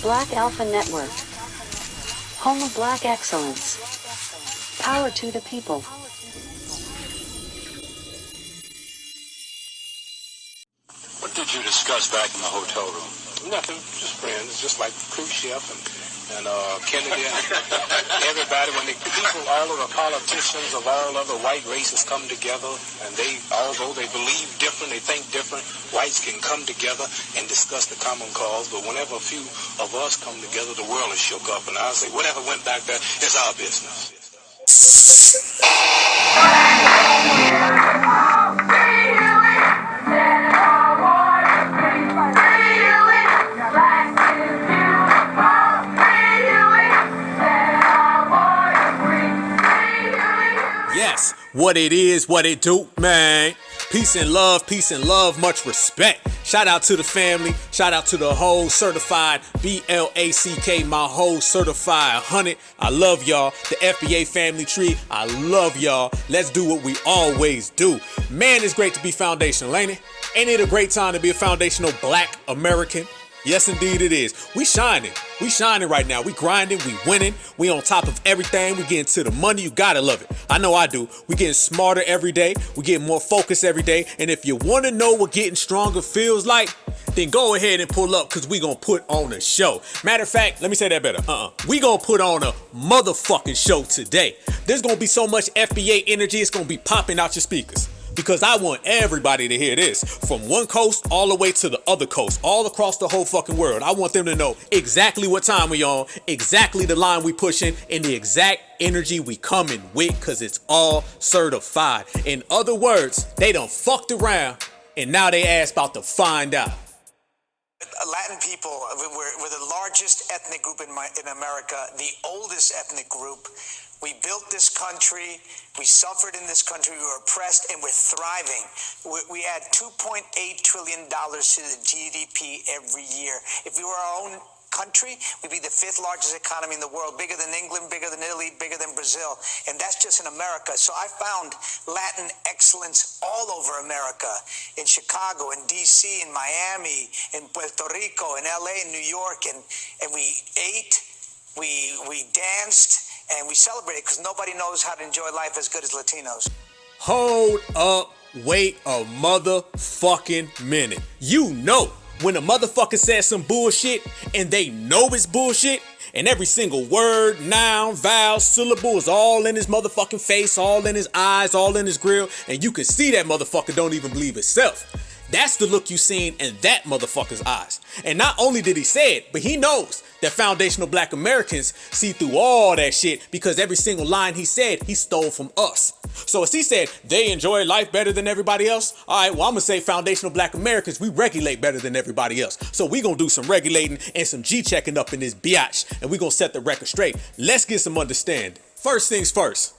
Black Alpha Network. Home of Black excellence. Power to the people. What did you discuss back in the hotel room? Nothing, just friends, just like cruise ship and Kennedy and everybody. When the people, all of the politicians of all other white races come together, and they, although they believe different, they think different, whites can come together and discuss the common cause. But whenever a few of us come together, the world is shook up. And I say, whatever went back there, it's our business. Yes, what it is, what it do, man. Peace and love, much respect. Shout out to the family, shout out to the whole certified BLACK, my whole certified 100. I love y'all. The FBA family tree, I love y'all. Let's do what we always do. Man, it's great to be foundational, ain't it? Ain't it a great time to be a foundational Black American? Yes, indeed it is. We shining right now. We grinding, we winning. We on top of everything. We getting to the money. You gotta love it. I know I do. We getting smarter every day. We getting more focused every day. And if you want to know what getting stronger feels like, then go ahead and pull up, because we gonna put on a show. Matter of fact, let me say that better. We gonna put on a motherfucking show today. There's gonna be so much FBA energy, it's gonna be popping out your speakers. Because I want everybody to hear this, from one coast all the way to the other coast, all across the whole fucking world. I want them to know exactly what time we on, exactly the line we pushing, and the exact energy we coming with, because it's all certified. In other words, they done fucked around, and now they ass about to find out. Latin people, we're the largest ethnic group in America, the oldest ethnic group. We built this country, we suffered in this country, we were oppressed, and we're thriving. We add $2.8 trillion to the GDP every year. If we were our own country, we'd be the 5th largest economy in the world, bigger than England, bigger than Italy, bigger than Brazil. And that's just in America. So I found Latin excellence all over America, in Chicago, in DC, in Miami, in Puerto Rico, in LA, in New York. And we ate, we danced, and we celebrated, because nobody knows how to enjoy life as good as Latinos. Hold up, wait a motherfucking minute. You know when a motherfucker says some bullshit and they know it's bullshit, and every single word, noun, vowel, syllable is all in his motherfucking face, all in his eyes, all in his grill, and you can see that motherfucker don't even believe itself. That's the look you seen in that motherfucker's eyes. And not only did he say it, but he knows that foundational Black Americans see through all that shit, because every single line he said, he stole from us. So as he said, they enjoy life better than everybody else. All right, well, I'm gonna say foundational Black Americans, we regulate better than everybody else. So we gonna do some regulating and some G-checking up in this biatch, and we gonna set the record straight. Let's get some understanding. First things first,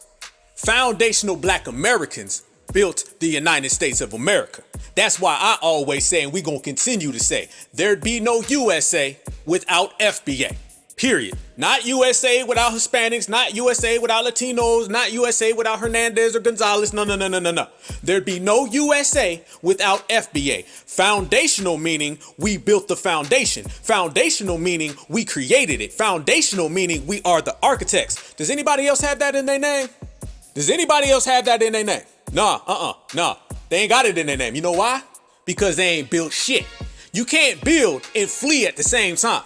foundational Black Americans built the United States of America. That's why I always say, and we gonna continue to say, there'd be no USA without FBA, period. Not USA without Hispanics, not USA without Latinos, not USA without Hernandez or Gonzalez, no. There'd be no USA without FBA. Foundational meaning we built the foundation. Foundational meaning we created it. Foundational meaning we are the architects. Does anybody else have that in their name? Does anybody else have that in their name? Nah. They ain't got it in their name. You know why? Because they ain't built shit. You can't build and flee at the same time.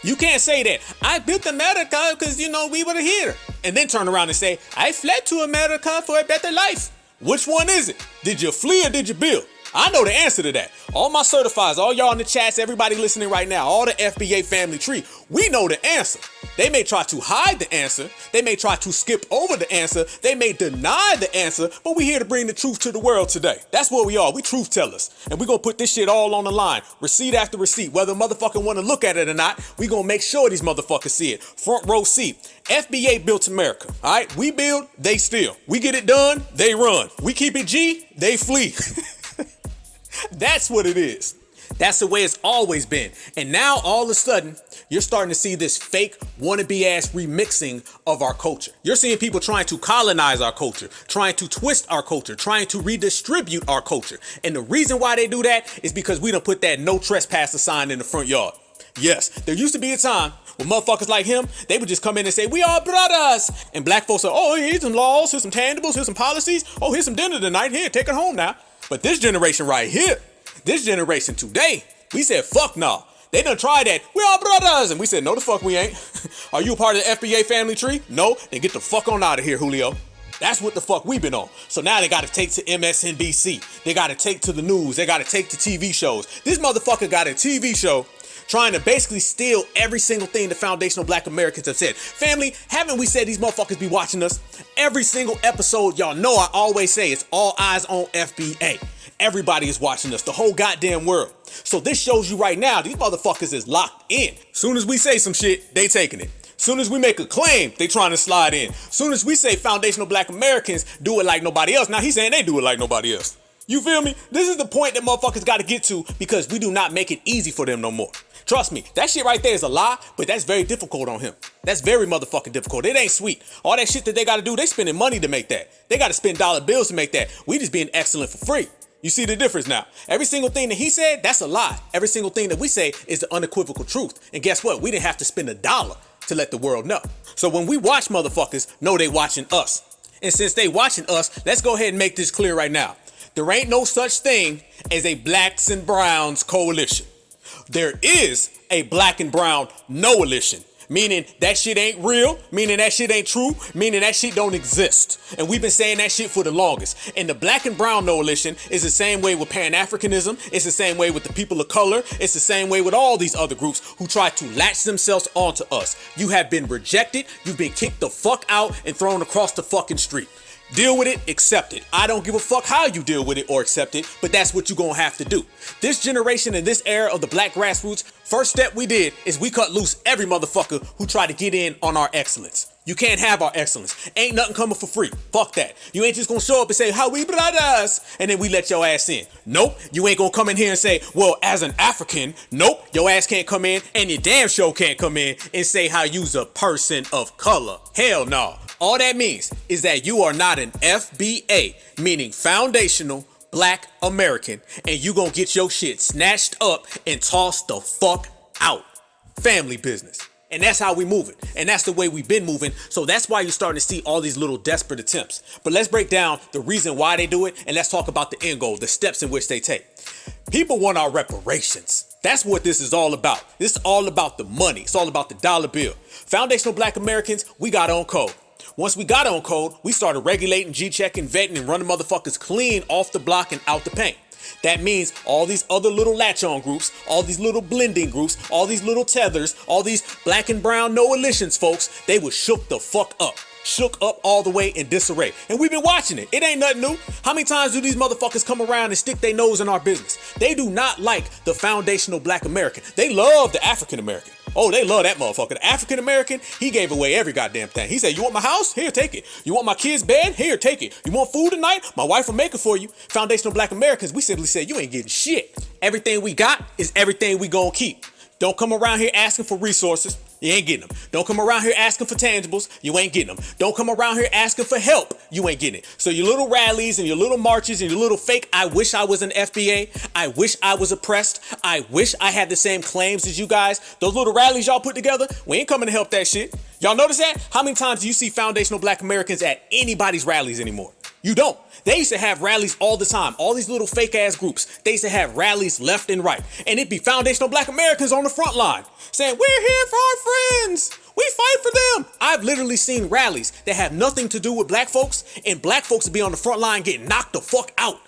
You can't say that, I built America because, we were here. And then turn around and say, I fled to America for a better life. Which one is it? Did you flee or did you build? I know the answer to that. All my certifieds, all y'all in the chats, everybody listening right now, all the FBA family tree, we know the answer. They may try to hide the answer. They may try to skip over the answer. They may deny the answer, but we're here to bring the truth to the world today. That's what we are. We truth tellers. And we're going to put this shit all on the line. Receipt after receipt. Whether a motherfucker want to look at it or not, we're going to make sure these motherfuckers see it. Front row seat. FBA built America. All right? We build, they steal. We get it done, they run. We keep it G, they flee. That's what it is. That's the way it's always been. And now all of a sudden, you're starting to see this fake wannabe ass remixing of our culture. You're seeing people trying to colonize our culture, trying to twist our culture, trying to redistribute our culture. And the reason why they do that is because we done put that no trespassing sign in the front yard. Yes, there used to be a time when motherfuckers like him, they would just come in and say, we are brothers. And black folks are, oh, here's some laws, here's some tangibles, here's some policies. Oh, here's some dinner tonight. Here, take it home now. But this generation right here, this generation today, we said, fuck no. They done tried that. We are brothers. And we said, no, the fuck we ain't. Are you a part of the FBA family tree? No. Then get the fuck on out of here, Julio. That's what the fuck we been on. So now they got to take to MSNBC. They got to take to the news. They got to take to TV shows. This motherfucker got a TV show trying to basically steal every single thing the foundational black Americans have said. Family, haven't we said these motherfuckers be watching us? Every single episode, y'all know I always say it's all eyes on FBA. Everybody is watching us, the whole goddamn world. So this shows you right now, these motherfuckers is locked in. Soon as we say some shit, they taking it. Soon as we make a claim, they trying to slide in. Soon as we say foundational black Americans do it like nobody else, now he's saying they do it like nobody else. You feel me? This is the point that motherfuckers got to get to because we do not make it easy for them no more. Trust me, that shit right there is a lie, but that's very difficult on him. That's very motherfucking difficult. It ain't sweet. All that shit that they got to do, they spending money to make that. They got to spend dollar bills to make that. We just being excellent for free. You see the difference now? Every single thing that he said, that's a lie. Every single thing that we say is the unequivocal truth. And guess what? We didn't have to spend $1 to let the world know. So when we watch motherfuckers, know they watching us. And since they watching us, let's go ahead and make this clear right now. There ain't no such thing as a blacks and browns coalition. There is a black and brown NOalition, meaning that shit ain't real, meaning that shit ain't true, meaning that shit don't exist. And we've been saying that shit for the longest. And the black and brown NOalition is the same way with Pan-Africanism. It's the same way with the people of color. It's the same way with all these other groups who try to latch themselves onto us. You have been rejected. You've been kicked the fuck out and thrown across the fucking street. Deal with it, accept it. I don't give a fuck how you deal with it or accept it, but that's what you're gonna have to do. This generation and this era of the black grassroots, first step we did is we cut loose every motherfucker who tried to get in on our excellence. You can't have our excellence. Ain't nothing coming for free. Fuck that. You ain't just gonna show up and say, how we brothers, and then we let your ass in. Nope. You ain't gonna come in here and say, well, as an African, nope, your ass can't come in, and your damn show can't come in and say how you's a person of color. Hell no. All that means is that you are not an FBA, meaning foundational black American, and you gonna get your shit snatched up and tossed the fuck out. Family business. And that's how we moving. And that's the way we've been moving. So that's why you're starting to see all these little desperate attempts. But let's break down the reason why they do it, and let's talk about the end goal, the steps in which they take. People want our reparations. That's what this is all about. This is all about the money. It's all about the dollar bill. Foundational black Americans, we got on code. Once we got on code, we started regulating, G-checking, vetting, and running motherfuckers clean off the block and out the paint. That means all these other little latch-on groups, all these little blending groups, all these little tethers, all these black and brown NOalitions folks, they were shook the fuck up. Shook up all the way in disarray. And we've been watching it. It ain't nothing new. How many times do these motherfuckers come around and stick their nose in our business? They do not like the foundational black American. They love the African American. Oh, they love that motherfucker. The African American, he gave away every goddamn thing. He said, you want my house? Here, take it. You want my kid's bed? Here, take it. You want food tonight? My wife will make it for you. Foundational black Americans, we simply said, you ain't getting shit. Everything we got is everything we gonna keep. Don't come around here asking for resources. You ain't getting them. Don't come around here asking for tangibles. You ain't getting them. Don't come around here asking for help. You ain't getting it. So your little rallies and your little marches and your little fake, I wish I was an FBA. I wish I was oppressed. I wish I had the same claims as you guys. Those little rallies y'all put together, we ain't coming to help that shit. Y'all notice that? How many times do you see foundational black Americans at anybody's rallies anymore? You don't. They used to have rallies all the time. All these little fake ass groups, they used to have rallies left and right. And it'd be foundational black Americans on the front line saying, we're here for our friends. We fight for them. I've literally seen rallies that have nothing to do with black folks, and black folks be on the front line getting knocked the fuck out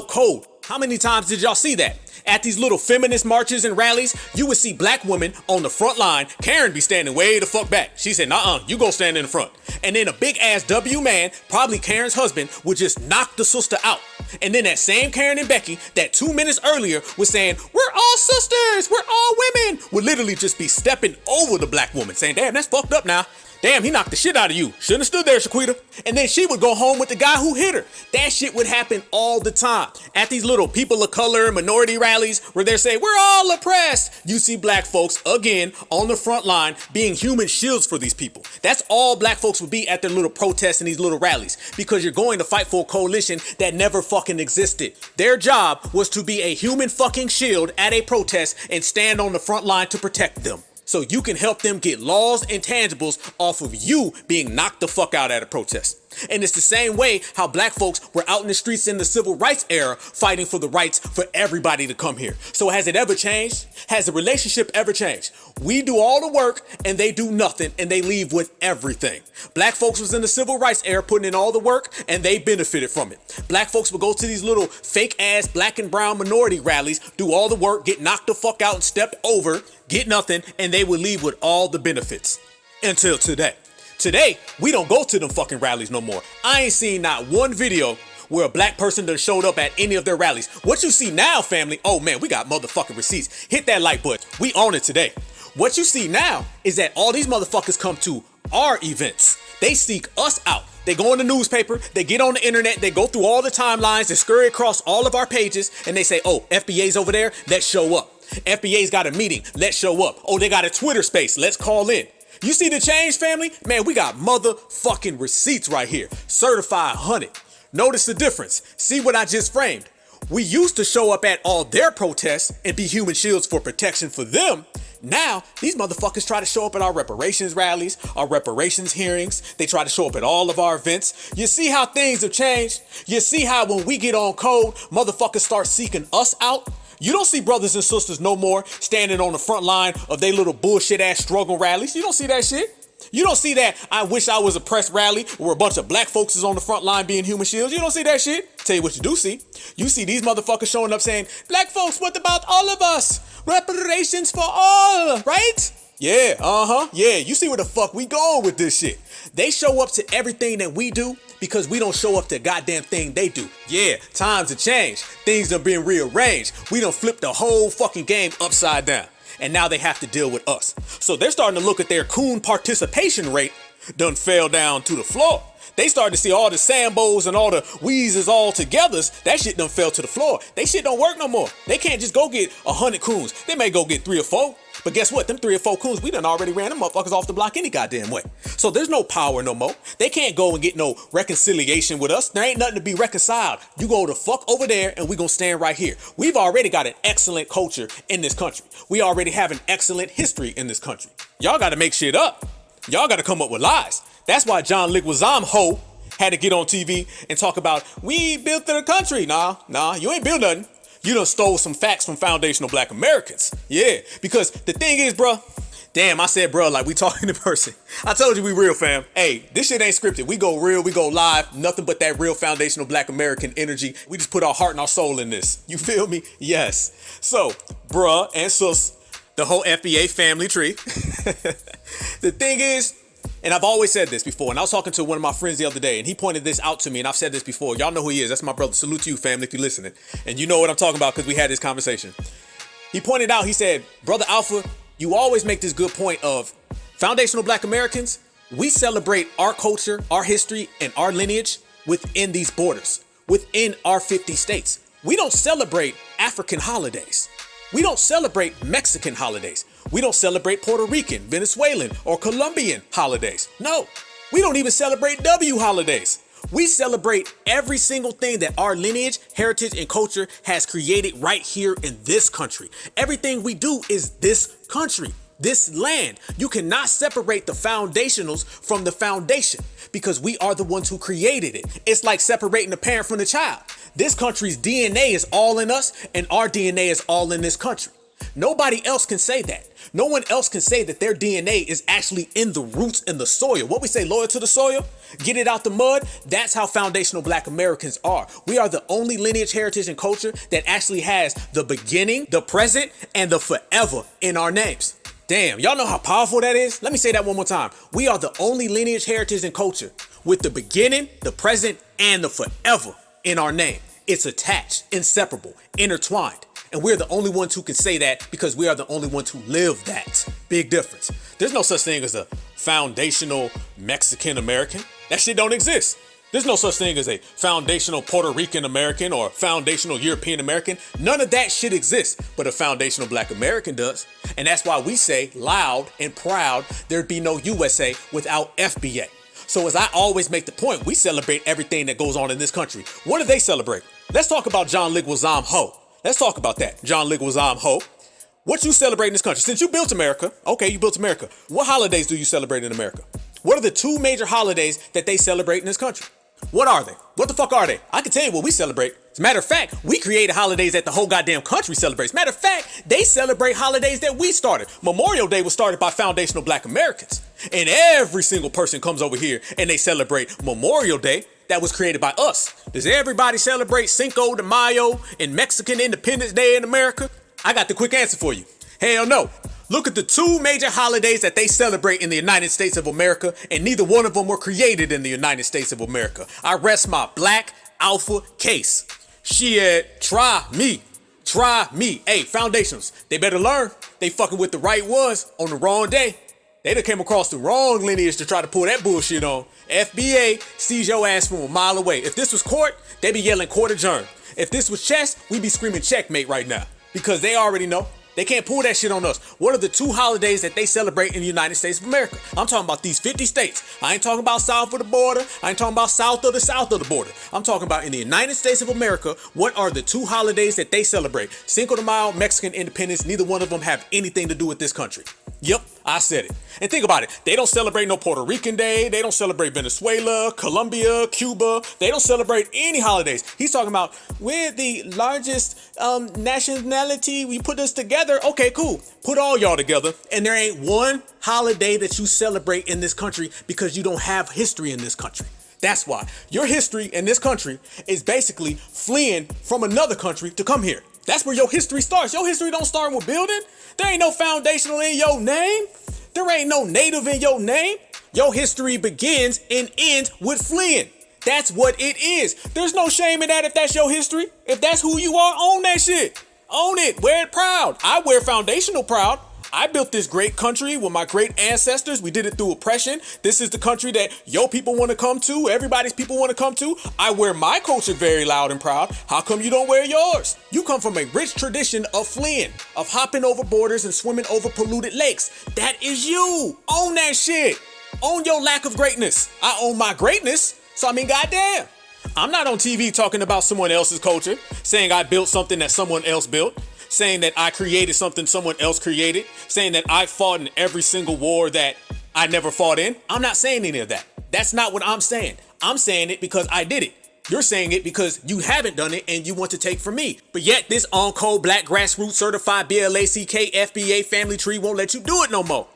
cold. How many times did y'all see that? At these little feminist marches and rallies, you would see black women on the front line. Karen be standing way the fuck back. She said, nuh-uh, you go stand in the front. And then a big ass W man, probably Karen's husband, would just knock the sister out. And then that same Karen and Becky that 2 minutes earlier was saying, we're all sisters, we're all women, would literally just be stepping over the black woman saying, damn, that's fucked up now. Damn, he knocked the shit out of you. Shouldn't have stood there, Shaquita. And then she would go home with the guy who hit her. That shit would happen all the time. At these little people of color minority rallies where they're saying, we're all oppressed. You see black folks, again, on the front line being human shields for these people. That's all black folks would be at their little protests and these little rallies. Because you're going to fight for a coalition that never fucking existed. Their job was to be a human fucking shield at a protest and stand on the front line to protect them. So you can help them get laws and tangibles off of you being knocked the fuck out at a protest. And it's the same way how black folks were out in the streets in the civil rights era fighting for the rights for everybody to come here. So has it ever changed? Has the relationship ever changed? We do all the work and they do nothing and they leave with everything. Black folks was in the civil rights era putting in all the work and they benefited from it. Black folks would go to these little fake ass black and brown minority rallies, do all the work, get knocked the fuck out and stepped over, get nothing, and they would leave with all the benefits. Until today. Today, we don't go to them fucking rallies no more. I ain't seen not one video where a black person done showed up at any of their rallies. What you see now, family, oh man, we got motherfucking receipts. Hit that like button. We own it today. What you see now is that all these motherfuckers come to our events. They seek us out. They go in the newspaper, they get on the internet, they go through all the timelines, they scurry across all of our pages, and they say, oh, FBA's over there, let's show up. FBA's got a meeting, let's show up. Oh, they got a Twitter space, let's call in. You see the change, family? Man, we got motherfucking receipts right here. Certified 100. Notice the difference. See what I just framed. We used to show up at all their protests and be human shields for protection for them. Now, these motherfuckers try to show up at our reparations rallies, our reparations hearings. They try to show up at all of our events. You see how things have changed? You see how when we get on code, motherfuckers start seeking us out? You don't see brothers and sisters no more standing on the front line of they little bullshit ass struggle rallies. You don't see that shit. You don't see that I wish I was oppressed rally where a bunch of black folks is on the front line being human shields. You don't see that shit. Tell you what you do see. You see these motherfuckers showing up saying, black folks, what about all of us? Reparations for all, right? Yeah, yeah, you see where the fuck we going with this shit. They show up to everything that we do because we don't show up to goddamn thing they do. Yeah, times have changed. Things are being rearranged. We done flipped the whole fucking game upside down. And now they have to deal with us. So they're starting to look at their coon participation rate done fell down to the floor. They started to see all the Sambos and all the Weezes all togethers. That shit done fell to the floor. They shit don't work no more. They can't just go get 100 coons. They may go get 3 or 4. But guess what? Them 3 or 4 coons, we done already ran them motherfuckers off the block any goddamn way. So there's no power no more. They can't go and get no reconciliation with us. There ain't nothing to be reconciled. You go the fuck over there and we gonna stand right here. We've already got an excellent culture in this country. We already have an excellent history in this country. Y'all gotta make shit up. Y'all gotta come up with lies. That's why John Liquizam Ho had to get on TV and talk about, we built the country. Nah, you ain't built nothing. You done stole some facts from foundational black Americans. Yeah, because the thing is, bro, damn, I said, bro, like we talking in person. I told you we real, fam. Hey, this shit ain't scripted. We go real, we go live. Nothing but that real foundational black American energy. We just put our heart and our soul in this. You feel me? Yes. So, bruh and sus, the whole FBA family tree. The thing is, and I've always said this before, and I was talking to one of my friends the other day, and he pointed this out to me, and I've said this before. Y'all know who he is. That's my brother. Salute to you, family, if you're listening. And you know what I'm talking about because we had this conversation. He pointed out, he said, Brother Alpha, you always make this good point of foundational black Americans. We celebrate our culture, our history, and our lineage within these borders, within our 50 states. We don't celebrate African holidays. We don't celebrate Mexican holidays. We don't celebrate Puerto Rican, Venezuelan, or Colombian holidays. No, we don't even celebrate W holidays. We celebrate every single thing that our lineage, heritage, and culture has created right here in this country. Everything we do is this country, this land. You cannot separate the foundationals from the foundation because we are the ones who created it. It's like separating the parent from the child. This country's DNA is all in us, and our DNA is all in this country. Nobody else can say that. No one else can say that their DNA is actually in the roots in the soil. What we say, loyal to the soil, get it out the mud. That's how foundational black Americans are. We are the only lineage, heritage, and culture that actually has the beginning, the present, and the forever in our names. Damn, y'all know how powerful that is? Let me say that one more time. We are the only lineage, heritage, and culture with the beginning, the present, and the forever in our name. It's attached, inseparable, intertwined. And we're the only ones who can say that because we are the only ones who live that. Big difference. There's no such thing as a foundational Mexican American. That shit don't exist. There's no such thing as a foundational Puerto Rican American or foundational European American. None of that shit exists, but a foundational Black American does. And that's why we say loud and proud, there'd be no USA without FBA. So as I always make the point, we celebrate everything that goes on in this country. What do they celebrate? Let's talk about John Leguizamo Ho. Let's talk about that. John Leguizamo Ho. What you celebrate in this country? Since you built America, okay, you built America. What holidays do you celebrate in America? What are the two major holidays that they celebrate in this country? What are they? What the fuck are they? I can tell you what we celebrate. As a matter of fact, we created holidays that the whole goddamn country celebrates. Matter of fact, they celebrate holidays that we started. Memorial Day was started by foundational Black Americans. And every single person comes over here and they celebrate Memorial Day that was created by us. Does everybody celebrate Cinco de Mayo and Mexican Independence Day in America? I got the quick answer for you. Hell no. Look at the two major holidays that they celebrate in the United States of America, and neither one of them were created in the United States of America. I rest my Black Alpha case. Shit, try me. Hey, foundations, they better learn. They fucking with the right ones on the wrong day. They done came across the wrong lineage to try to pull that bullshit on. FBA sees your ass from a mile away. If this was court, they be yelling court adjourned. If this was chess, we be screaming checkmate right now. Because they already know. They can't pull that shit on us. What are the two holidays that they celebrate in the United States of America? I'm talking about these 50 states. I ain't talking about south of the border. I ain't talking about south of the border. I'm talking about in the United States of America, what are the two holidays that they celebrate? Cinco de Mayo, Mexican independence, neither one of them have anything to do with this country. Yep, I said it. And think about it. They don't celebrate no Puerto Rican Day. They don't celebrate Venezuela, Colombia, Cuba. They don't celebrate any holidays. He's talking about we're the largest nationality. We put us together. Okay, cool. Put all y'all together. And there ain't one holiday that you celebrate in this country because you don't have history in this country. That's why. Your history in this country is basically fleeing from another country to come here. That's where your history starts. Your history don't start with building. There ain't no foundational in your name. There ain't no native in your name. Your history begins and ends with fleeing. That's what it is. There's no shame in that if that's your history. If that's who you are, own that shit. Own it. Wear it proud. I wear foundational proud. I built this great country with my great ancestors. We did it through oppression. This is the country that your people want to come to. Everybody's people want to come to. I wear my culture very loud and proud. How come you don't wear yours? You come from a rich tradition of fleeing, of hopping over borders and swimming over polluted lakes. That is you. Own that shit. Own your lack of greatness. I own my greatness. So I mean, goddamn. I'm not on TV talking about someone else's culture, saying I built something that someone else built. Saying that I created something someone else created, saying that I fought in every single war that I never fought in. I'm not saying any of that. That's not what I'm saying. I'm saying it because I did it. You're saying it because you haven't done it and you want to take from me. But yet this on-code Black grassroots certified BLACK FBA family tree won't let you do it no more.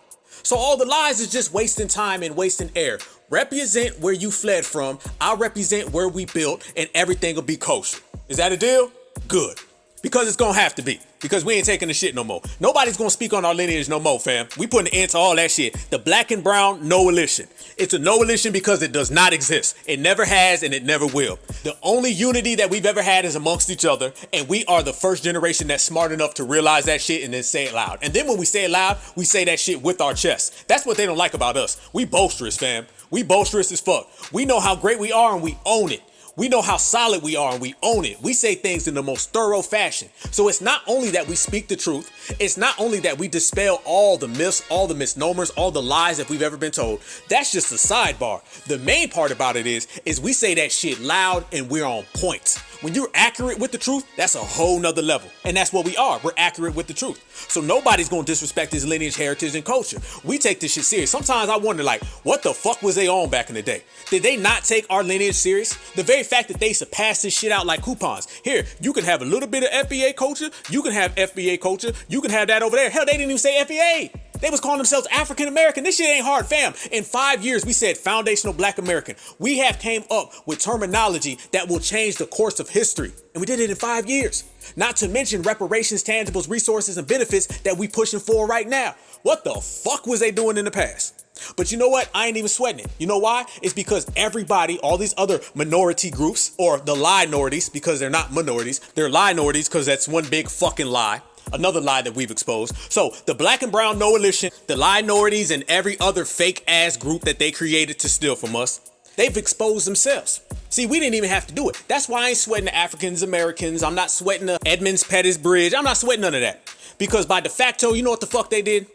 So all the lies is just wasting time and wasting air. Represent where you fled from. I'll represent where we built and everything will be kosher. Is that a deal? Good. Because it's gonna have to be. Because we ain't taking the shit no more. Nobody's gonna speak on our lineage no more, fam. We putting an end to all that shit. The Blackandbrown NOalition. It's a NOalition because it does not exist. It never has and it never will. The only unity that we've ever had is amongst each other. And we are the first generation that's smart enough to realize that shit and then say it loud. And then when we say it loud, we say that shit with our chest. That's what they don't like about us. We boisterous, fam. We boisterous as fuck. We know how great we are and we own it. We know how solid we are and we own it. We say things in the most thorough fashion. So it's not only that we speak the truth, it's not only that we dispel all the myths, all the misnomers, all the lies that we've ever been told. That's just a sidebar. The main part about it is we say that shit loud and we're on point. When you're accurate with the truth, that's a whole nother level. And that's what we are. We're accurate with the truth. So nobody's gonna disrespect his lineage, heritage, and culture. We take this shit serious. Sometimes I wonder, like, what the fuck was they on back in the day? Did they not take our lineage serious? The very fact that they surpassed this shit out like coupons. Here, you can have a little bit of FBA culture. You can have FBA culture. You can have that over there. Hell, they didn't even say FBA. They was calling themselves African American. This shit ain't hard, fam. In 5 years, we said foundational Black American. We have came up with terminology that will change the course of history. And we did it in 5 years. Not to mention reparations, tangibles, resources, and benefits that we pushing for right now. What the fuck was they doing in the past? But you know what? I ain't even sweating it. You know why? It's because everybody, all these other minority groups, or the lie-norties, because they're not minorities, they're lie-norties because that's one big fucking lie. Another lie that we've exposed. So the Black and Brown NOalition, the minorities, and every other fake ass group that they created to steal from us, they've exposed themselves. See, we didn't even have to do it. That's why I ain't sweating the Africans Americans. I'm not sweating the Edmonds Pettus Bridge. I'm not sweating none of that. Because by de facto, you know what the fuck they did?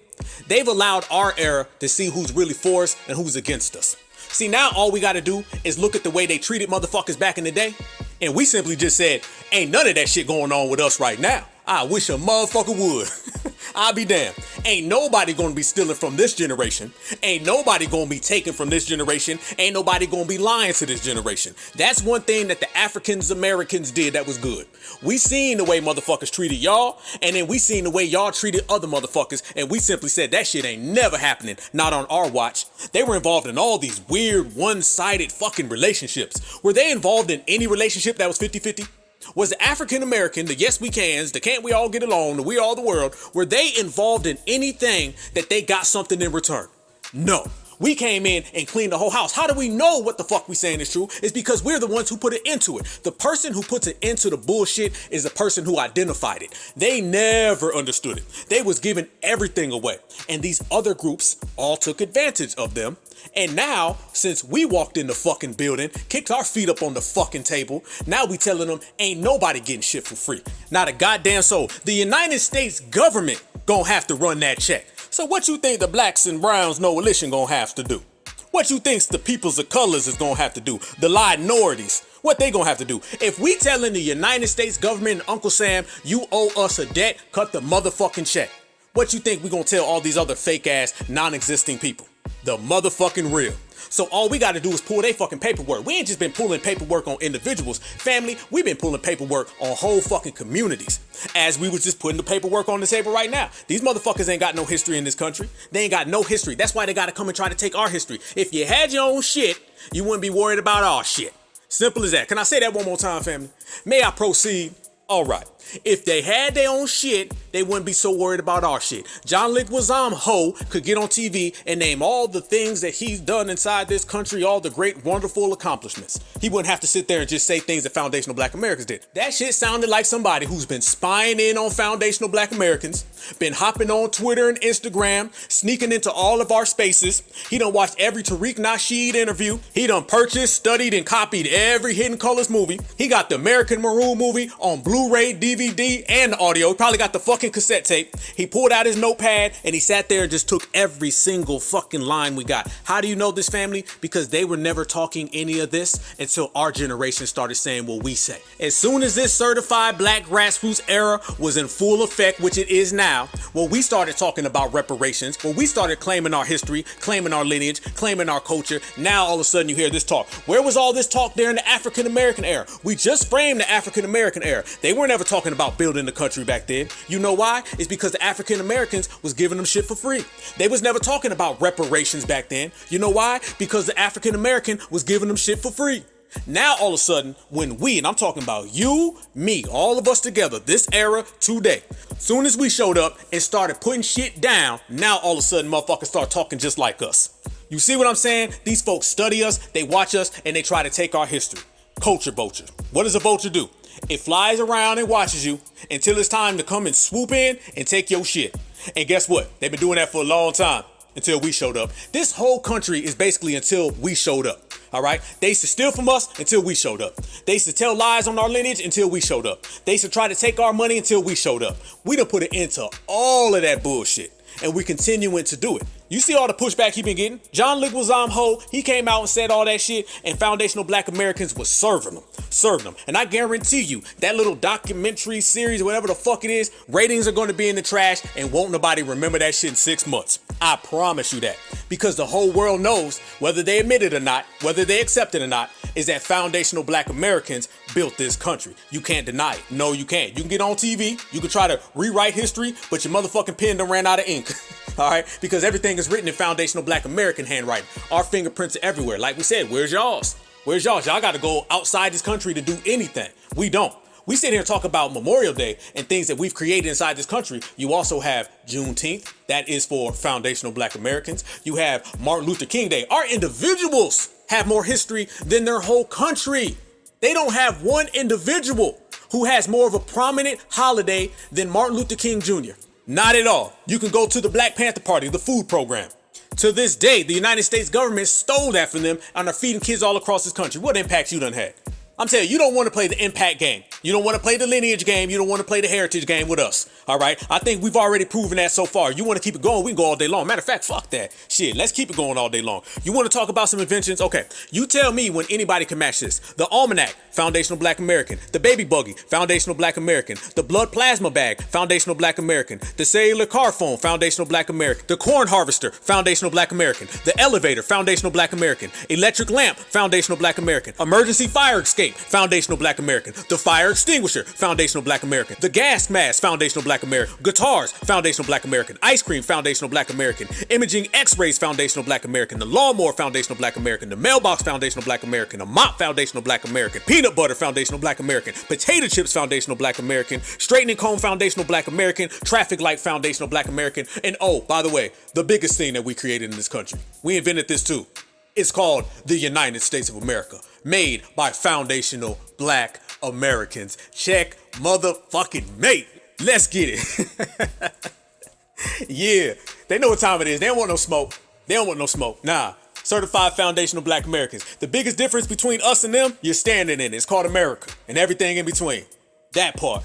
They've allowed our era to see who's really for us and who's against us. See, now all we gotta do is look at the way they treated motherfuckers back in the day, and we simply just said, ain't none of that shit going on with us right now. I wish a motherfucker would. I'll be damned. Ain't nobody gonna be stealing from this generation. Ain't nobody gonna be taking from this generation. Ain't nobody gonna be lying to this generation. That's one thing that the Africans Americans did that was good. We seen the way motherfuckers treated y'all, and then we seen the way y'all treated other motherfuckers, and we simply said that shit ain't never happening, not on our watch. They were involved in all these weird one-sided fucking relationships. Were they involved in any relationship that was 50-50? Was the African American, the yes we cans, the can't we all get along, the we all the world, were they involved in anything that they got something in return? No. We came in and cleaned the whole house. How do we know what the fuck we saying is true? It's because we're the ones who put it into it. The person who puts it into the bullshit is the person who identified it. They never understood it. They was giving everything away. And these other groups all took advantage of them. And now, since we walked in the fucking building, kicked our feet up on the fucking table, now we telling them ain't nobody getting shit for free. Not a goddamn soul. The United States government gonna have to run that check. So what you think the blacks and browns NOalition gonna have to do? What you think's the peoples of colors is gonna have to do? The minorities, what they gonna have to do? If we telling the United States government and Uncle Sam, you owe us a debt, cut the motherfucking check. What you think we gonna tell all these other fake ass non-existing people? The motherfucking real. So all we gotta do is pull they fucking paperwork. We ain't just been pulling paperwork on individuals. Family, we've been pulling paperwork on whole fucking communities. As we was just putting the paperwork on the table right now. These motherfuckers ain't got no history in this country. They ain't got no history. That's why they gotta come and try to take our history. If you had your own shit, you wouldn't be worried about our shit. Simple as that. Can I say that one more time, family? May I proceed? All right. If they had their own shit, they wouldn't be so worried about our shit. John Leguizamo Ho could get on TV and name all the things that he's done inside this country, all the great, wonderful accomplishments. He wouldn't have to sit there and just say things that foundational black Americans did. That shit sounded like somebody who's been spying in on foundational black Americans, been hopping on Twitter and Instagram, sneaking into all of our spaces. He done watched every Tariq Nasheed interview. He done purchased, studied, and copied every Hidden Colors movie. He got the American Maroon movie on Blu-ray, DVD, and audio. He probably got the fucking cassette tape. He pulled out his notepad and he sat there and just took every single fucking line we got. How do you know this, family? Because they were never talking any of this until our generation started saying what we say. As soon as this certified black grassroots era was in full effect, which it is now, when we started talking about reparations, when we started claiming our history, claiming our lineage, claiming our culture, now all of a sudden you hear this talk. Where was all this talk during the African American era? We just framed the African American era. They weren't ever talking about building the country back then. You know why? It's because the African Americans was giving them shit for free. They was never talking about reparations back then. You know why? Because the African American was giving them shit for free. Now all of a sudden, when we, and I'm talking about you, me, all of us together, this era today, soon as we showed up and started putting shit down, now all of a sudden motherfuckers start talking just like us. You see what I'm saying? These folks study us, they watch us, and they try to take our history. Culture vulture. What does a vulture do? It flies around and watches you until it's time to come and swoop in and take your shit. And guess what? They've been doing that for a long time until we showed up. This whole country is basically until we showed up. All right? They used to steal from us until we showed up. They used to tell lies on our lineage until we showed up. They used to try to take our money until we showed up. We done put an end to all of that bullshit. And we continuing to do it. You see all the pushback he been getting? John Leguizamo Ho, he came out and said all that shit, and foundational black Americans was serving them. And I guarantee you, that little documentary series, whatever the fuck it is, ratings are going to be in the trash, and won't nobody remember that shit in 6 months. I promise you that. Because the whole world knows, whether they admit it or not, whether they accept it or not, is that foundational black Americans built this country. You can't deny it. No, you can't. You can get on TV, you can try to rewrite history, but your motherfucking pen done ran out of ink. All right? Because everything is written in foundational black American handwriting. Our fingerprints are everywhere. Like we said, where's y'all's? Where's y'all's? Y'all got to go outside this country to do anything. We don't. We sit here and talk about Memorial Day and things that we've created inside this country. You also have Juneteenth. That is for foundational black Americans. You have Martin Luther King Day. Our individuals have more history than their whole country. They don't have one individual who has more of a prominent holiday than Martin Luther King Jr.? Not at all. You can go to the Black Panther Party, the food program. To this day, the United States government stole that from them and are feeding kids all across this country. What impact you done had? I'm telling you, you don't want to play the impact game. You don't want to play the lineage game. You don't want to play the heritage game with us. All right. I think we've already proven that so far. You want to keep it going? We can go all day long. Matter of fact, fuck that shit. Let's keep it going all day long. You want to talk about some inventions? Okay. You tell me when anybody can match this. The almanac, foundational Black American. The baby buggy, foundational Black American. The blood plasma bag, foundational Black American. The cellular car phone, foundational Black American. The corn harvester, foundational Black American. The elevator, foundational Black American. Electric lamp, foundational Black American. Emergency fire escape, foundational Black American. The fire extinguisher, foundational Black American. The gas mask, foundational Black American. Guitars, foundational Black American. Ice cream, foundational Black American. Imaging x-rays, foundational Black American. The lawnmower, foundational Black American. The mailbox, foundational Black American. The mop, foundational Black American. Peanut butter, foundational Black American. Potato chips, foundational Black American. Straightening comb, foundational Black American. Traffic light, foundational Black American. And oh, by the way, the biggest thing that we created in this country, we invented this too. It's called the United States of America, made by foundational Black Americans. Check motherfucking mate. Let's get it. Yeah, they know what time it is. They don't want no smoke. They don't want no smoke. Nah. Certified foundational Black Americans. The biggest difference between us and them, you're standing in it. It's called America and everything in between. That part.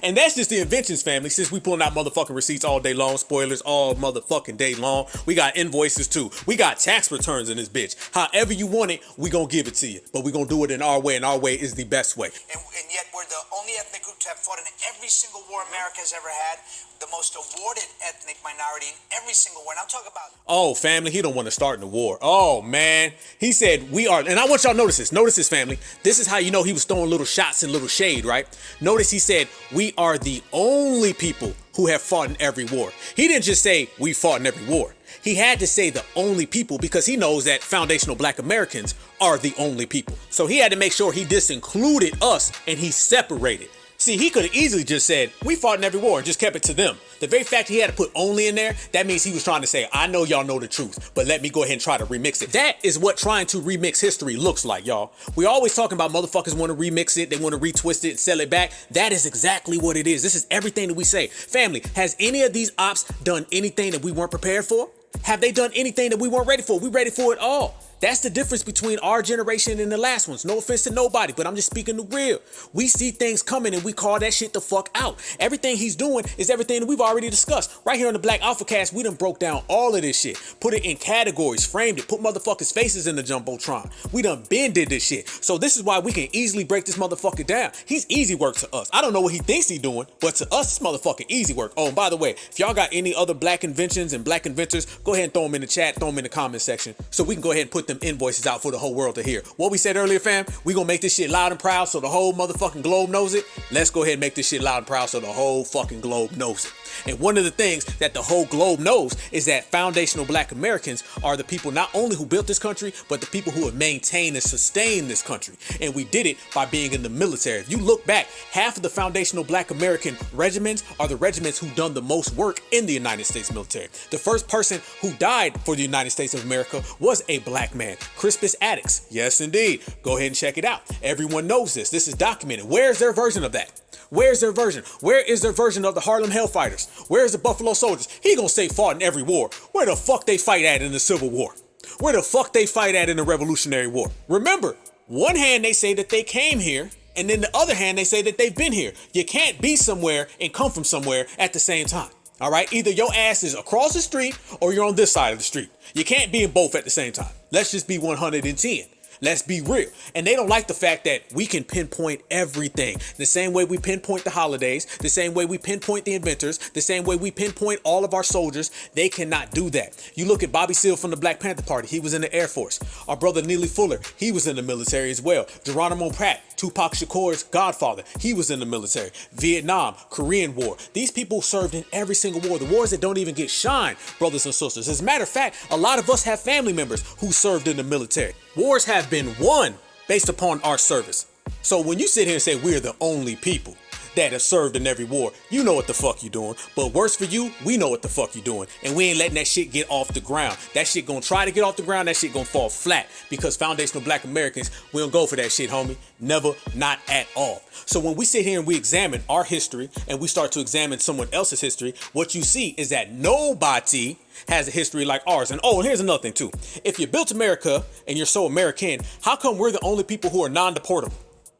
And that's just the inventions, family. Since we pulling out motherfucking receipts all day long, spoilers all motherfucking day long. We got invoices too. We got tax returns in this bitch. However you want it, we gonna give it to you. But we gonna do it in our way, and our way is the best way. And yet we're the only ethnic group to have fought in every single war America has ever had. The most awarded ethnic minority in every single war. And I'm talking about... Oh, family, he don't want to start in the war. Oh, man. He said we are... And I want y'all to notice this. Notice this, family. This is how you know he was throwing little shots and little shade, right? Notice he said we are the only people who have fought in every war. He didn't just say we fought in every war. He had to say the only people because he knows that foundational Black Americans are the only people. So he had to make sure he disincluded us and he separated. See, he could have easily just said, we fought in every war and just kept it to them. The very fact he had to put only in there, that means he was trying to say, I know y'all know the truth, but let me go ahead and try to remix it. That is what trying to remix history looks like, y'all. We always talking about motherfuckers want to remix it, they want to retwist it and sell it back. That is exactly what it is. This is everything that we say. Family, has any of these ops done anything that we weren't prepared for? Have they done anything that we weren't ready for? We ready for it all. That's the difference between our generation and the last ones. No offense to nobody, but I'm just speaking the real. We see things coming and we call that shit the fuck out. Everything he's doing is everything that we've already discussed. Right here on the Black AlphaCast, we done broke down all of this shit. Put it in categories, framed it, put motherfuckers' faces in the Jumbotron. We done been did this shit. So this is why we can easily break this motherfucker down. He's easy work to us. I don't know what he thinks he's doing, but to us, this motherfucker easy work. Oh, and by the way, if y'all got any other Black inventions and Black inventors, go ahead and throw them in the chat, throw them in the comment section so we can go ahead and put them invoices out for the whole world to hear. What we said earlier, fam, we gonna make this shit loud and proud so the whole motherfucking globe knows it. Let's go ahead and make this shit loud and proud so the whole fucking globe knows it. And one of the things that the whole globe knows is that foundational Black Americans are the people not only who built this country, but the people who have maintained and sustained this country. And we did it by being in the military. If you look back, half of the foundational Black American regiments are the regiments who done the most work in the United States military. The first person who died for the United States of America was a Black man, Crispus Attucks. Yes, indeed. Go ahead and check it out. Everyone knows this. This is documented. Where's their version of that? Where's their version? Where is their version of the Harlem Hellfighters? Where's the Buffalo Soldiers? He gonna say fought in every war. Where the fuck they fight at in the Civil War? Where the fuck they fight at in the Revolutionary War? Remember, one hand they say that they came here, and then the other hand they say that they've been here. You can't be somewhere and come from somewhere at the same time. All right, either your ass is across the street or you're on this side of the street. You can't be in both at the same time. Let's just be 110. Let's be real. And they don't like the fact that we can pinpoint everything. The same way we pinpoint the holidays, the same way we pinpoint the inventors, the same way we pinpoint all of our soldiers. They cannot do that. You look at Bobby Seale from the Black Panther Party. He was in the Air Force. Our brother Neely Fuller, he was in the military as well. Geronimo Pratt, Tupac Shakur's godfather, he was in the military. Vietnam, Korean War. These people served in every single war. The wars that don't even get shine, brothers and sisters. As a matter of fact, a lot of us have family members who served in the military. Wars have been won based upon our service. So when you sit here and say we're the only people, that have served in every war, you know what the fuck you doing. But worse for you, we know what the fuck you doing. And we ain't letting that shit get off the ground. That shit gonna try to get off the ground, that shit gonna fall flat. Because foundational Black Americans, we don't go for that shit, homie. Never, not at all. So when we sit here and we examine our history and we start to examine someone else's history, what you see is that nobody has a history like ours. And oh, and here's another thing too. If you built America and you're so American, how come we're the only people who are non-deportable?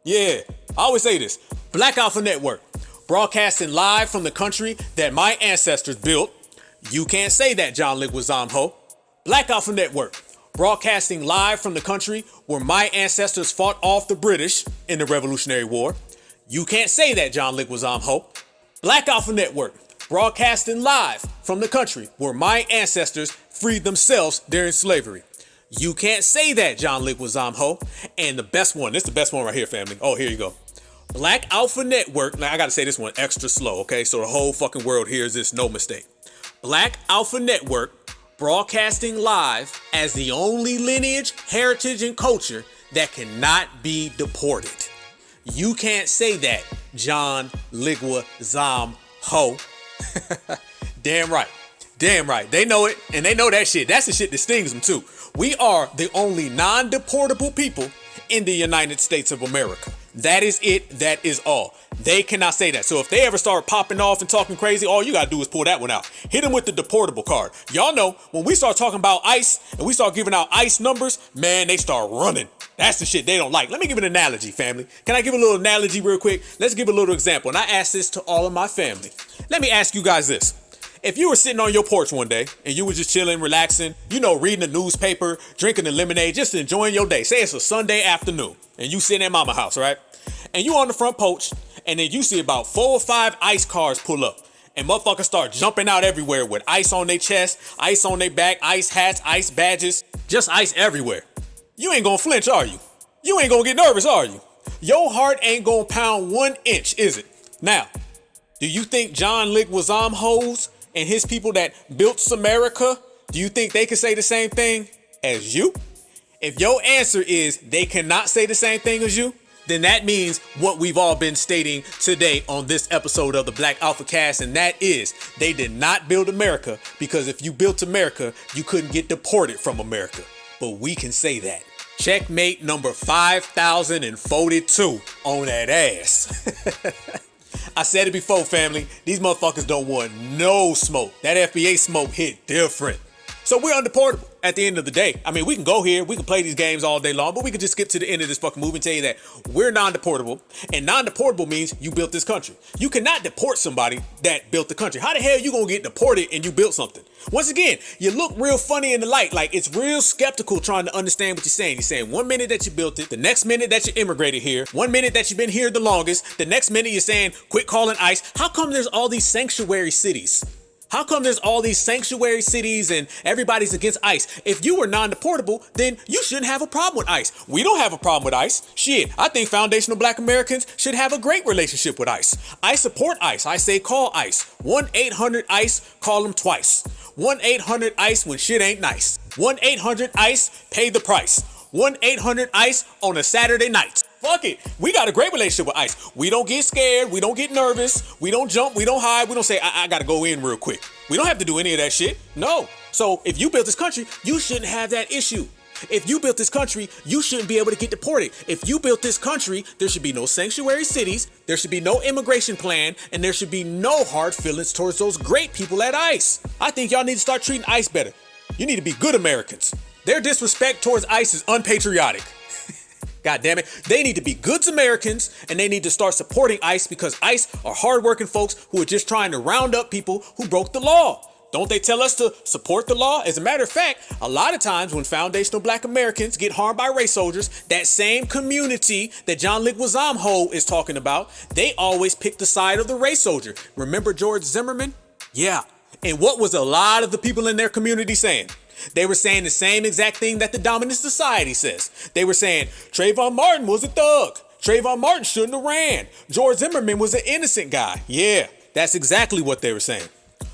Yeah, I always say this. Black Alpha Network, broadcasting live from the country that my ancestors built. You can't say that, John Leguizamo ho. Black Alpha Network, broadcasting live from the country where my ancestors fought off the British in the Revolutionary War. You can't say that, John Leguizamo ho. Black Alpha Network, broadcasting live from the country where my ancestors freed themselves during slavery. You can't say that, John Leguizamo ho. And the best one, this is the best one right here, family. Oh, here you go. Black Alpha Network, now I gotta say this one extra slow, okay? So the whole fucking world hears this, no mistake. Black Alpha Network, broadcasting live as the only lineage, heritage, and culture that cannot be deported. You can't say that, John Leguizamo ho. Damn right. Damn right. They know it, and they know that shit. That's the shit that stings them too. We are the only non-deportable people in the United States of America. That is it. That is all. They cannot say that. So if they ever start popping off and talking crazy, all you gotta do is pull that one out. Hit them with the deportable card. Y'all know when we start talking about ICE and we start giving out ICE numbers, man, they start running. That's the shit they don't like. Let me give an analogy, family. Can I give a little analogy real quick? Let's give a little example. And I ask this to all of my family. Let me ask you guys this. If you were sitting on your porch one day and you were just chilling, relaxing, you know, reading the newspaper, drinking the lemonade, just enjoying your day. Say it's a Sunday afternoon and you sitting at mama house, right? And you on the front porch and then you see about 4 or 5 ICE cars pull up and motherfuckers start jumping out everywhere with ice on their chest, ice on their back, ice hats, ice badges, just ice everywhere. You ain't gonna flinch, are you? You ain't gonna get nervous, are you? Your heart ain't gonna pound 1 inch, is it? Now, do you think John Leguizamo hoes and his people that built America, do you think they can say the same thing as you? If your answer is they cannot say the same thing as you, then that means what we've all been stating today on this episode of the Black AlphaCast, and that is they did not build America because if you built America, you couldn't get deported from America. But we can say that. Checkmate number 5042 on that ass. I said it before, family. These motherfuckers don't want no smoke. That FBA smoke hit different. So we're undeportable at the end of the day. I mean, we can go here, we can play these games all day long, but we can just skip to the end of this fucking movie and tell you that we're non-deportable. And non-deportable means you built this country. You cannot deport somebody that built the country. How the hell you gonna get deported and you built something? Once again, you look real funny in the light. Like, it's real skeptical trying to understand what you're saying. You're saying 1 minute that you built it, the next minute that you immigrated here, 1 minute that you've been here the longest, the next minute you're saying, quit calling ICE. How come there's all these sanctuary cities? How come there's all these sanctuary cities and everybody's against ICE? If you were non-deportable, then you shouldn't have a problem with ICE. We don't have a problem with ICE. Shit, I think foundational Black Americans should have a great relationship with ICE. I support ICE. I say call ICE. 1-800-ICE, call them twice. 1-800-ICE when shit ain't nice. 1-800-ICE, pay the price. 1-800-ICE on a Saturday night. Fuck it. We got a great relationship with ICE. We don't get scared. We don't get nervous. We don't jump. We don't hide. We don't say, I gotta go in real quick. We don't have to do any of that shit. No. So if you built this country, you shouldn't have that issue. If you built this country, you shouldn't be able to get deported. If you built this country, there should be no sanctuary cities, there should be no immigration plan, and there should be no hard feelings towards those great people at ICE. I think y'all need to start treating ICE better. You need to be good Americans. Their disrespect towards ICE is unpatriotic. God damn it. They need to be good Americans and they need to start supporting ICE because ICE are hardworking folks who are just trying to round up people who broke the law. Don't they tell us to support the law? As a matter of fact, a lot of times when foundational Black Americans get harmed by race soldiers, that same community that John Leguizamo is talking about, they always pick the side of the race soldier. Remember George Zimmerman? Yeah. And what was a lot of the people in their community saying? They were saying the same exact thing that the dominant society says. They were saying Trayvon Martin was a thug. Trayvon Martin shouldn't have ran. George Zimmerman was an innocent guy. Yeah, that's exactly what they were saying.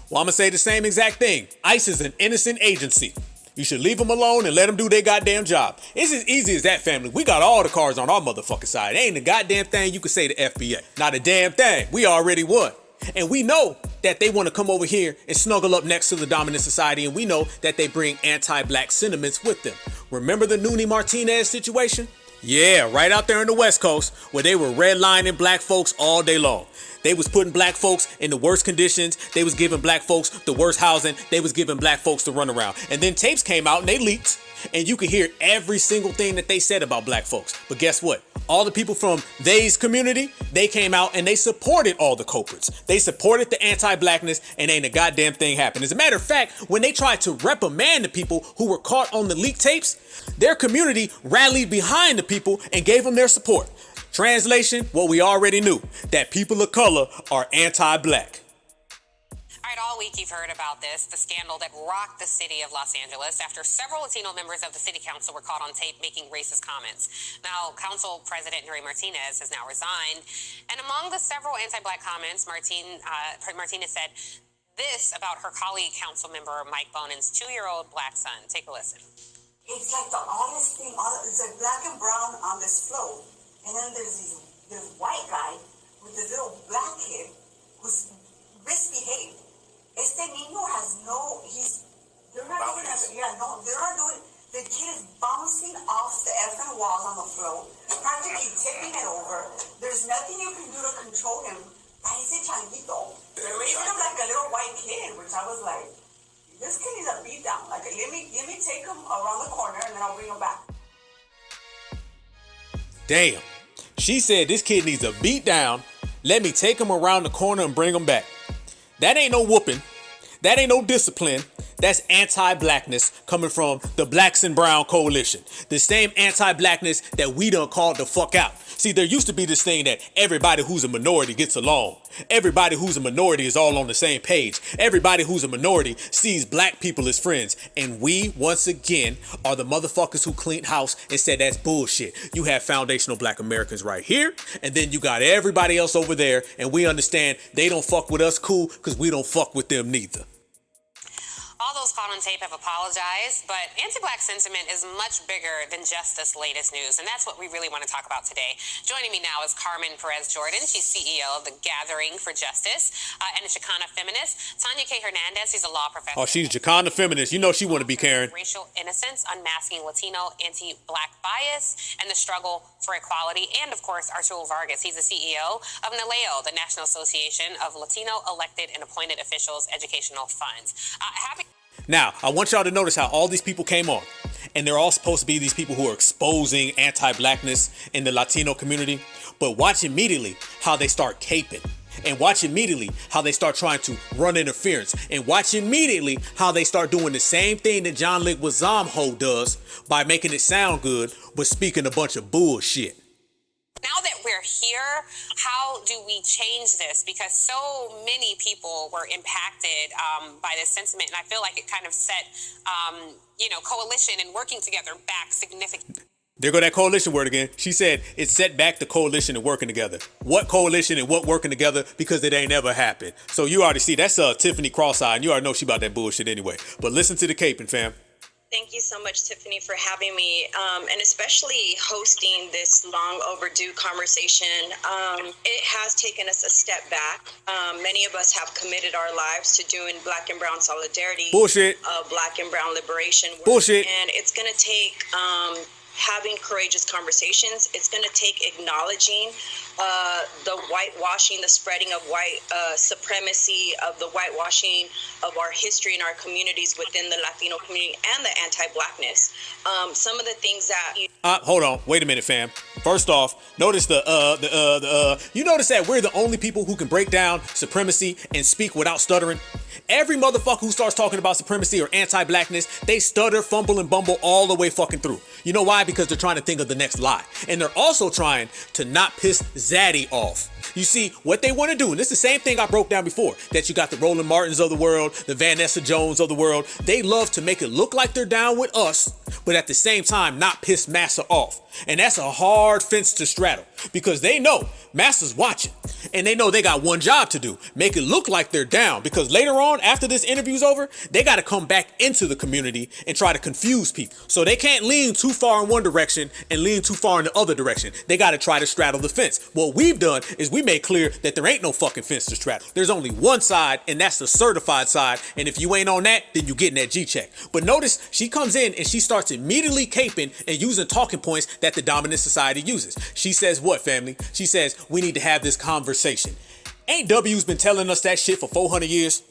Well, I'm going to say the same exact thing. ICE is an innocent agency. You should leave them alone and let them do their goddamn job. It's as easy as that, family. We got all the cards on our motherfucking side. Ain't a goddamn thing you can say to FBA. Not a damn thing. We already won. And we know that they want to come over here and snuggle up next to the dominant society, and we know that they bring anti-black sentiments with them. Remember the Noonie Martinez situation? Yeah, right out there in the West Coast, where they were redlining black folks all day long. They was putting black folks in the worst conditions. They was giving black folks the worst housing. They was giving black folks the runaround. And then tapes came out and they leaked, and you could hear every single thing that they said about black folks. But guess what? All the people from they's community, they came out and they supported all the culprits. They supported the anti-blackness, and ain't a goddamn thing happened. As a matter of fact, when they tried to reprimand the people who were caught on the leaked tapes, their community rallied behind the people and gave them their support. Translation, what we already knew, that people of color are anti-black. All right, all week you've heard about this, the scandal that rocked the city of Los Angeles after several Latino members of the city council were caught on tape making racist comments. Now, council president Nuri Martinez has now resigned, and among the several anti-black comments, Martinez said this about her colleague council member Mike Bonan's 2-year-old black son. Take a listen. It's like the oddest thing, it's like black and brown on this float. And then there's this white guy with this little black kid who's misbehaved. Este niño has they're not doing the kid is bouncing off the effing walls on the floor, practically tipping it over. There's nothing you can do to control him. Parece changuito. They're raising him like a little white kid, which I was like, this kid needs a beat down. Like, let me take him around the corner and then I'll bring him back. Damn. She said this kid needs a beat down. Let me take him around the corner and bring him back. That ain't no whooping. That ain't no discipline. That's anti-blackness coming from the Blacks and Brown Coalition. The same anti-blackness that we done called the fuck out. See, there used to be this thing that everybody who's a minority gets along. Everybody who's a minority is all on the same page. Everybody who's a minority sees black people as friends. And we, once again, are the motherfuckers who cleaned house and said that's bullshit. You have foundational black Americans right here, and then you got everybody else over there, and we understand they don't fuck with us cool because we don't fuck with them neither. All those caught on tape have apologized, but anti-black sentiment is much bigger than just this latest news, and that's what we really want to talk about today. Joining me now is Carmen Perez-Jordan. She's CEO of the Gathering for Justice and a Chicana feminist. Tanya K. Hernandez, she's a law professor. Oh, she's a Chicana feminist. You know she want to be Karen. Racial Innocence, Unmasking Latino Anti-Black Bias, and the Struggle for Equality. And, of course, Arturo Vargas. He's the CEO of NOalition, the National Association of Latino Elected and Appointed Officials Educational Funds. Now, I want y'all to notice how all these people came on, and they're all supposed to be these people who are exposing anti-blackness in the Latino community, but watch immediately how they start caping, and watch immediately how they start trying to run interference, and watch immediately how they start doing the same thing that John Leguizamo does by making it sound good, but speaking a bunch of bullshit. Now that we're here, how do we change this? Because so many people were impacted by this sentiment, and I feel like it kind of set, coalition and working together back significantly. There go that coalition word again. She said it set back the coalition and working together. What coalition and what working together? Because it ain't ever happened. So you already see, that's Tiffany Cross-Eyed, and you already know she about that bullshit anyway. But listen to the caping, fam. Thank you so much, Tiffany, for having me, and especially hosting this long overdue conversation. It has taken us a step back. Many of us have committed our lives to doing Black and Brown solidarity. Bullshit. Black and Brown liberation work. Bullshit. And it's going to take having courageous conversations. It's going to take acknowledging the whitewashing, the spreading of white supremacy, of the whitewashing of our history and our communities within the Latino community and the anti-blackness. Some of the things that hold on, wait a minute, fam. First off, notice you notice that we're the only people who can break down supremacy and speak without stuttering. Every motherfucker who starts talking about supremacy or anti-blackness, they stutter, fumble, and bumble all the way fucking through. You know why? Because they're trying to think of the next lie. And they're also trying to not piss Zaddy off. You see, what they want to do, and this is the same thing I broke down before, that you got the Roland Martins of the world, the Vanessa Jones of the world. They love to make it look like they're down with us, but at the same time not piss Massa off. And that's a hard fence to straddle because they know Master's watching and they know they got one job to do. Make it look like they're down because later on, after this interview's over, they got to come back into the community and try to confuse people. So they can't lean too far in one direction and lean too far in the other direction. They got to try to straddle the fence. What we've done is we made clear that there ain't no fucking fence to straddle. There's only one side, and that's the certified side. And if you ain't on that, then you getting that G-check. But notice she comes in and she starts immediately caping and using talking points that the dominant society uses. She says what, family? She says we need to have this conversation. Ain't W's been telling us that shit for 400 years?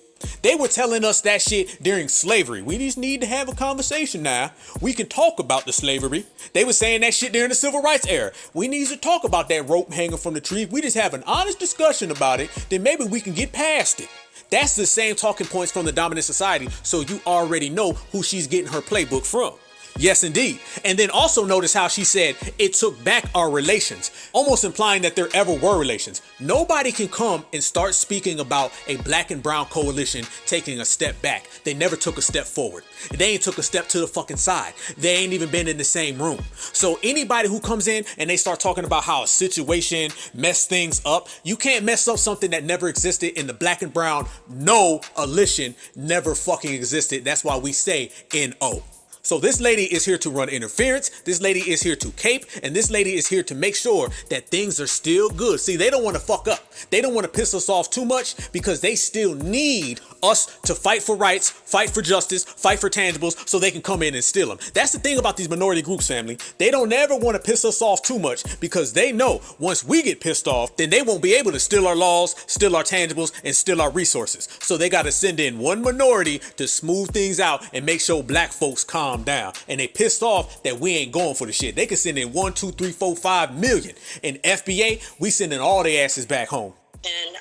They were telling us that shit during slavery. We just need to have a conversation now. We can talk about the slavery. They were saying that shit during the civil rights era. We need to talk about that rope hanging from the tree. If we just have an honest discussion about it, then maybe we can get past it. That's the same talking points from the dominant society, so you already know who she's getting her playbook from. Yes, indeed. And then also notice how she said it took back our relations, almost implying that there ever were relations. Nobody can come and start speaking about a black and brown coalition taking a step back. They never took a step forward. They ain't took a step to the fucking side. They ain't even been in the same room. So anybody who comes in and they start talking about how a situation messed things up, you can't mess up something that never existed. In the black and brown NOalition never fucking existed. That's why we say NO. So this lady is here to run interference, this lady is here to cape, and this lady is here to make sure that things are still good. See, they don't want to fuck up. They don't want to piss us off too much because they still need us to fight for rights, fight for justice, fight for tangibles so they can come in and steal them. That's the thing about these minority groups, family. They don't ever want to piss us off too much because they know once we get pissed off, then they won't be able to steal our laws, steal our tangibles, and steal our resources. So they got to send in one minority to smooth things out and make sure black folks calm down. And they pissed off that we ain't going for the shit. They can send in 1, 2, 3, 4, 5 million. In FBA, we sending all their asses back home. And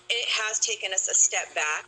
it has taken us a step back.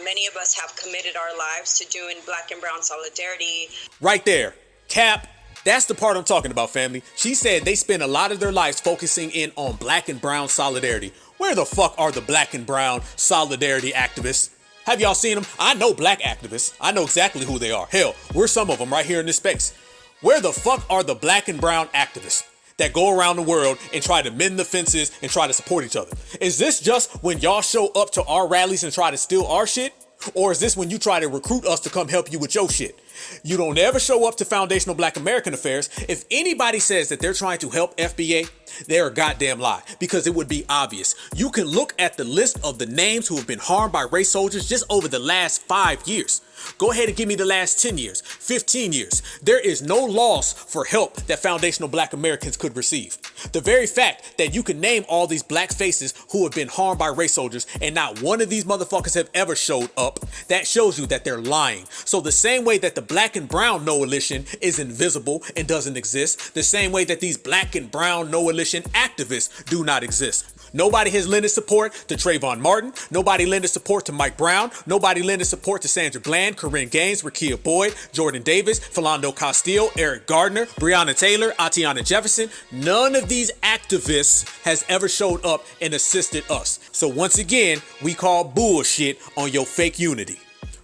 Many of us have committed our lives to doing black and brown solidarity. Right there. Cap. That's the part I'm talking about, family. She said they spend a lot of their lives focusing in on black and brown solidarity. Where the fuck are the black and brown solidarity activists? Have y'all seen them? I know black activists. I know exactly who they are. Hell, we're some of them right here in this space. Where the fuck are the black and brown activists that go around the world and try to mend the fences and try to support each other? Is this just when y'all show up to our rallies and try to steal our shit? Or is this when you try to recruit us to come help you with your shit? You don't ever show up to Foundational Black American Affairs. If anybody says that they're trying to help FBA, they're a goddamn lie, because it would be obvious. You can look at the list of the names who have been harmed by race soldiers just over the last 5 years. Go ahead and give me the last 10 years, 15 years. There is no loss for help that Foundational Black Americans could receive. The very fact that you can name all these black faces who have been harmed by race soldiers and not one of these motherfuckers have ever showed up, that shows you that they're lying. So the same way that the black and brown NOalition is invisible and doesn't exist, the same way that these black and brown NOalition activists do not exist. Nobody has lended support to Trayvon Martin. Nobody lended support to Mike Brown. Nobody lended support to Sandra Bland, Corinne Gaines, Rakia Boyd, Jordan Davis, Philando Castile, Eric Gardner, Breonna Taylor, Atiana Jefferson. None of these activists has ever showed up and assisted us. So once again, we call bullshit on your fake unity.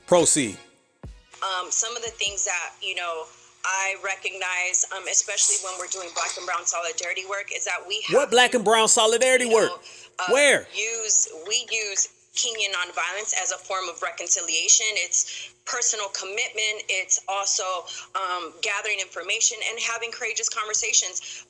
Proceed. Some of the things that, I recognize, especially when we're doing black and brown solidarity work, is that we have... What black and brown solidarity work? Where? We use Kenyan nonviolence as a form of reconciliation. It's personal commitment. It's also gathering information and having courageous conversations.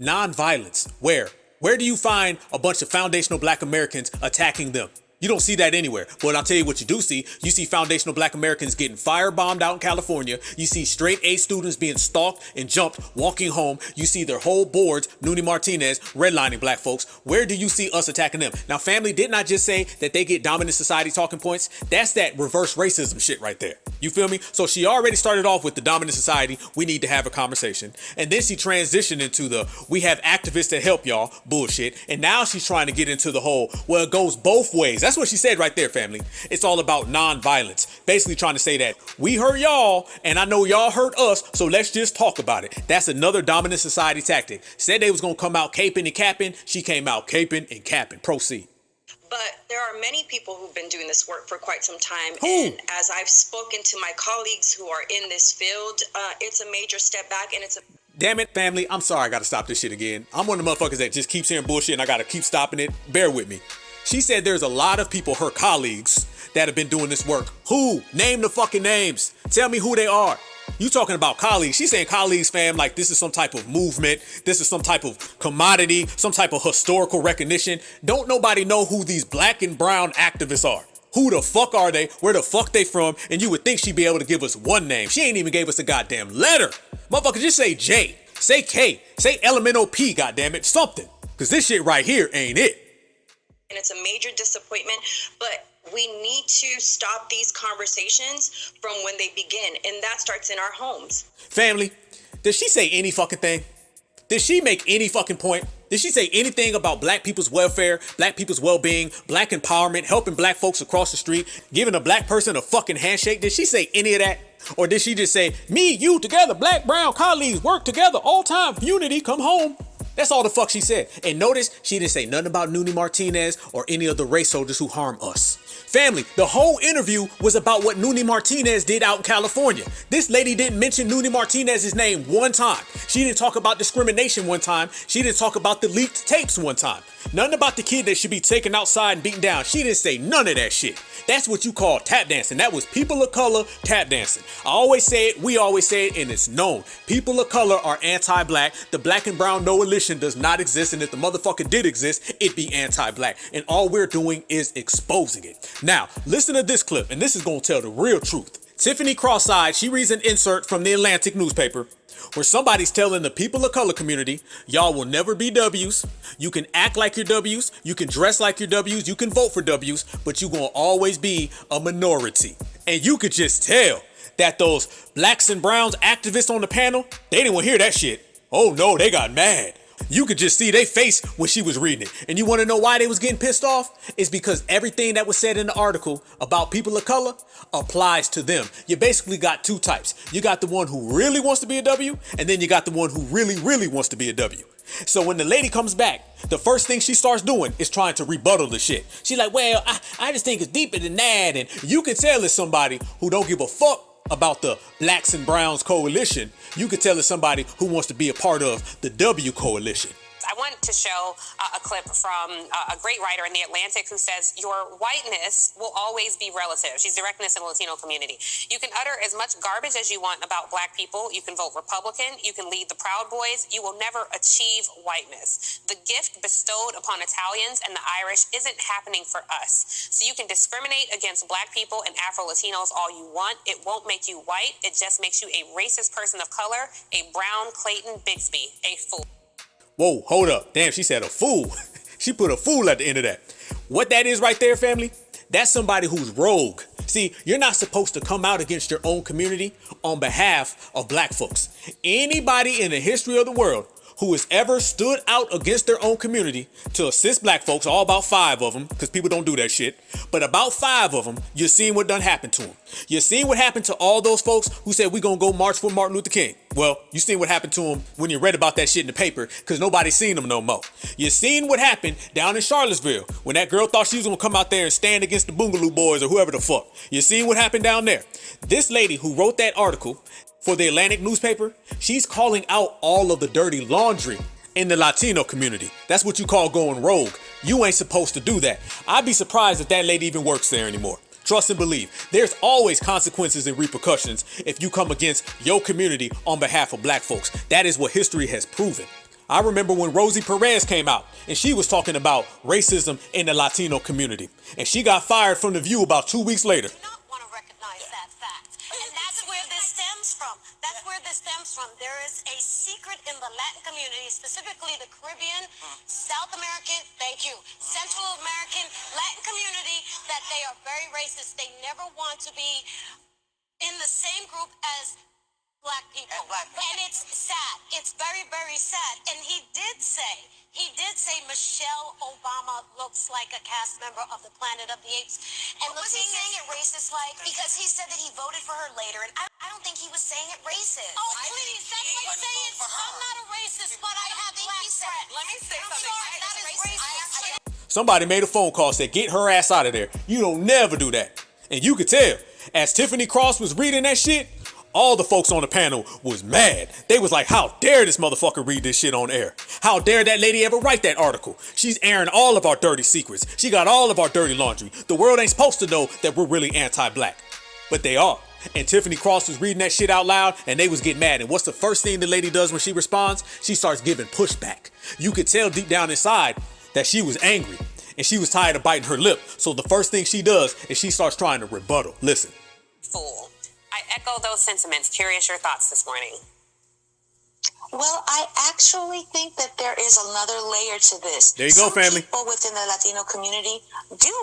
Nonviolence. Where? Where do you find a bunch of foundational black Americans attacking them? You don't see that anywhere. But I'll tell you what you do see. You see foundational black Americans getting firebombed out in California. You see straight A students being stalked and jumped, walking home. You see their whole boards, Nuni Martinez, redlining black folks. Where do you see us attacking them? Now, family, didn't I just say that they get dominant society talking points? That's that reverse racism shit right there. You feel me? So she already started off with the dominant society. We need to have a conversation. And then she transitioned into the we have activists to help y'all bullshit. And now she's trying to get into the whole, well, it goes both ways. That's what she said right there, family. It's all about non-violence. Basically trying to say that we hurt y'all and I know y'all hurt us, so let's just talk about it. That's another dominant society tactic. Said they was going to come out caping and capping. She came out caping and capping. Proceed. But there are many people who've been doing this work for quite some time. Who? And as I've spoken to my colleagues who are in this field, it's a major step back and it's a... Damn it, family. I'm sorry I gotta stop this shit again. I'm one of the motherfuckers that just keeps hearing bullshit and I gotta keep stopping it. Bear with me. She said there's a lot of people, her colleagues, that have been doing this work. Who? Name the fucking names. Tell me who they are. You talking about colleagues. She's saying colleagues, fam, like this is some type of movement. This is some type of commodity, some type of historical recognition. Don't nobody know who these black and brown activists are. Who the fuck are they? Where the fuck they from? And you would think she'd be able to give us one name. She ain't even gave us a goddamn letter. Motherfucker, just say J, say K, say elemental P, goddammit, something. Cause this shit right here ain't it. And it's a major disappointment, but we need to stop these conversations from when they begin, and that starts in our homes. Family, did she say any fucking thing? Did she make any fucking point? Did she say anything about black people's welfare, black people's well-being, black empowerment, helping black folks across the street, giving a black person a fucking handshake? Did she say any of that? Or did she just say, me, you, together, black, brown, colleagues, work together, all time, unity, come home? That's all the fuck she said. And notice, she didn't say nothing about Noonie Martinez or any of the race soldiers who harm us. Family, the whole interview was about what Noonie Martinez did out in California. This lady didn't mention Noonie Martinez's name one time. She didn't talk about discrimination one time. She didn't talk about the leaked tapes one time. Nothing about the kid that should be taken outside and beaten down. She didn't say none of that shit. That's what you call tap dancing. That was people of color tap dancing. I always say it, we always say it, and it's known. People of color are anti-black. The black and brown NOalition does not exist, and if the motherfucker did exist, it'd be anti-black. And all we're doing is exposing it. Now, listen to this clip, and this is gonna tell the real truth. Tiffany Cross-Eyed, she reads an insert from the Atlantic newspaper where somebody's telling the people of color community, y'all will never be W's. You can act like you're W's, you can dress like you're W's, you can vote for W's, but you're gonna always be a minority. And you could just tell that those blacks and browns activists on the panel, they didn't want to hear that shit. Oh no, they got mad. You could just see their face when she was reading it. And you want to know why they was getting pissed off? It's because everything that was said in the article about people of color applies to them. You basically got two types. You got the one who really wants to be a W, and then you got the one who really, really wants to be a W. So when the lady comes back, the first thing she starts doing is trying to rebuttal the shit. She's like, well, I just think it's deeper than that. And you can tell it's somebody who don't give a fuck about the blacks and browns coalition. You could tell it's somebody who wants to be a part of the W coalition. I want to show a clip from a great writer in The Atlantic who says, your whiteness will always be relative. She's directing this in the Latino community. You can utter as much garbage as you want about black people. You can vote Republican. You can lead the Proud Boys. You will never achieve whiteness. The gift bestowed upon Italians and the Irish isn't happening for us. So you can discriminate against black people and Afro-Latinos all you want. It won't make you white. It just makes you a racist person of color, a brown Clayton Bigsby, a fool. Whoa, hold up. Damn, she said a fool. She put a fool at the end of that. What that is right there, family, that's somebody who's rogue. See, you're not supposed to come out against your own community on behalf of black folks. Anybody in the history of the world who has ever stood out against their own community to assist black folks, all about 5 of them, because people don't do that shit, but about 5 of them, you're seeing what done happened to them. You're seeing what happened to all those folks who said we're gonna go march for Martin Luther King. Well, you seen what happened to them when you read about that shit in the paper, because nobody's seen them no more. You seen what happened down in Charlottesville when that girl thought she was gonna come out there and stand against the Boogaloo Boys or whoever the fuck. You seen what happened down there. This lady who wrote that article for the Atlantic newspaper, she's calling out all of the dirty laundry in the Latino community. That's what you call going rogue. You ain't supposed to do that. I'd be surprised if that lady even works there anymore. Trust and believe. There's always consequences and repercussions if you come against your community on behalf of black folks. That is what history has proven. I remember when Rosie Perez came out and she was talking about racism in the Latino community. And she got fired from The View about 2 weeks later. That's where this stems from. There is a secret in the Latin community, specifically the Caribbean, South American, thank you, Central American, Latin community, that they are very racist. They never want to be in the same group as black people. And it's sad. It's very, very sad. And he did say Michelle Obama looks like a cast member of the Planet of the Apes. And was he saying it racist like? Because he said that he voted for her later, and I don't think he was saying it racist. Oh, please, that's like saying I'm not a racist, but I have black friends. Let me say something. That is racist. Somebody made a phone call, said, get her ass out of there. You don't never do that. And you could tell, as Tiffany Cross was reading that shit, All the folks on the panel was mad. They was like, how dare this motherfucker read this shit on air? How dare that lady ever write that article? She's airing all of our dirty secrets. She got all of our dirty laundry. The world ain't supposed to know that we're really anti-black. But they are. And Tiffany Cross was reading that shit out loud, and they was getting mad. And what's the first thing the lady does when she responds? She starts giving pushback. You could tell deep down inside that she was angry, and she was tired of biting her lip. So the first thing she does is she starts trying to rebuttal. Listen. Fool. I echo those sentiments. Curious your thoughts this morning. Well, I actually think that there is another layer to this. There you go, family. People within the Latino community do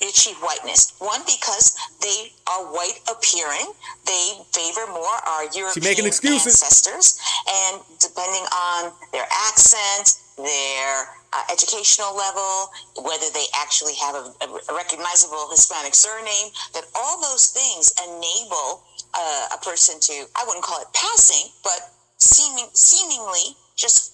achieve whiteness. One, because they are white appearing. They favor more our European ancestors. And depending on their accent, their educational level, whether they actually have a recognizable Hispanic surname, that all those things enable a person to, I wouldn't call it passing, but seemingly just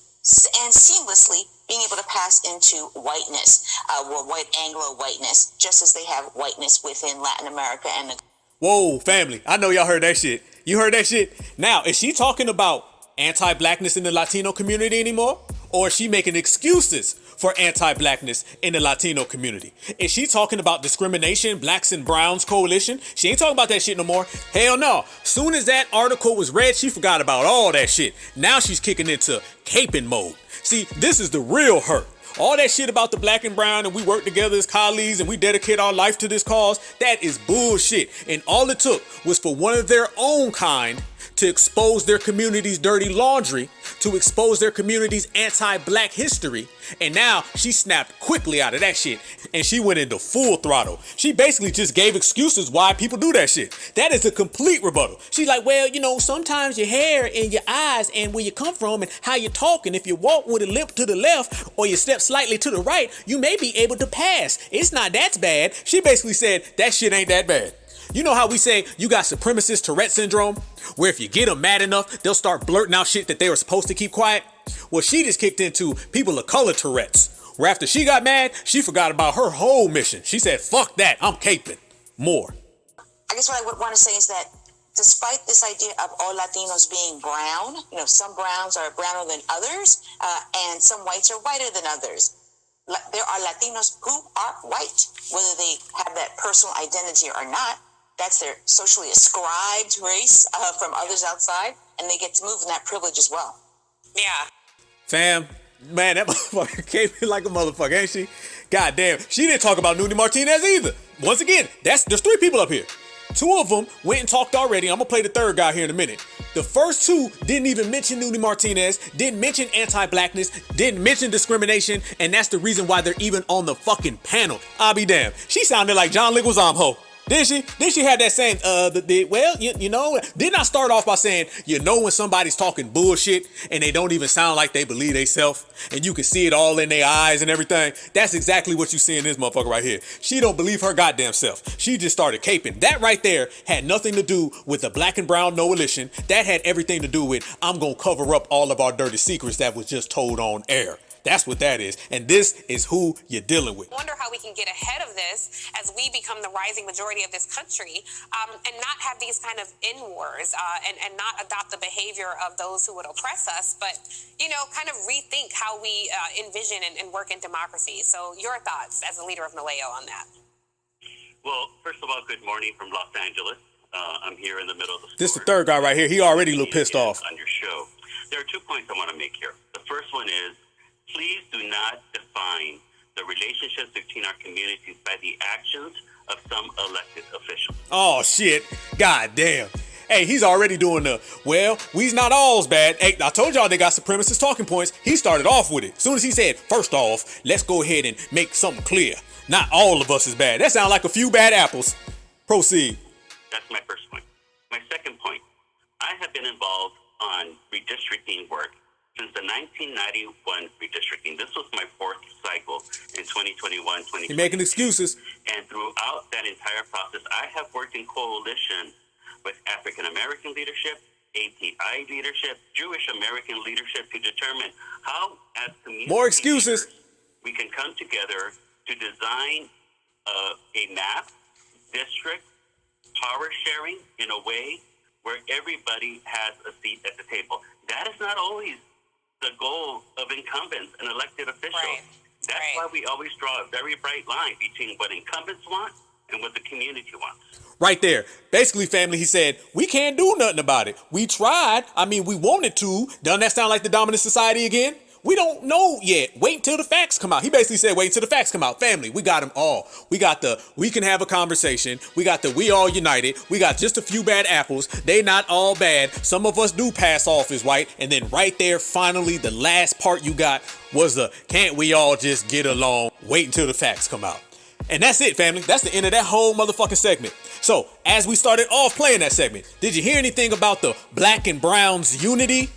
and seamlessly being able to pass into whiteness, or white Anglo whiteness, just as they have whiteness within Latin America and the. Whoa, family. I know y'all heard that shit. You heard that shit? Now, is she talking about anti-blackness in the Latino community anymore? Or is she making excuses for anti-blackness in the Latino community? Is she talking about discrimination, blacks and browns coalition? She ain't talking about that shit no more. Hell no. Soon as that article was read, she forgot about all that shit. Now she's kicking into caping mode. See, this is the real her. All that shit about the black and brown and we work together as colleagues and we dedicate our life to this cause, that is bullshit. And all it took was for one of their own kind to expose their community's dirty laundry, to expose their community's anti-black history, and now she snapped quickly out of that shit, and she went into full throttle. She basically just gave excuses why people do that shit. That is a complete rebuttal. She's like, well, you know, sometimes your hair and your eyes and where you come from and how you talk, and if you walk with a lip to the left or you step slightly to the right, you may be able to pass. It's not that bad. She basically said that shit ain't that bad. You know how we say you got supremacist Tourette syndrome? Where if you get them mad enough, they'll start blurting out shit that they were supposed to keep quiet? Well, she just kicked into people of color Tourette's, where after she got mad, she forgot about her whole mission. She said, fuck that, I'm caping. More. I guess what I would want to say is that despite this idea of all Latinos being brown, you know, some browns are browner than others, and some whites are whiter than others. There are Latinos who are white, whether they have that personal identity or not. That's their socially ascribed race from others outside, and they get to move in that privilege as well. Yeah. Fam, man, that motherfucker came in like a motherfucker, ain't she? God damn, she didn't talk about Nuni Martinez either. Once again, there's 3 people up here. 2 of them went and talked already. I'm gonna play the third guy here in a minute. The first 2 didn't even mention Nuni Martinez, didn't mention anti-blackness, didn't mention discrimination, and that's the reason why they're even on the fucking panel. I'll be damned. She sounded like John Leguizamo. Didn't she? Didn't she have that saying, you know, didn't I start off by saying, you know when somebody's talking bullshit and they don't even sound like they believe they self, and you can see it all in their eyes and everything? That's exactly what you see in this motherfucker right here. She don't believe her goddamn self. She just started caping. That right there had nothing to do with the black and brown NOalition. That had everything to do with, I'm gonna cover up all of our dirty secrets that was just told on air. That's what that is. And this is who you're dealing with. I wonder how we can get ahead of this as we become the rising majority of this country, and not have these kind of in-wars, and not adopt the behavior of those who would oppress us, but, you know, kind of rethink how we envision and work in democracy. So your thoughts as a leader of NOAO on that? Well, first of all, good morning from Los Angeles. I'm here in the middle of the store. This is the third guy right here. He already a little pissed off. On your show. There are 2 points I want to make here. The first one is, please do not define the relationships between our communities by the actions of some elected officials. Oh, shit. God damn. Hey, he's already doing we's not all's bad. Hey, I told y'all they got supremacist talking points. He started off with it. As soon as he said, first off, let's go ahead and make something clear. Not all of us is bad. That sounds like a few bad apples. Proceed. That's my first point. My second point, I have been involved on redistricting work since the 1991 redistricting. This was my 4th cycle in 2021, 2022. You're making excuses. And throughout that entire process, I have worked in coalition with African-American leadership, API leadership, Jewish American leadership to determine how, as community more excuses, we can come together to design a map, district, power sharing in a way where everybody has a seat at the table. That is not always the goal of incumbents and elected officials. Right. That's why we always draw a very bright line between what incumbents want and what the community wants. Right there. Basically, family, he said, we can't do nothing about it. We tried. I mean, we wanted to. Doesn't that sound like the dominant society again? We don't know yet. Wait until the facts come out. He basically said, wait until the facts come out. Family, we got them all. We got the, we can have a conversation. We got the, we all united. We got just a few bad apples. They not all bad. Some of us do pass off as white. And then right there, finally, the last part you got was the, can't we all just get along? Wait until the facts come out. And that's it, family. That's the end of that whole motherfucking segment. So, as we started off playing that segment, did you hear anything about the Black and Brown's unity?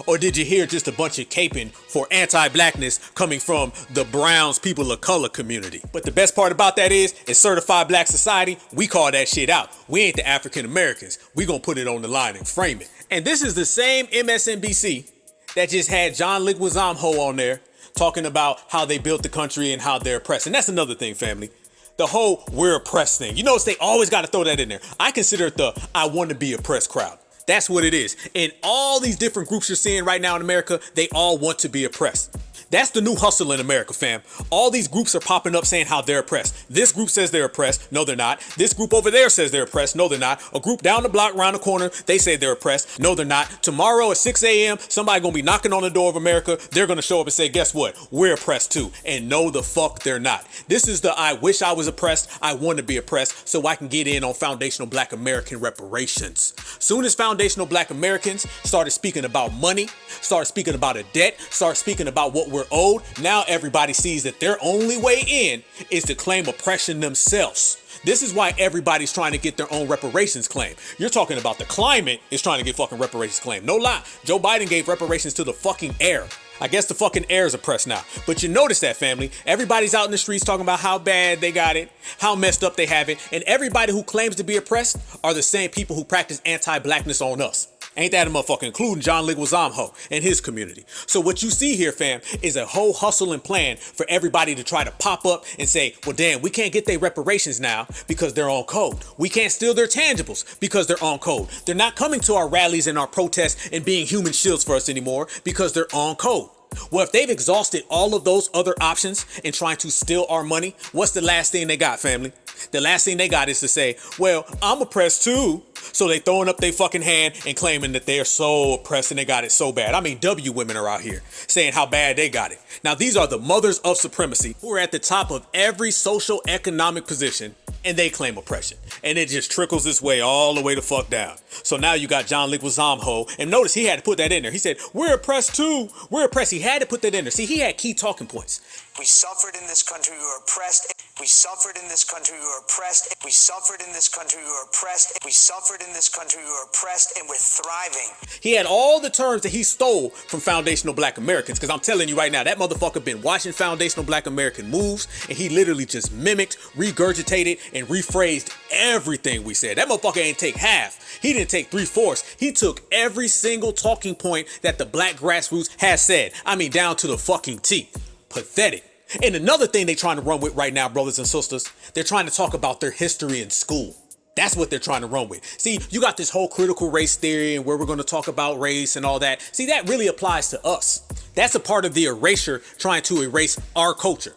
Or did you hear just a bunch of caping for anti-blackness coming from the Browns people of color community? But the best part about that is certified black society, we call that shit out. We ain't the African Americans. We gonna put it on the line and frame it. And this is the same MSNBC that just had John Leguizamo on there talking about how they built the country and how they're oppressed. And that's another thing, family. The whole we're oppressed thing. You notice they always got to throw that in there. I consider it the I want to be oppressed crowd. That's what it is. And all these different groups you're seeing right now in America, they all want to be oppressed. That's the new hustle in America, fam. All these groups are popping up saying how they're oppressed. This group says they're oppressed. No, they're not. This group over there says they're oppressed. No, they're not. A group down the block, around the corner, they say they're oppressed. No, they're not. Tomorrow at 6 a.m., somebody gonna be knocking on the door of America. They're gonna show up and say, guess what? We're oppressed too. And no, the fuck they're not. This is the I wish I was oppressed. I want to be oppressed so I can get in on foundational Black American reparations. Soon as foundational Black Americans started speaking about money, started speaking about a debt, started speaking about what we're owed, now everybody sees that their only way in is to claim oppression themselves. This is why everybody's trying to get their own reparations claim. You're talking about the climate is trying to get fucking reparations claim. No lie. Joe Biden gave reparations to the fucking air. I guess the fucking air is oppressed now. But you notice that, family. Everybody's out in the streets talking about how bad they got it, how messed up they have it. And everybody who claims to be oppressed are the same people who practice anti-blackness on us. Ain't that a motherfucker, including John Leguizamo and his community. So what you see here, fam, is a whole hustle and plan for everybody to try to pop up and say, well, damn, we can't get their reparations now because they're on code. We can't steal their tangibles because they're on code. They're not coming to our rallies and our protests and being human shields for us anymore because they're on code. Well, if they've exhausted all of those other options in trying to steal our money, what's the last thing they got, family? The last thing they got is to say, well, I'm oppressed too. So they throwing up their fucking hand and claiming that they're so oppressed and they got it so bad. I mean, W women are out here saying how bad they got it. Now, these are the mothers of supremacy who are at the top of every social economic position, and they claim oppression. And it just trickles this way all the way the fuck down. So now you got John Leguizamo, and notice he had to put that in there. He said, we're oppressed too. We're oppressed. He had to put that in there. See, he had key talking points. We suffered in this country, we were oppressed. We suffered in this country, we were oppressed. We suffered in this country, we were oppressed. We suffered in this country, we were oppressed, and we're thriving. He had all the terms that he stole from foundational Black Americans, because I'm telling you right now, that motherfucker been watching foundational Black American moves, and he literally just mimicked, regurgitated, and rephrased everything we said. That motherfucker ain't take half. He didn't take 3/4. He took every single talking point that the Black grassroots has said. I mean, down to the fucking T. Pathetic. And another thing they're trying to run with right now, brothers and sisters, they're trying to talk about their history in school. That's what they're trying to run with. See, you got this whole critical race theory and where we're going to talk about race and all that. See, that really applies to us. That's a part of the erasure trying to erase our culture.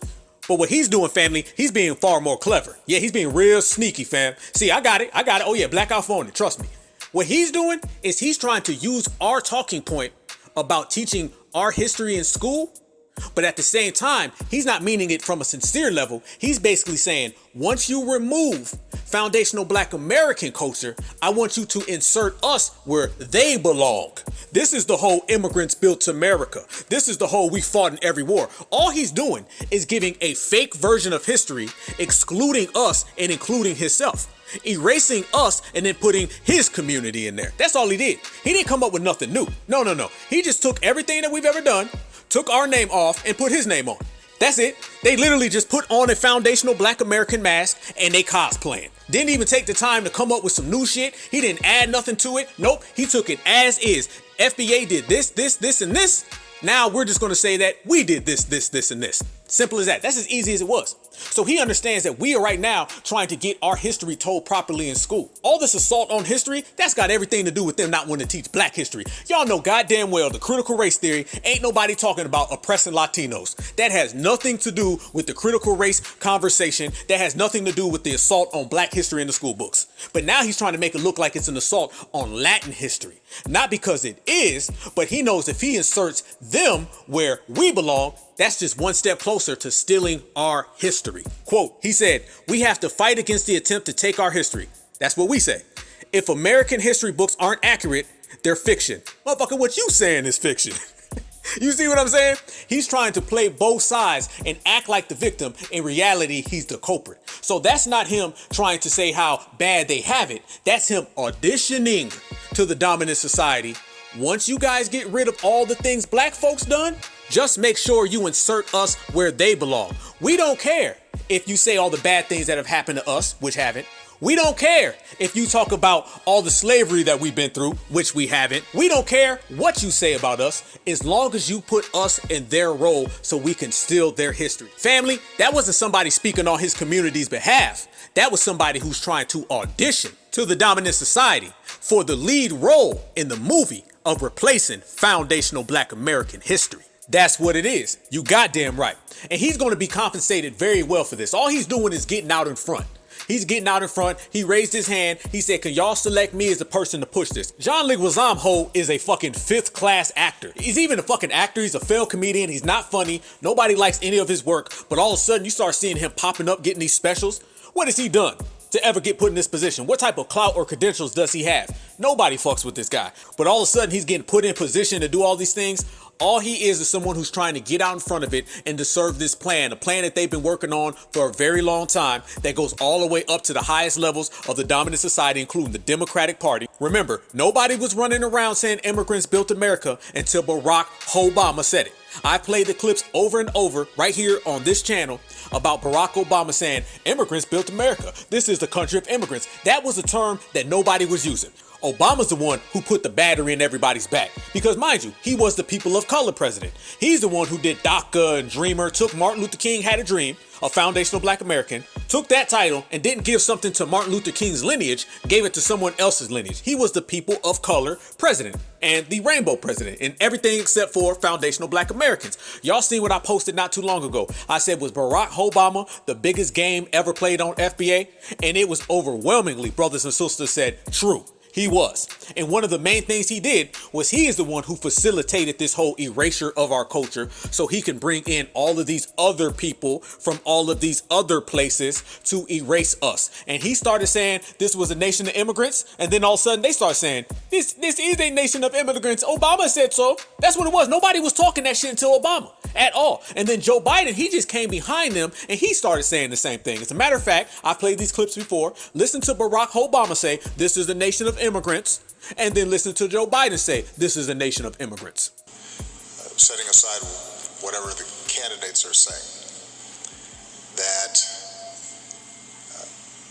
But what he's doing, family, he's being far more clever. Yeah, he's being real sneaky, fam. See, I got it. Oh yeah, Blackout phone it. Trust me. What he's doing is he's trying to use our talking point about teaching our history in school. But at the same time, he's not meaning it from a sincere level. He's basically saying, once you remove foundational Black American culture, I want you to insert us where they belong. This is the whole immigrants built America. This is the whole we fought in every war. All he's doing is giving a fake version of history, excluding us and including himself. Erasing us and then putting his community in there. That's all he did. He didn't come up with nothing new. No. He just took everything that we've ever done, took our name off and put his name on. That's it. They literally just put on a foundational Black American mask and they cosplaying. Didn't even take the time to come up with some new shit. He didn't add nothing to it. Nope. He took it as is. FBA did this, and this. Now we're just going to say that we did this, and this. Simple as that. That's as easy as it was. So he understands that we are right now trying to get our history told properly in school. All this assault on history, that's got everything to do with them not wanting to teach black history. Y'all know goddamn well the critical race theory ain't nobody talking about oppressing Latinos. That has nothing to do with the critical race conversation. That has nothing to do with the assault on black history in the school books. But now he's trying to make it look like it's an assault on Latin history. Not because it is, but he knows if he inserts them where we belong, that's just one step closer to stealing our history. Quote, he said, "We have to fight against the attempt to take our history." That's what we say. "If American history books aren't accurate, they're fiction." Motherfucker, what you saying is fiction. You see what I'm saying? He's trying to play both sides and act like the victim. In reality, he's the culprit. So that's not him trying to say how bad they have it. That's him auditioning to the dominant society. Once you guys get rid of all the things black folks done, just make sure you insert us where they belong. We don't care if you say all the bad things that have happened to us, which haven't. We don't care if you talk about all the slavery that we've been through, which we haven't. We don't care what you say about us, as long as you put us in their role so we can steal their history. Family, that wasn't somebody speaking on his community's behalf. That was somebody who's trying to audition to the dominant society for the lead role in the movie of replacing foundational black American history. That's what it is. You goddamn right. And he's going to be compensated very well for this. All he's doing is getting out in front. He's getting out in front. He raised his hand. He said, "Can y'all select me as the person to push this?" John Leguizamo Ho is a fucking 5th class actor. He's even a fucking actor. He's a failed comedian. He's not funny. Nobody likes any of his work. But all of a sudden you start seeing him popping up, getting these specials. What has he done to ever get put in this position? What type of clout or credentials does he have? Nobody fucks with this guy. But all of a sudden he's getting put in position to do all these things. All he is someone who's trying to get out in front of it and to serve this plan, a plan that they've been working on for a very long time that goes all the way up to the highest levels of the dominant society, including the Democratic Party. Remember, nobody was running around saying immigrants built America until Barack Obama said it. I played the clips over and over right here on this channel about Barack Obama saying immigrants built America. This is the country of immigrants. That was a term that nobody was using. Obama's the one who put the battery in everybody's back. Because mind you, he was the people of color president. He's the one who did DACA and Dreamer, took Martin Luther King Had a Dream, a foundational black American, took that title and didn't give something to Martin Luther King's lineage, gave it to someone else's lineage. He was the people of color president and the rainbow president and everything except for foundational black Americans. Y'all seen what I posted not too long ago. I said, was Barack Obama the biggest game ever played on FBA? And it was overwhelmingly, brothers and sisters said, true. He was. And one of the main things he did was he is the one who facilitated this whole erasure of our culture so he can bring in all of these other people from all of these other places to erase us. And he started saying this was a nation of immigrants. And then all of a sudden they start saying this is a nation of immigrants. Obama said so. That's what it was. Nobody was talking that shit until Obama at all. And then Joe Biden, he just came behind them and he started saying the same thing. As a matter of fact, I've played these clips before. Listen to Barack Obama say this is the nation of immigrants, and then listen to Joe Biden say this is a nation of immigrants. Setting aside whatever the candidates are saying, that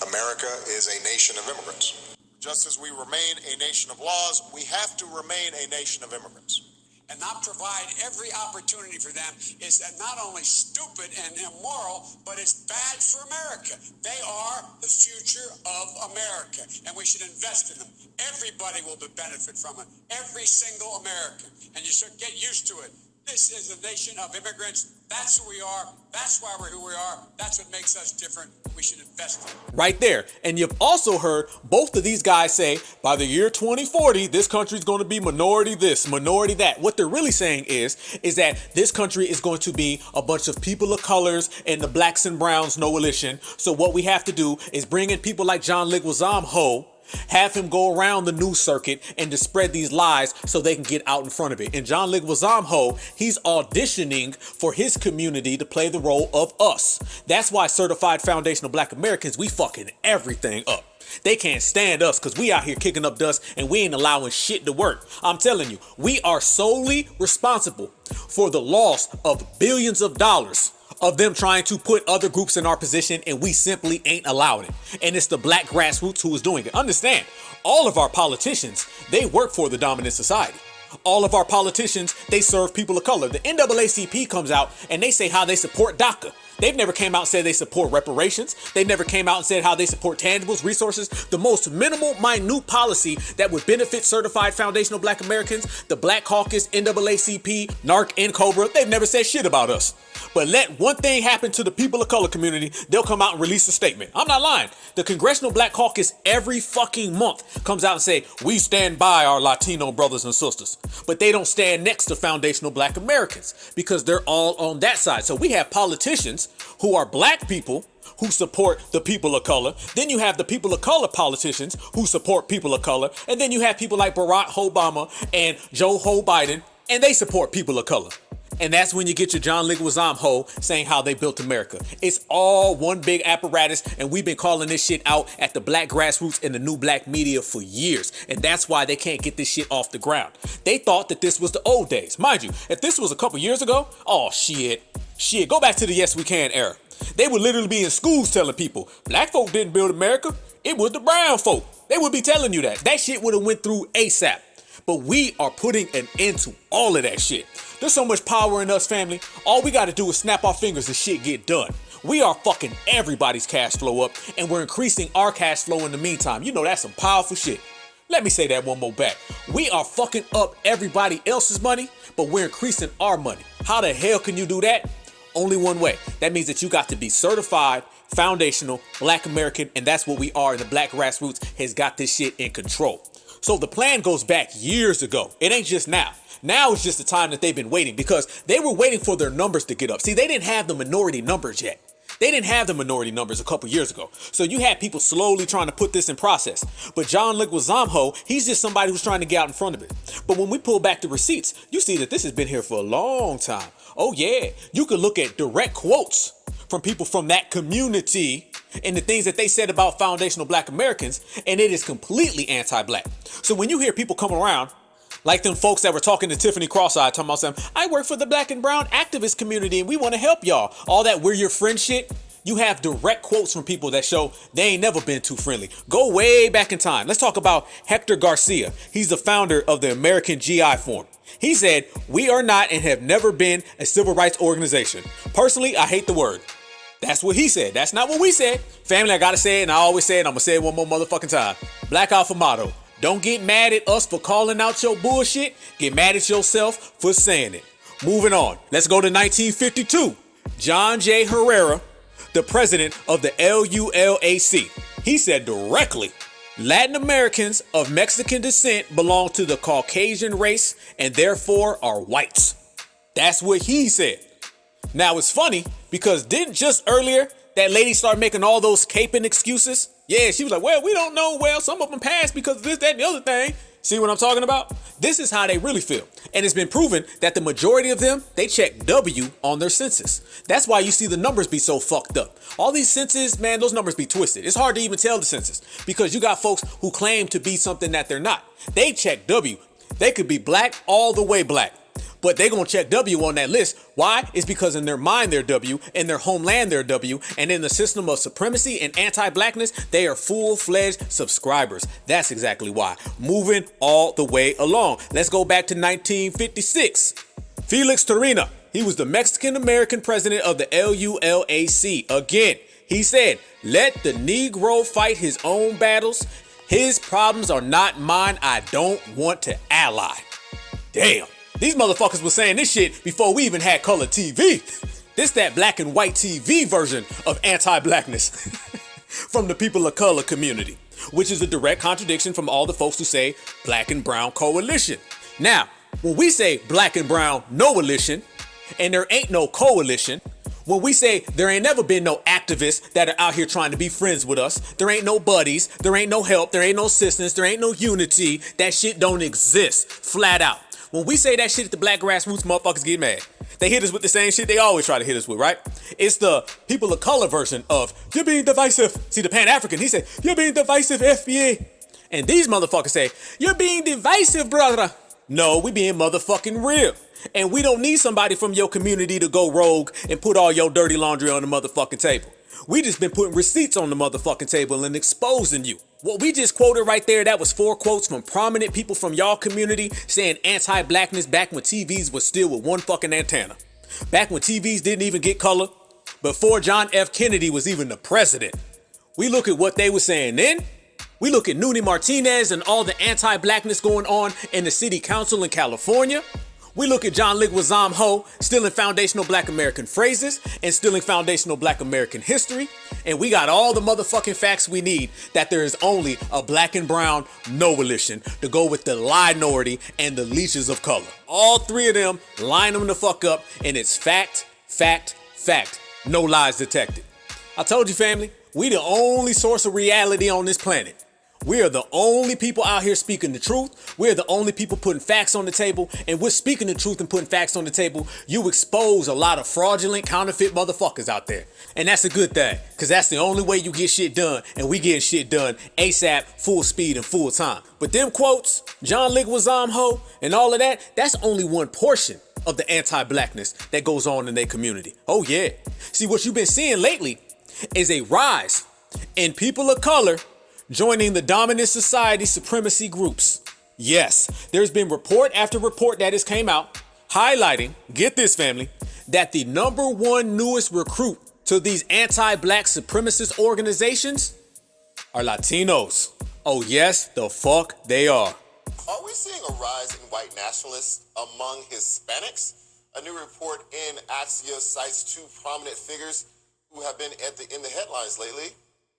America is a nation of immigrants. Just as we remain a nation of laws, we have to remain a nation of immigrants. And not provide every opportunity for them is not only stupid and immoral, but it's bad for America. They are the future of America, and we should invest in them. Everybody will benefit from it. Every single American. And you should get used to it. This is a nation of immigrants. That's who we are. That's why we're who we are. That's what makes us different. We should invest in it. Right there. And you've also heard both of these guys say by the year 2040, this country is going to be minority this, minority that. What they're really saying is that this country is going to be a bunch of people of colors and the blacks and browns, NOalition. So what we have to do is bring in people like John Leguizamo Ho, have him go around the news circuit and to spread these lies so they can get out in front of it. And John Leguizamo Ho, he's auditioning for his community to play the role of us. That's why certified foundational black Americans, we fucking everything up. They can't stand us because we out here kicking up dust and we ain't allowing shit to work. I'm telling you, we are solely responsible for the loss of billions of dollars of them trying to put other groups in our position, and we simply ain't allowing it. And it's the black grassroots who is doing it. Understand, all of our politicians, they work for the dominant society. All of our politicians, they serve people of color. The NAACP comes out and they say how they support DACA. They've never came out and said they support reparations. They've never came out and said how they support tangibles, resources. The most minimal, minute policy that would benefit certified foundational Black Americans, the Black Caucus, NAACP, NARC, and COBRA, they've never said shit about us. But let one thing happen to the people of color community, they'll come out and release a statement. I'm not lying. The Congressional Black Caucus every fucking month comes out and say, we stand by our Latino brothers and sisters. But they don't stand next to foundational Black Americans because they're all on that side. So we have politicians who are Black people who support the people of color. Then you have the people of color politicians who support people of color. And then you have people like Barack Obama and Joe Biden, and they support people of color. And that's when you get your John Leguizamo ho saying how they built America. It's all one big apparatus, and we've been calling this shit out at the Black grassroots and the new Black media for years. And that's why they can't get this shit off the ground. They thought that this was the old days. Mind you, if this was a couple years ago, oh shit, go back to the Yes We Can era. They would literally be in schools telling people, Black folk didn't build America, it was the brown folk. They would be telling you that. That shit would have went through ASAP. But we are putting an end to all of that shit. There's so much power in us, family. All we got to do is snap our fingers and shit get done. We are fucking everybody's cash flow up, and we're increasing our cash flow in the meantime. You know that's some powerful shit. Let me say that one more back. We are fucking up everybody else's money, but we're increasing our money. How the hell can you do that? Only one way. That means that you got to be certified, foundational, Black American, and that's what we are, and the Black grassroots has got this shit in control. So the plan goes back years ago. It ain't just now. Now is just the time that they've been waiting because they were waiting for their numbers to get up. See, they didn't have the minority numbers yet. They didn't have the minority numbers a couple years ago. So you had people slowly trying to put this in process. But John Leguizamo, he's just somebody who's trying to get out in front of it. But when we pull back the receipts, you see that this has been here for a long time. Oh yeah, you could look at direct quotes from people from that community and the things that they said about foundational Black Americans, and it is completely anti-Black. So when you hear people come around, like them folks that were talking to Tiffany Cross-Eyed, talking about something, I work for the Black and Brown activist community and we want to help y'all. All that we're your friend shit. You have direct quotes from people that show they ain't never been too friendly. Go way back in time. Let's talk about Hector Garcia. He's the founder of the American GI Forum. He said, we are not and have never been a civil rights organization. Personally, I hate the word. That's what he said. That's not what we said. Family, I gotta say it, and I always say it, and I'm gonna say it one more motherfucking time. Black Alpha motto. Don't get mad at us for calling out your bullshit. Get mad at yourself for saying it. Moving on. Let's go to 1952. John J. Herrera, the president of the LULAC. He said directly, Latin Americans of Mexican descent belong to the Caucasian race and therefore are whites. That's what he said. Now it's funny because didn't just earlier that lady start making all those caping excuses? Yeah, she was like, well, we don't know. Well, some of them passed because of this, that, and the other thing. See what I'm talking about? This is how they really feel. And it's been proven that the majority of them, they check W on their census. That's why you see the numbers be so fucked up. All these census, man, those numbers be twisted. It's hard to even tell the census because you got folks who claim to be something that they're not. They check W. They could be Black all the way Black. But they're going to check W on that list. Why? It's because in their mind, they're W. In their homeland, they're W. And in the system of supremacy and anti-Blackness, they are full-fledged subscribers. That's exactly why. Moving all the way along. Let's go back to 1956. Felix Torina. He was the Mexican-American president of the LULAC. Again, he said, let the Negro fight his own battles. His problems are not mine. I don't want to ally. Damn. These motherfuckers were saying this shit before we even had color TV. This that black and white TV version of anti-Blackness from the people of color community, which is a direct contradiction from all the folks who say Black and Brown coalition. Now, when we say Black and Brown NOalition, and there ain't no coalition, when we say there ain't never been no activists that are out here trying to be friends with us, there ain't no buddies, there ain't no help, there ain't no assistance, there ain't no unity, that shit don't exist, flat out. When we say that shit at the Black grassroots, motherfuckers get mad. They hit us with the same shit they always try to hit us with, right? It's the people of color version of, you're being divisive. See, the Pan-African, he said, you're being divisive, FBA. And these motherfuckers say, you're being divisive, brother. No, we being motherfucking real. And we don't need somebody from your community to go rogue and put all your dirty laundry on the motherfucking table. We just been putting receipts on the motherfucking table and exposing you. What we just quoted right there, that was 4 quotes from prominent people from y'all community saying anti-blackness back when TVs was still with one fucking antenna. Back when TVs didn't even get color, before John F. Kennedy was even the president. We look at what they were saying then. We look at Noonie Martinez and all the anti-blackness going on in the city council in California. We look at John Leguizamo Ho stealing foundational black American phrases and stealing foundational black American history. And we got all the motherfucking facts we need that there is only a black and brown NOalition to go with the minority and the leeches of color. All 3 of them line them the fuck up, and it's fact, fact, fact. No lies detected. I told you, family, we the only source of reality on this planet. We are the only people out here speaking the truth. We're the only people putting facts on the table. And we're speaking the truth and putting facts on the table. You expose a lot of fraudulent, counterfeit motherfuckers out there. And that's a good thing, because that's the only way you get shit done. And we getting shit done ASAP, full speed, and full time. But them quotes, John Leguizamo Ho, and all of that, that's only one portion of the anti-blackness that goes on in their community. Oh yeah. See, what you've been seeing lately is a rise in people of color joining the dominant society supremacy groups. Yes, there's been report after report that has came out highlighting, get this family, that the #1 newest recruit to these anti-black supremacist organizations are Latinos. Oh yes, the fuck they are. Are we seeing a rise in white nationalists among Hispanics? A new report in Axios cites 2 prominent figures who have been in the headlines lately,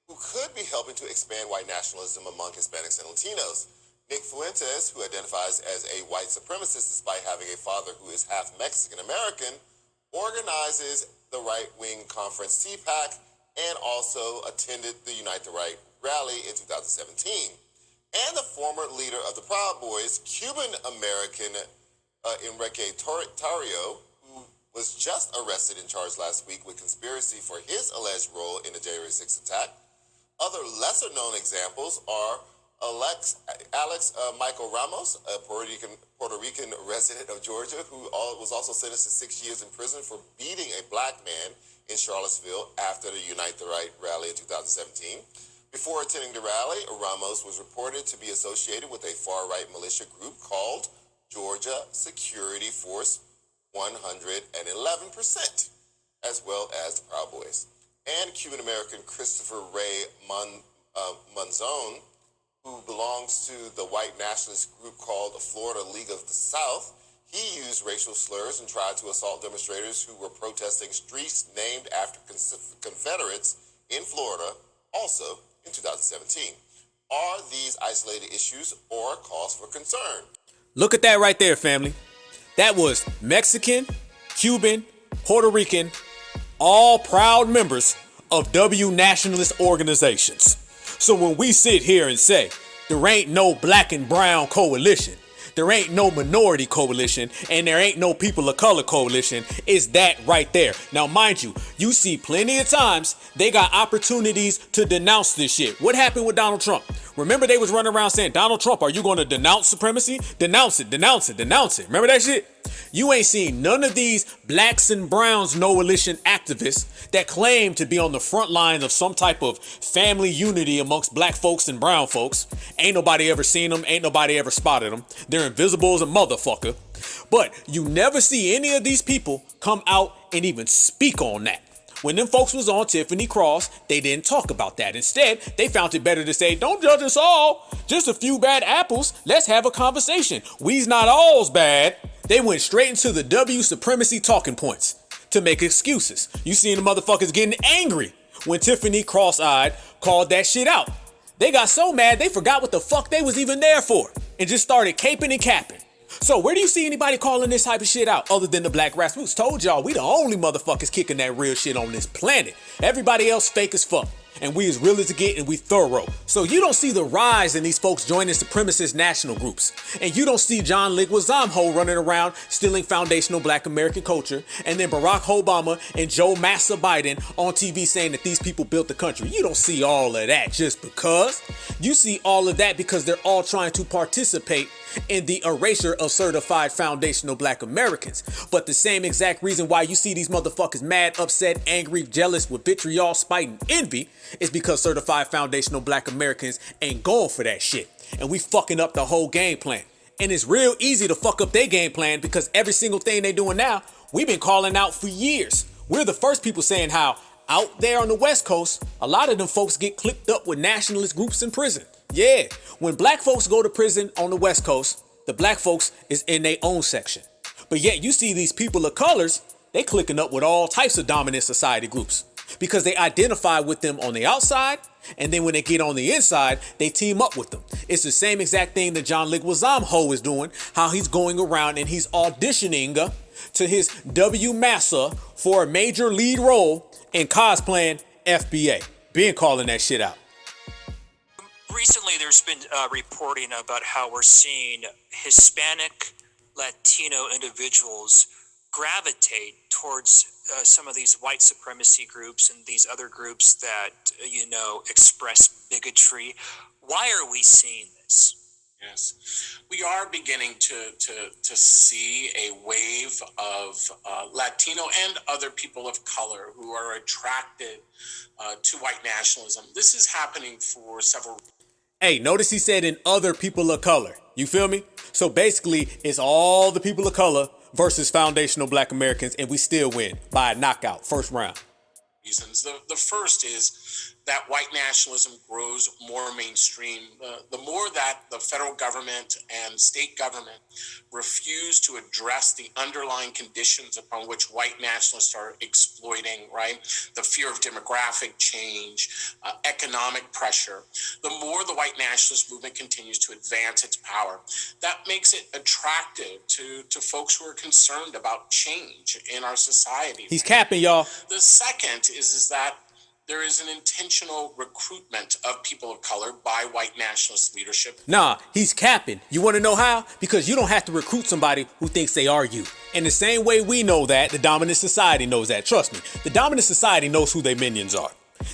who could be helping to expand white nationalism among Hispanics and Latinos. Nick Fuentes, who identifies as a white supremacist despite having a father who is half Mexican-American, organizes the right-wing conference CPAC and also attended the Unite the Right rally in 2017. And the former leader of the Proud Boys, Cuban-American Enrique Tarrio, who was just arrested and charged last week with conspiracy for his alleged role in the January 6th attack. Other lesser-known examples are Alex Michael Ramos, a Puerto Rican resident of Georgia, who was also sentenced to 6 years in prison for beating a black man in Charlottesville after the Unite the Right rally in 2017. Before attending the rally, Ramos was reported to be associated with a far-right militia group called Georgia Security Force 111%, as well as the Proud Boys. And Cuban-American Christopher Ray Monzon, who belongs to the white nationalist group called the Florida League of the South. He used racial slurs and tried to assault demonstrators who were protesting streets named after Confederates in Florida, also in 2017. Are these isolated issues or cause for concern? Look at that right there, family. That was Mexican, Cuban, Puerto Rican, all proud members of W nationalist organizations. So when we sit here and say there ain't no black and brown coalition, there ain't no minority coalition, and there ain't no people of color coalition, it's that right there. Now, mind you, you see plenty of times they got opportunities to denounce this shit. What happened with Donald Trump? Remember they was running around saying, Donald Trump, are you going to denounce supremacy? Denounce it, denounce it, denounce it. Remember that shit? You ain't seen none of these blacks and browns NOalition activists that claim to be on the front line of some type of family unity amongst black folks and brown folks. Ain't nobody ever seen them. Ain't nobody ever spotted them. They're invisible as a motherfucker. But you never see any of these people come out and even speak on that. When them folks was on Tiffany Cross, they didn't talk about that. Instead, they found it better to say, don't judge us all. Just a few bad apples. Let's have a conversation. We's not all's bad. They went straight into the W supremacy talking points to make excuses. You seen the motherfuckers getting angry when Tiffany Cross-eyed called that shit out. They got so mad they forgot what the fuck they was even there for and just started caping and capping. So where do you see anybody calling this type of shit out other than the black grassroots? Told y'all, we the only motherfuckers kicking that real shit on this planet. Everybody else fake as fuck. And we as real as it get, and we thorough. So you don't see the rise in these folks joining supremacist national groups. And you don't see John Leguizamo Ho running around stealing foundational black American culture. And then Barack Obama and Joe Massa Biden on TV saying that these people built the country. You don't see all of that just because. You see all of that because they're all trying to participate in the erasure of certified foundational black Americans. But the same exact reason why you see these motherfuckers mad, upset, angry, jealous with vitriol, spite, and envy It's because certified foundational black Americans ain't going for that shit. And we fucking up the whole game plan. And it's real easy to fuck up their game plan because every single thing they doing now, we've been calling out for years. We're the first people saying how out there on the West Coast, a lot of them folks get clicked up with nationalist groups in prison. Yeah, when black folks go to prison on the West Coast, the black folks is in their own section. But yet you see these people of colors, they clicking up with all types of dominant society groups because they identify with them on the outside, and then when they get on the inside, they team up with them. It's the same exact thing that John Leguizamo Ho is doing, how he's going around and he's auditioning to his W Massa for a major lead role in cosplaying FBA. Been calling that shit out. Recently, there's been reporting about how we're seeing Hispanic, Latino individuals gravitate towards some of these white supremacy groups and these other groups that, express bigotry. Why are we seeing this? Yes, we are beginning to see a wave of Latino and other people of color who are attracted to white nationalism. This is happening for several. Hey, notice he said in other people of color. You feel me? So basically, it's all the people of color versus foundational black Americans, and we still win by a knockout, first round. Reasons. The first is that white nationalism grows more mainstream. The more that the federal government and state government refuse to address the underlying conditions upon which white nationalists are exploiting, right? The fear of demographic change, economic pressure, the more the white nationalist movement continues to advance its power. That makes it attractive to folks who are concerned about change in our society. He's capping, y'all. The second is that there is an intentional recruitment of people of color by white nationalist leadership. Nah, he's capping. You want to know how? Because you don't have to recruit somebody who thinks they are you. In the same way we know that, the dominant society knows that. Trust me, the dominant society knows who their minions are.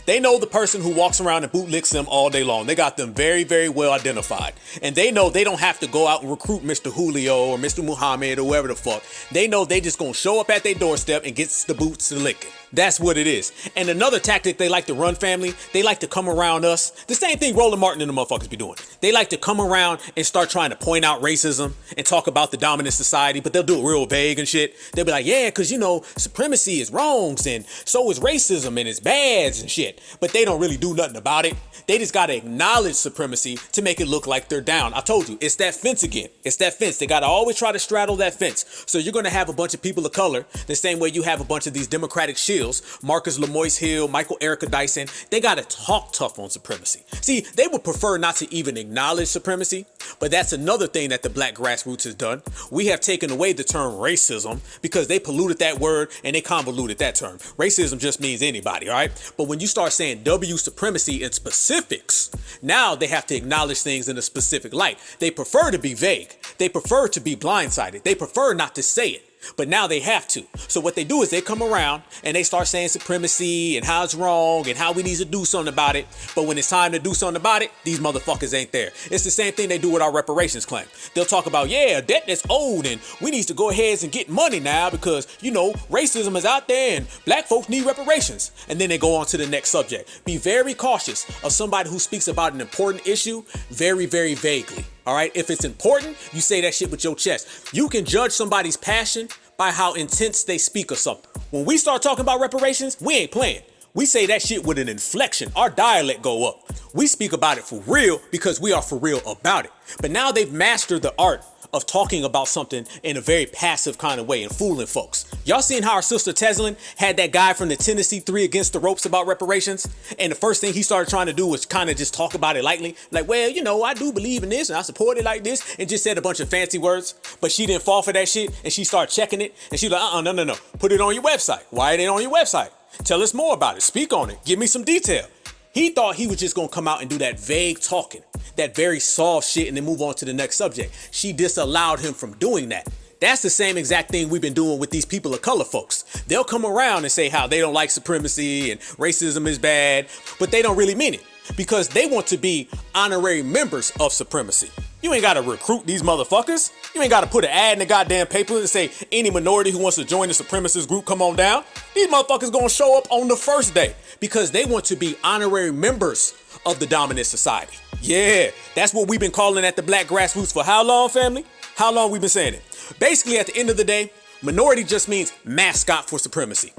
They know the person who walks around and bootlicks them all day long. They got them very, very well identified. And they know they don't have to go out and recruit Mr. Julio or Mr. Muhammad or whoever the fuck. They know they just gonna show up at their doorstep and get the boots to licking. That's what it is. And another tactic they like to run, family, they like to come around us. The same thing Roland Martin and the motherfuckers be doing. They like to come around and start trying to point out racism and talk about the dominant society, but they'll do it real vague and shit. They'll be like, yeah, because, supremacy is wrongs and so is racism and it's bads and shit. But they don't really do nothing about it. They just got to acknowledge supremacy to make it look like they're down. I told you, it's that fence again. It's that fence. They got to always try to straddle that fence. So you're going to have a bunch of people of color the same way you have a bunch of these Democratic shills, Marcus Lemoyce Hill, Michael Erica Dyson. They got to talk tough on supremacy. See, they would prefer not to even acknowledge supremacy, but that's another thing that the black grassroots has done. We have taken away the term racism because they polluted that word and they convoluted that term. Racism just means anybody, all right? But when you start saying W supremacy in specifics, now they have to acknowledge things in a specific light. They prefer to be vague. They prefer to be blindsided. They prefer not to say it. But now they have to. So what they do is they come around and they start saying supremacy and how it's wrong and how we need to do something about it. But when it's time to do something about it, these motherfuckers ain't there. It's the same thing they do with our reparations claim. They'll talk about, yeah, debt that's owed and we need to go ahead and get money now because, racism is out there and black folks need reparations. And then they go on to the next subject. Be very cautious of somebody who speaks about an important issue very, very vaguely. All right, if it's important, you say that shit with your chest. You can judge somebody's passion by how intense they speak or something. When we start talking about reparations, we ain't playing. We say that shit with an inflection. Our dialect go up. We speak about it for real because we are for real about it. But now they've mastered the art of talking about something in a very passive kind of way and fooling folks. Y'all seen how our sister Teslin had that guy from the Tennessee 3 Against the Ropes about reparations? And the first thing he started trying to do was kind of just talk about it lightly. Like, well, I do believe in this and I support it like this, and just said a bunch of fancy words. But she didn't fall for that shit and she started checking it. And she was like, no. Put it on your website. Why ain't it on your website? Tell us more about it. Speak on it. Give me some detail. He thought he was just going to come out and do that vague talking, that very soft shit, and then move on to the next subject. She disallowed him from doing that. That's the same exact thing we've been doing with these people of color folks. They'll come around and say how they don't like supremacy and racism is bad, but they don't really mean it because they want to be honorary members of supremacy. You ain't gotta recruit these motherfuckers. You ain't gotta put an ad in the goddamn paper and say any minority who wants to join the supremacist group, come on down. These motherfuckers gonna show up on the first day because they want to be honorary members of the dominant society. Yeah, that's what we've been calling at the Black Grassroots for how long, family? How long we been saying it? Basically, at the end of the day, minority just means mascot for supremacy.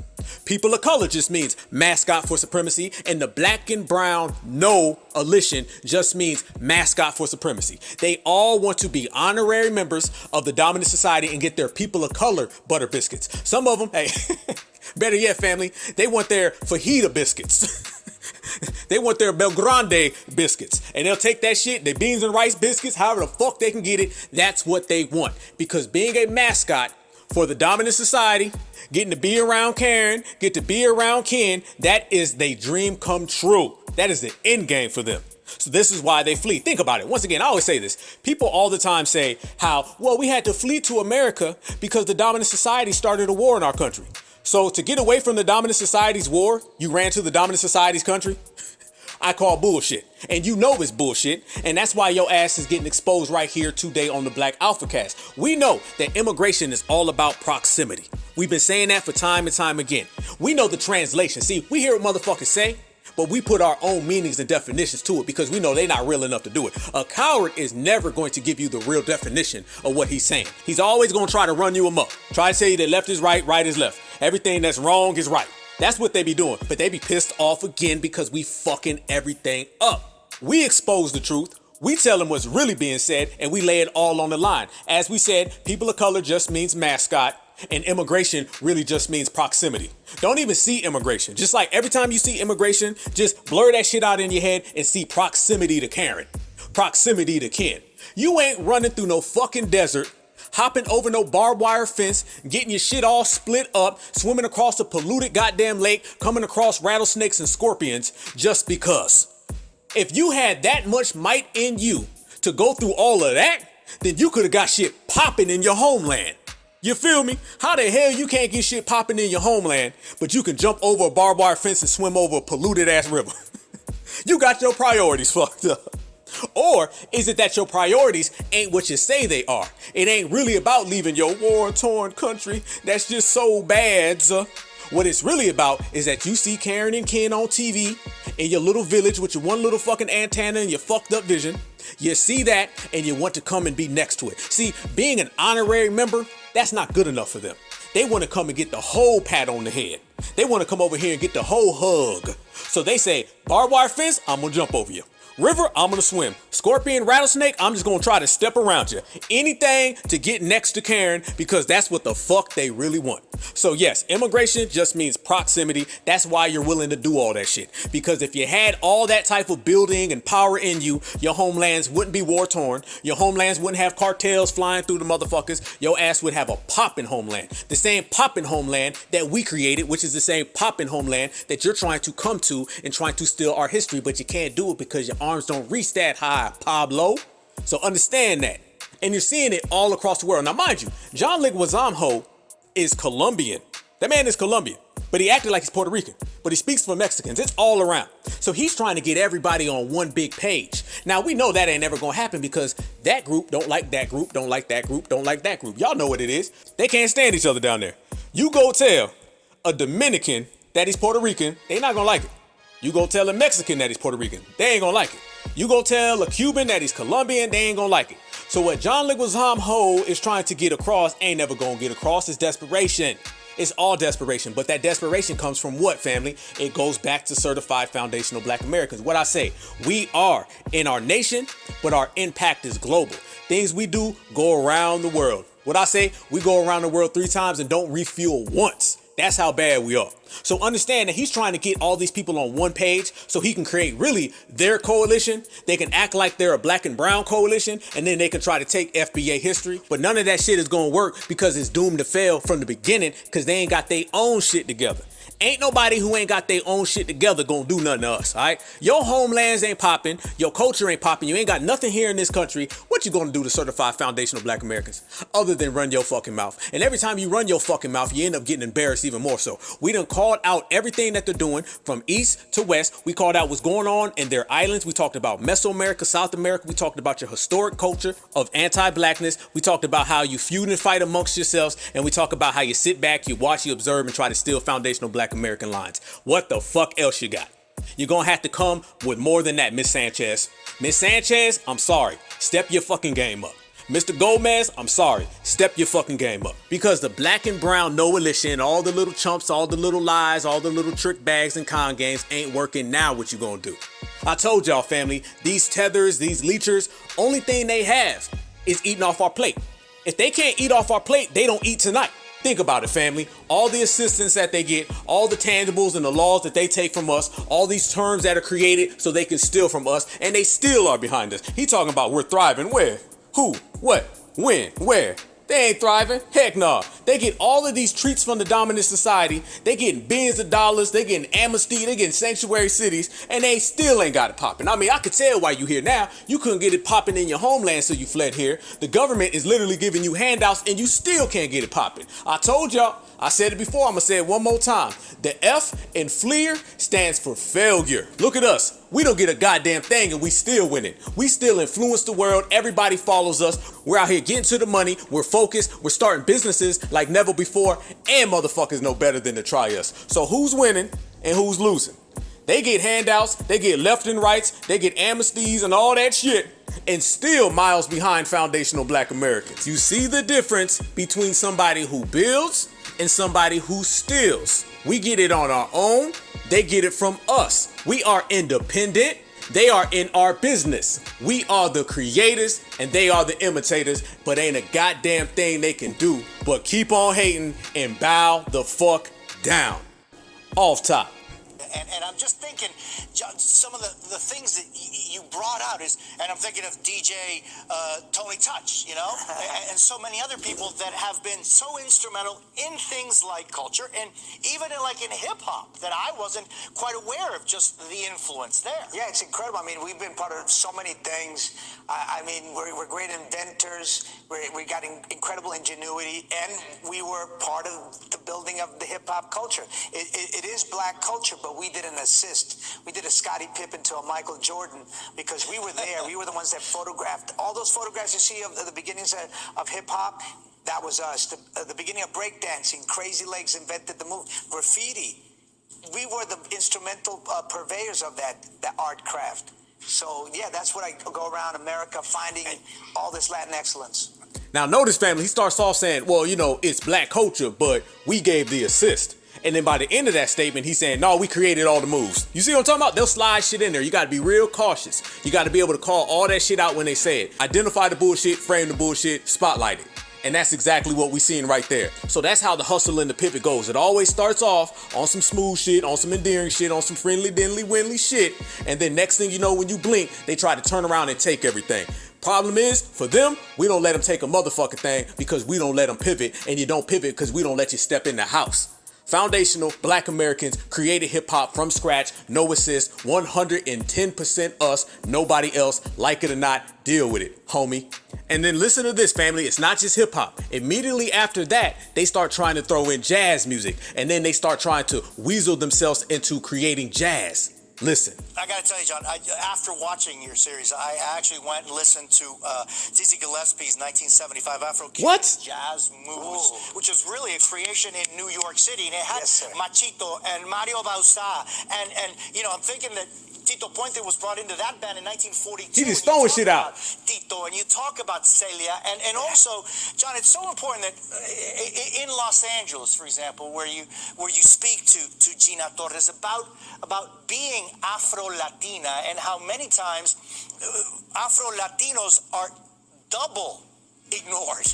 People of color just means mascot for supremacy, and the black and brown NOalition just means mascot for supremacy. They all want to be honorary members of the dominant society and get their people of color butter biscuits. Some of them, hey, better yet, family, they want their fajita biscuits. They want their Belgrande biscuits, and they'll take that shit, their beans and rice biscuits, however the fuck they can get it. That's what they want, because being a mascot for the dominant society, getting to be around Karen, get to be around Ken, that is their dream come true. That is the end game for them. So this is why they flee. Think about it. Once again, I always say this. People all the time say how, well, we had to flee to America because the dominant society started a war in our country. So to get away from the dominant society's war, you ran to the dominant society's country? I call bullshit. And you know it's bullshit. And that's why your ass is getting exposed right here today on the Black AlphaCast. We know that immigration is all about proximity. We've been saying that for time and time again. We know the translation. See, we hear what motherfuckers say, but we put our own meanings and definitions to it because we know they're not real enough to do it. A coward is never going to give you the real definition of what he's saying. He's always going to try to run you amok. Try to tell you that left is right, right is left. Everything that's wrong is right. That's what they be doing. But they be pissed off again because we fucking everything up. We expose the truth. We tell them what's really being said, and we lay it all on the line. As we said, people of color just means mascot, and immigration really just means proximity. Don't even see immigration. Just like every time you see immigration, just blur that shit out in your head and see proximity to Karen, proximity to Ken. You ain't running through no fucking desert, hopping over no barbed wire fence, getting your shit all split up, swimming across a polluted goddamn lake, coming across rattlesnakes and scorpions just because. If you had that much might in you to go through all of that, then you could have got shit popping in your homeland. You feel me? How the hell you can't get shit popping in your homeland, but you can jump over a barbed wire fence and swim over a polluted ass river? You got your priorities fucked up. Or is it that your priorities ain't what you say they are? It ain't really about leaving your war-torn country that's just so bad. What it's really about is that you see Karen and Ken on TV in your little village with your one little fucking antenna and your fucked up vision. You see that and you want to come and be next to it. See, being an honorary member, that's not good enough for them. They want to come and get the whole pat on the head. They want to come over here and get the whole hug. So they say, barbed wire fence, I'm going to jump over you. River, I'm going to swim. Scorpion, rattlesnake, I'm just going to try to step around you. Anything to get next to Karen because that's what the fuck they really want. So yes, immigration just means proximity. That's why you're willing to do all that shit. Because if you had all that type of building and power in you, your homelands wouldn't be war torn. Your homelands wouldn't have cartels flying through the motherfuckers. Your ass would have a poppin' homeland. The same poppin' homeland that we created, which is the same poppin' homeland that you're trying to come to and trying to steal our history, but you can't do it because your arms don't reach that high, Pablo. So understand that. And you're seeing it all across the world. Now, mind you, John Leguizamo is Colombian. That man is Colombian, but he acted like he's Puerto Rican, but he speaks for Mexicans. It's all around. So he's trying to get everybody on one big page. Now, we know that ain't never going to happen because that group don't like that group, don't like that group, don't like that group. Y'all know what it is. They can't stand each other down there. You go tell a Dominican that he's Puerto Rican, they not going to like it. You go tell a Mexican that he's Puerto Rican, they ain't going to like it. You go tell a Cuban that he's Colombian, they ain't going to like it. So what John Leguizamo is trying to get across ain't never going to get across. It's desperation. It's all desperation. But that desperation comes from what, family? It goes back to certified foundational Black Americans. What I say, we are in our nation, but our impact is global. Things we do go around the world. What I say, we go around the world 3 times and don't refuel once. That's how bad we are. So understand that he's trying to get all these people on one page so he can create really their coalition. They can act like they're a black and brown coalition, and then they can try to take FBA history. But none of that shit is going to work because it's doomed to fail from the beginning because they ain't got their own shit together. Ain't nobody who ain't got their own shit together gonna do nothing to us, all right? Your homelands ain't popping, your culture ain't popping, you ain't got nothing here in this country. What you gonna do to certify foundational black Americans other than run your fucking mouth? And every time you run your fucking mouth, you end up getting embarrassed even more so. We done called out everything that they're doing from east to west. We called out what's going on in their islands. We talked about Mesoamerica, South America. We talked about your historic culture of anti-blackness. We talked about how you feud and fight amongst yourselves. And we talk about how you sit back, you watch, you observe, and try to steal foundational black American lines. What the fuck else you got? You're gonna have to come with more than that, Miss Sanchez. Miss Sanchez, I'm sorry. Step your fucking game up. Mr. Gomez, I'm sorry. Step your fucking game up. Because the black and brown NOalition, all the little chumps, all the little lies, all the little trick bags and con games ain't working. Now what you gonna do? I told y'all, family, these tethers, these leechers, only thing they have is eating off our plate. If they can't eat off our plate, they don't eat tonight. Think about it, family. All the assistance that they get, all the tangibles and the laws that they take from us, all these terms that are created so they can steal from us, and they still are behind us. He talking about we're thriving. Where? Who? What? When? Where? They ain't thriving. Heck no. They get all of these treats from the dominant society. They getting billions of dollars. They getting amnesty. They getting sanctuary cities, and they still ain't got it popping. I mean, I could tell why you here now. You couldn't get it popping in your homeland, so you fled here. The government is literally giving you handouts, and you still can't get it popping. I told y'all. I said it before. I'm gonna say it one more time. The F in FLEAR stands for failure. Look at us. We don't get a goddamn thing and we still winning. We still influence the world. Everybody follows us. We're out here getting to the money. We're focused. We're starting businesses like never before. And motherfuckers know better than to try us. So who's winning and who's losing? They get handouts. They get left and rights. They get amnesties and all that shit. And still miles behind foundational black Americans. You see the difference between somebody who builds and somebody who steals. We get it on our own. They get it from us. We are independent. They are in our business. We are the creators and they are the imitators, but ain't a goddamn thing they can do but keep on hating and bow the fuck down. Off top. And I'm just thinking, some of the things that you brought out is, and I'm thinking of DJ Tony Touch, you know, and so many other people that have been so instrumental in things like culture and even in hip hop that I wasn't quite aware of just the influence there. Yeah, it's incredible. I mean, we've been part of so many things. I mean, we're great inventors. We got incredible ingenuity, and we were part of the building of the hip hop culture. It is black culture, but we didn't assist. We did a Scottie Pippen to a Michael Jordan because we were there. We were the ones that photographed all those photographs you see of the beginnings of hip hop. That was us. The beginning of breakdancing. Crazy Legs invented the move. Graffiti. We were the instrumental purveyors of that art craft. So yeah, that's what I go around America finding all this Latin excellence. Now notice, family, he starts off saying, well, you know, it's black culture, but we gave the assist. And then by the end of that statement, he's saying, no, we created all the moves. You see what I'm talking about? They'll slide shit in there. You got to be real cautious. You got to be able to call all that shit out when they say it. Identify the bullshit, frame the bullshit, spotlight it. And that's exactly what we're seeing right there. So that's how the hustle and the pivot goes. It always starts off on some smooth shit, on some endearing shit, on some friendly, windly shit. And then next thing you know, when you blink, they try to turn around and take everything. Problem is, for them, we don't let them take a motherfucking thing because we don't let them pivot. And you don't pivot because we don't let you step in the house. Foundational black Americans created hip hop from scratch, no assist, 110% us, nobody else, like it or not, deal with it, homie. And then listen to this, family, it's not just hip hop. Immediately after that, they start trying to throw in jazz music, and then they start trying to weasel themselves into creating jazz. Listen. I got to tell you, John, after watching your series, I actually went and listened to Dizzy Gillespie's 1975 Afro-Cuban jazz moves, which was really a creation in New York City. And it had Machito and Mario Bauzá. And you know, I'm thinking that Tito Puente was brought into that band in 1942. He just throwing shit out. Tito, and you talk about Celia, and also, John, it's so important that in Los Angeles, for example, where you speak to Gina Torres about being Afro-Latina and how many times Afro-Latinos are double ignored.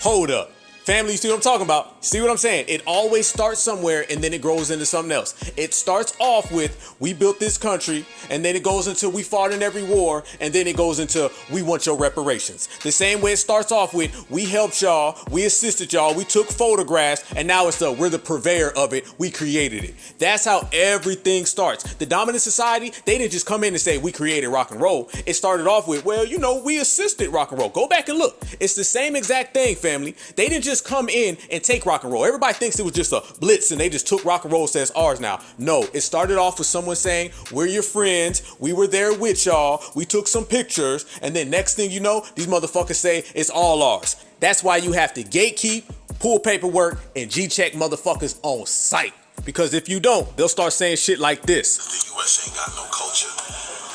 Hold up. Family, you see what I'm talking about? See what I'm saying? It always starts somewhere and then it grows into something else. It starts off with, we built this country, and then it goes into, we fought in every war, and then it goes into, we want your reparations. The same way it starts off with, we helped y'all, we assisted y'all, we took photographs, and now it's we're the purveyor of it, we created it. That's how everything starts. The dominant society, they didn't just come in and say, we created rock and roll. It started off with, well, you know, we assisted rock and roll. Go back and look. It's the same exact thing, family. They didn't just come in and take rock and roll. Everybody thinks it was just a blitz and they just took rock and roll, says ours now. No, it started off with someone saying, we're your friends, we were there with y'all, we took some pictures, and then next thing you know, these motherfuckers say it's all ours. That's why you have to gatekeep, pull paperwork, and G-check motherfuckers on sight. Because if you don't, they'll start saying shit like this. The U.S. ain't got no culture.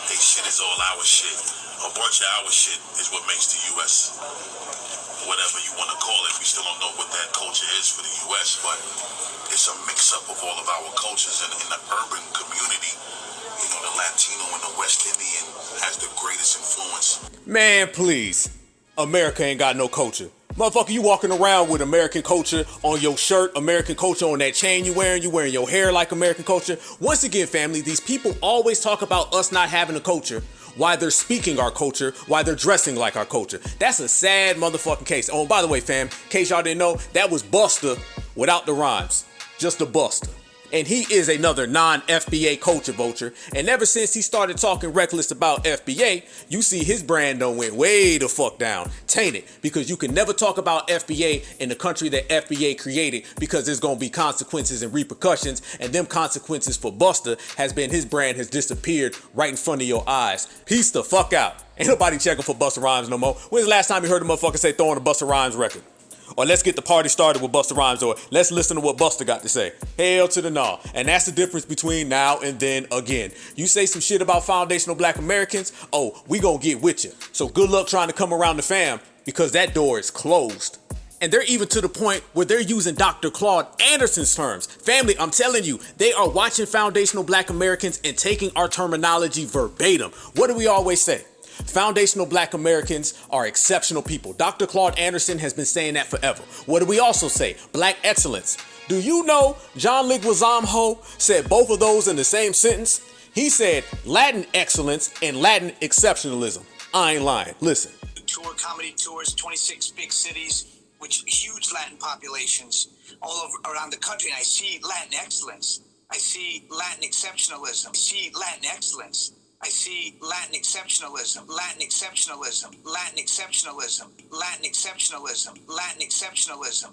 They shit is all our shit. A bunch of our shit is what makes the U.S. whatever you want to call it. We still don't know what that culture is for the U.S., but it's a mix-up of all of our cultures in the urban community. You know, the Latino and the West Indian has the greatest influence. Man, please. America ain't got no culture. Motherfucker, you walking around with American culture on your shirt, American culture on that chain you wearing your hair like American culture. Once again, family, these people always talk about us not having a culture, why they're speaking our culture, why they're dressing like our culture. That's a sad motherfucking case. Oh, and by the way, fam, in case y'all didn't know, that was Busta without the rhymes. Just a Busta. And he is another non-FBA culture vulture. And ever since he started talking reckless about FBA, you see his brand done went way the fuck down. Tainted. Because you can never talk about FBA in the country that FBA created, because there's going to be consequences and repercussions. And them consequences for Busta has been his brand has disappeared right in front of your eyes. Peace the fuck out. Ain't nobody checking for Busta Rhymes no more. When's the last time you heard a motherfucker say throwing a Busta Rhymes record? Or let's get the party started with Busta Rhymes, or let's listen to what Busta got to say. Hell to the no. And that's the difference between now and then again. You say some shit about foundational black Americans, oh, we gonna get with you. So good luck trying to come around the fam, because that door is closed. And they're even to the point where they're using Dr. Claude Anderson's terms. Family, I'm telling you, they are watching foundational black Americans and taking our terminology verbatim. What do we always say? Foundational black Americans are exceptional people. Dr. Claude Anderson has been saying that forever. What do we also say? Black excellence. Do you know John Leguizamo said both of those in the same sentence? He said Latin excellence and Latin exceptionalism. I ain't lying. Listen. Tour comedy tours, 26 big cities with huge Latin populations all over around the country, and I see Latin excellence. I see Latin exceptionalism. I see Latin excellence. I see Latin exceptionalism, Latin exceptionalism, Latin exceptionalism, Latin exceptionalism, Latin exceptionalism.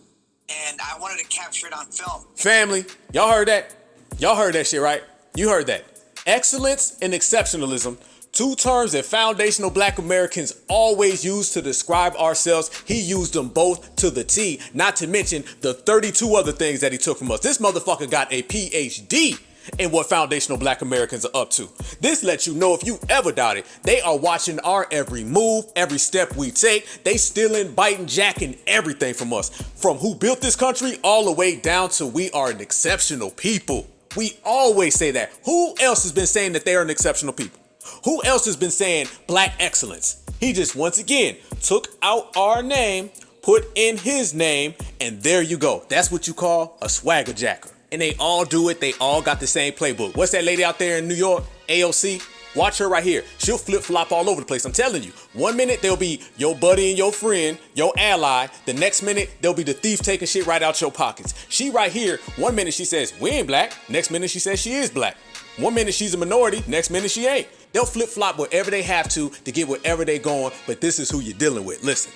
And I wanted to capture it on film. Family, y'all heard that? Y'all heard that shit, right? You heard that. Excellence and exceptionalism, two terms that foundational black Americans always use to describe ourselves. He used them both to the T, not to mention the 32 other things that he took from us. This motherfucker got a PhD in what foundational black Americans are up to. This lets you know, if you ever doubt it, they are watching our every move, every step we take. They stealing, biting, jacking everything from us. From who built this country all the way down to we are an exceptional people. We always say that. Who else has been saying that they are an exceptional people? Who else has been saying black excellence? He just once again took out our name, put in his name, and there you go. That's what you call a swagger jacker. And they all do it. They all got the same playbook. What's that lady out there in New York? AOC? Watch her right here. She'll flip-flop all over the place. I'm telling you. 1 minute, they'll be your buddy and your friend, your ally. The next minute, they'll be the thief taking shit right out your pockets. She right here, 1 minute she says, we ain't black. Next minute she says she is black. 1 minute she's a minority. Next minute she ain't. They'll flip-flop wherever they have to get wherever they going. But this is who you're dealing with. Listen.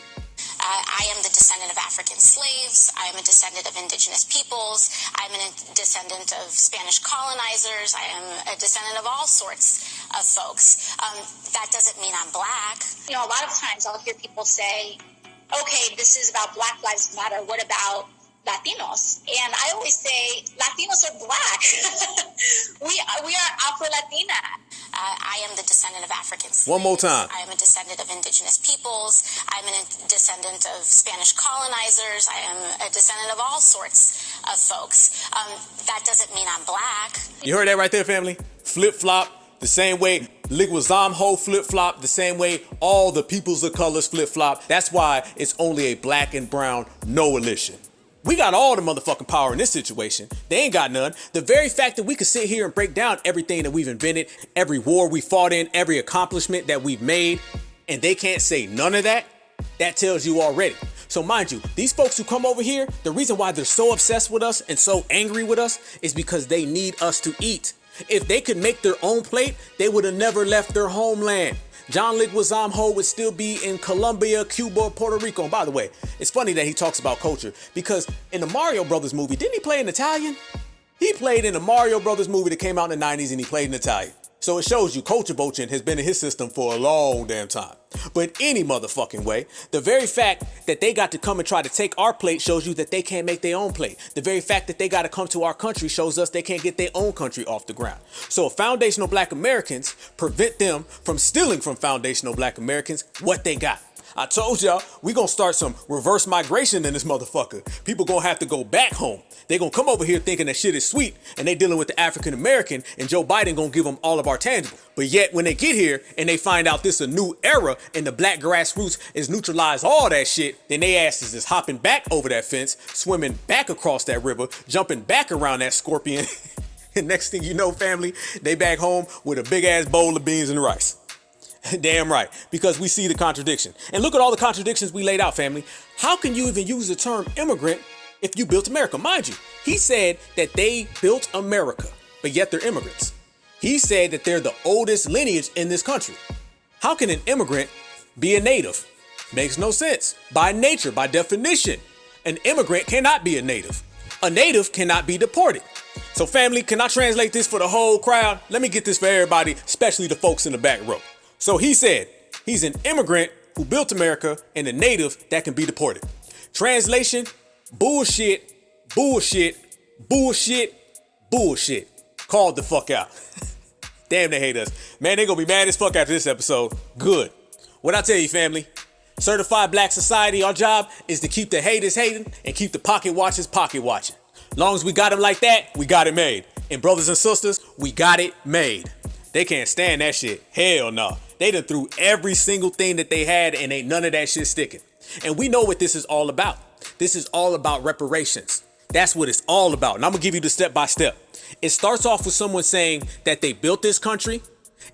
I am the descendant of African slaves. I am a descendant of indigenous peoples. I'm a descendant of Spanish colonizers. I am a descendant of all sorts of folks. That doesn't mean I'm black. You know, a lot of times I'll hear people say, okay, this is about Black Lives Matter. What about Latinos? And I always say, Latinos are black. we are Afro-Latina. I am the descendant of African slaves. One more time. I am a descendant of indigenous peoples. I'm a descendant of Spanish colonizers. I am a descendant of all sorts of folks. That doesn't mean I'm black. You heard that right there, family? Flip-flop. The same way Ligwazamho flip-flop the same way all the peoples of colors flip-flop. That's why it's only a black and brown NOalition. We got all the motherfucking power in this situation. They ain't got none. The very fact that we could sit here and break down everything that we've invented, every war we fought in, every accomplishment that we've made, and they can't say none of that, that tells you already. So mind you, these folks who come over here, the reason why they're so obsessed with us and so angry with us is because they need us to eat. If they could make their own plate, they would have never left their homeland. John Ligwazamho would still be in Colombia, Cuba, Puerto Rico. And by the way, it's funny that he talks about culture because in the Mario Brothers movie, didn't he play in Italian? He played in the Mario Brothers movie that came out in the 90s and he played in Italian. So it shows you culture vulturing has been in his system for a long damn time. But any motherfucking way, the very fact that they got to come and try to take our plate shows you that they can't make their own plate. The very fact that they got to come to our country shows us they can't get their own country off the ground. So if foundational black Americans prevent them from stealing from foundational black Americans what they got. I told y'all, we gonna start some reverse migration in this motherfucker. People gonna have to go back home. They gonna come over here thinking that shit is sweet and they dealing with the African American and Joe Biden gonna give them all of our tangible. But yet when they get here and they find out this is a new era and the black grassroots is neutralized all that shit, then they asses is hopping back over that fence, swimming back across that river, jumping back around that scorpion. And next thing you know, family, they back home with a big ass bowl of beans and rice. Damn right, because we see the contradiction. And look at all the contradictions we laid out, family. How can you even use the term immigrant if you built America? Mind you, he said that they built America, but yet they're immigrants. He said that they're the oldest lineage in this country. How can an immigrant be a native? Makes no sense. By nature, by definition, an immigrant cannot be a native. A native cannot be deported. So family, can I translate this for the whole crowd? Let me get this for everybody, especially the folks in the back row. So he said he's an immigrant who built America and a native that can be deported. Translation, bullshit, bullshit, bullshit, bullshit. Called the fuck out. Damn, they hate us. Man, they gonna be mad as fuck after this episode. Good. What I tell you, family? Certified Black Society, our job is to keep the haters hating and keep the pocket watchers pocket watching. Long as we got them like that, we got it made. And brothers and sisters, we got it made. They can't stand that shit. Hell no. They done threw every single thing that they had and ain't none of that shit sticking. And we know what this is all about. This is all about reparations. That's what it's all about. And I'm gonna give you the step by step. It starts off with someone saying that they built this country.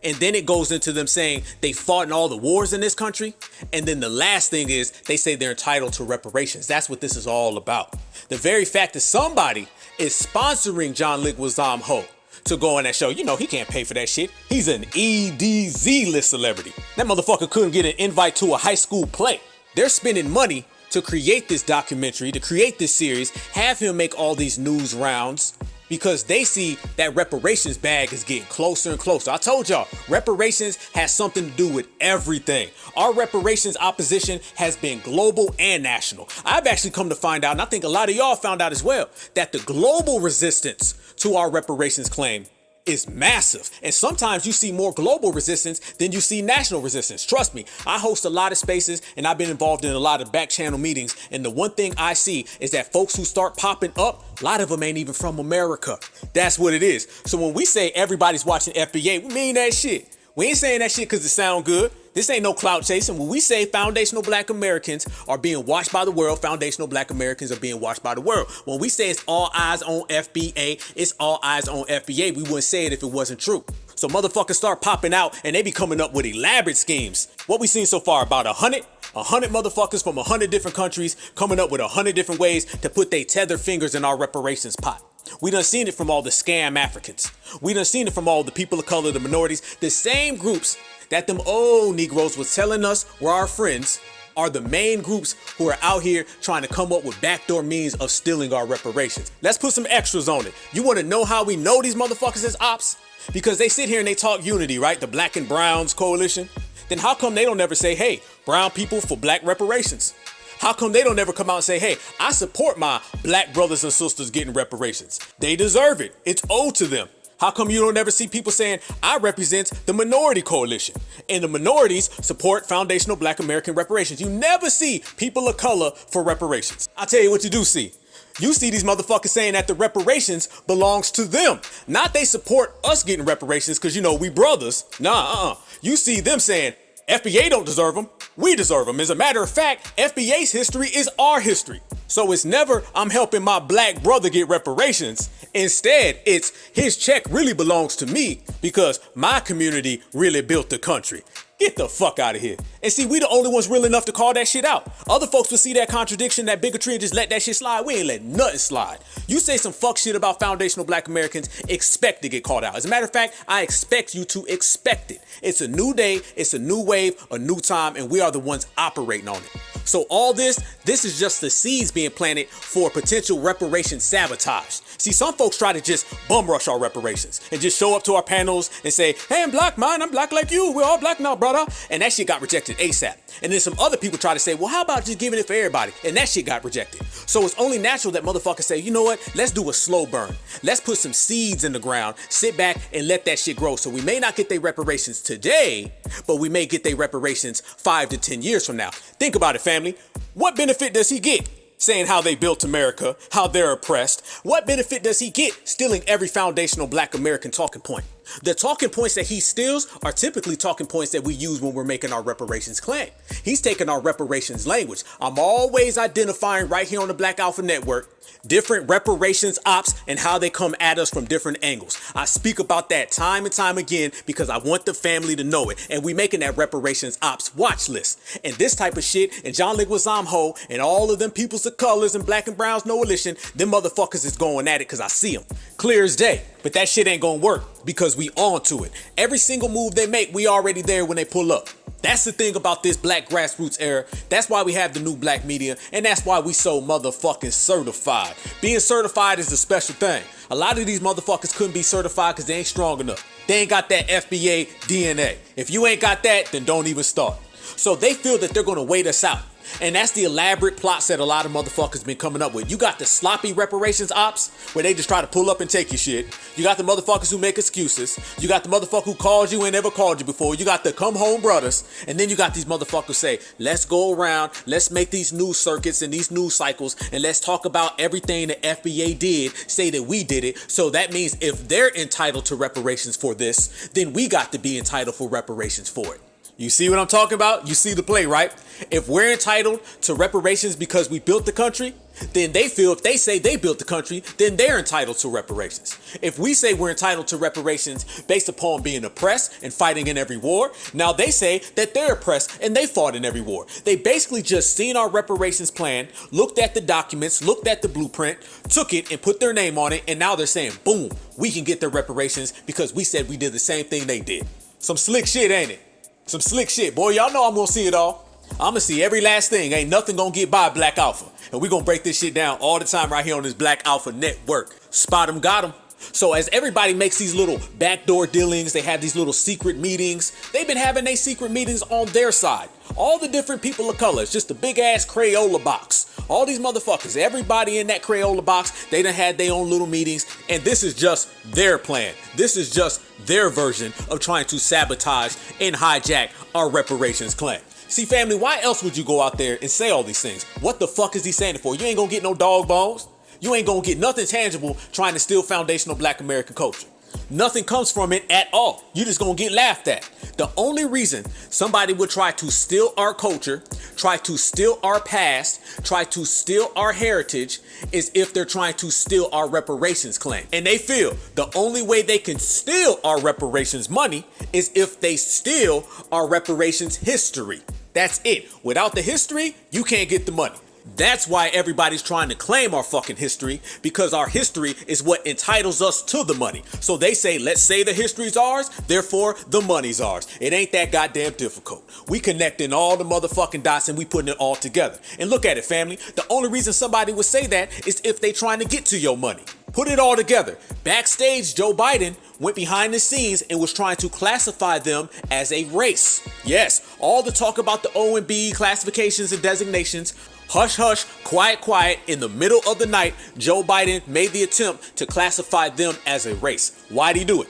And then it goes into them saying they fought in all the wars in this country. And then the last thing is they say they're entitled to reparations. That's what this is all about. The very fact that somebody is sponsoring John Ligwazamho to go on that show, you know, he can't pay for that shit. He's an EDZ list celebrity. That motherfucker couldn't get an invite to a high school play. They're spending money to create this documentary, to create this series, have him make all these news rounds because they see that reparations bag is getting closer and closer. I told y'all, reparations has something to do with everything. Our reparations opposition has been global and national. I've actually come to find out, and I think a lot of y'all found out as well, that the global resistance to our reparations claim is massive. And sometimes you see more global resistance than you see national resistance. Trust me, I host a lot of spaces and I've been involved in a lot of back channel meetings. And the one thing I see is that folks who start popping up, a lot of them ain't even from America. That's what it is. So when we say everybody's watching FBA, we mean that shit. We ain't saying that shit because it sound good. This ain't no clout chasing. When we say foundational black Americans are being watched by the world, foundational black Americans are being watched by the world. When we say it's all eyes on FBA, it's all eyes on FBA. We wouldn't say it if it wasn't true. So motherfuckers start popping out and they be coming up with elaborate schemes. What we seen so far, about 100 motherfuckers from 100 different countries coming up with 100 different ways to put their tether fingers in our reparations pot. We done seen it from all the scam Africans. We done seen it from all the people of color, the minorities, the same groups that them old Negroes was telling us were our friends are the main groups who are out here trying to come up with backdoor means of stealing our reparations. Let's put some extras on it. You want to know how we know these motherfuckers is ops? Because they sit here and they talk unity, right? The Black and Browns coalition. Then how come they don't ever say, hey, brown people for black reparations? How come they don't ever come out and say, hey, I support my black brothers and sisters getting reparations? They deserve it. It's owed to them. How come you don't ever see people saying, I represent the minority coalition and the minorities support foundational black American reparations? You never see people of color for reparations. I'll tell you what you do see. You see these motherfuckers saying that the reparations belongs to them. Not they support us getting reparations because, you know, we brothers. Nah, You see them saying, FBA don't deserve them. We deserve them. As a matter of fact, FBA's history is our history. So it's never, I'm helping my black brother get reparations. Instead, it's his check really belongs to me because my community really built the country. Get the fuck out of here. And see, we the only ones real enough to call that shit out. Other folks will see that contradiction, that bigotry, and just let that shit slide. We ain't let nothing slide. You say some fuck shit about foundational black Americans, expect to get called out. As a matter of fact, I expect you to expect it. It's a new day, it's a new wave, a new time, and we are the ones operating on it. So all this is just the seeds being planted for potential reparation sabotage. See, some folks try to just bum rush our reparations and just show up to our panels and say, hey, I'm black, man, I'm black like you. We're all black now, brother. And that shit got rejected ASAP. And then some other people try to say, well, how about just giving it for everybody? And that shit got rejected. So it's only natural that motherfuckers say, you know what? Let's do a slow burn. Let's put some seeds in the ground, sit back and let that shit grow. So we may not get their reparations today, but we may get their reparations 5 to 10 years from now. Think about it, family. What benefit does he get saying how they built America, how they're oppressed? What benefit does he get stealing every foundational black American talking point? The talking points that he steals are typically talking points that we use when we're making our reparations claim. He's taking our reparations language. I'm always identifying right here on the Black Alpha Network different reparations ops and how they come at us from different angles. I speak about that time and time again because I want the family to know it. And we making that reparations ops watch list. And this type of shit, and John Leguizamo and all of them peoples of colors and Black and Brown's NOalition, them motherfuckers is going at it because I see them. Clear as day. But that shit ain't gonna work because we on to it. Every single move they make, we already there when they pull up. That's the thing about this black grassroots era. That's why we have the new black media, and that's why we so motherfucking certified. Being certified is a special thing. A lot of these motherfuckers couldn't be certified because they ain't strong enough. They ain't got that FBA DNA. If you ain't got that, then don't even start. So they feel that they're gonna wait us out. And that's the elaborate plots that a lot of motherfuckers been coming up with. You got the sloppy reparations ops where they just try to pull up and take your shit. You got the motherfuckers who make excuses. You got the motherfucker who called you and never called you before. You got the come home brothers. And then you got these motherfuckers say, let's go around, let's make these news circuits and these news cycles, and let's talk about everything the FBA did, say that we did it. So that means if they're entitled to reparations for this, then we got to be entitled for reparations for it. You see what I'm talking about? You see the play, right? If we're entitled to reparations because we built the country, then they feel if they say they built the country, then they're entitled to reparations. If we say we're entitled to reparations based upon being oppressed and fighting in every war, now they say that they're oppressed and they fought in every war. They basically just seen our reparations plan, looked at the documents, looked at the blueprint, took it and put their name on it, and now they're saying, boom, we can get their reparations because we said we did the same thing they did. Some slick shit, ain't it? Some slick shit. Boy, y'all know I'm gonna see it all. I'm gonna see every last thing. Ain't nothing gonna get by Black Alpha. And we gonna break this shit down all the time right here on this Black Alpha Network. Spot 'em, got 'em. So as everybody makes these little backdoor dealings, they have these little secret meetings. They've been having their secret meetings on their side. All the different people of color. It's just a big ass Crayola box. All these motherfuckers, everybody in that Crayola box, they done had their own little meetings. And this is just their plan. This is just their version of trying to sabotage and hijack our reparations claim. See, family, why else would you go out there and say all these things? What the fuck is he saying it for? You ain't gonna get no dog bones. You ain't gonna get nothing tangible trying to steal foundational black American culture. Nothing comes from it at all. You just gonna get laughed at. The only reason somebody would try to steal our culture, try to steal our past, try to steal our heritage is if they're trying to steal our reparations claim. And they feel the only way they can steal our reparations money is if they steal our reparations history. That's it. Without the history, you can't get the money. That's why everybody's trying to claim our fucking history, because our history is what entitles us to the money. So they say, let's say the history's ours, therefore the money's ours. It ain't that goddamn difficult. We connecting all the motherfucking dots and we putting it all together. And look at it, family. The only reason somebody would say that is if they trying to get to your money. Put it all together. Backstage, Joe Biden went behind the scenes and was trying to classify them as a race. Yes, all the talk about the O&B classifications and designations. Hush, hush, quiet, quiet. In the middle of the night, Joe Biden made the attempt to classify them as a race. Why'd he do it?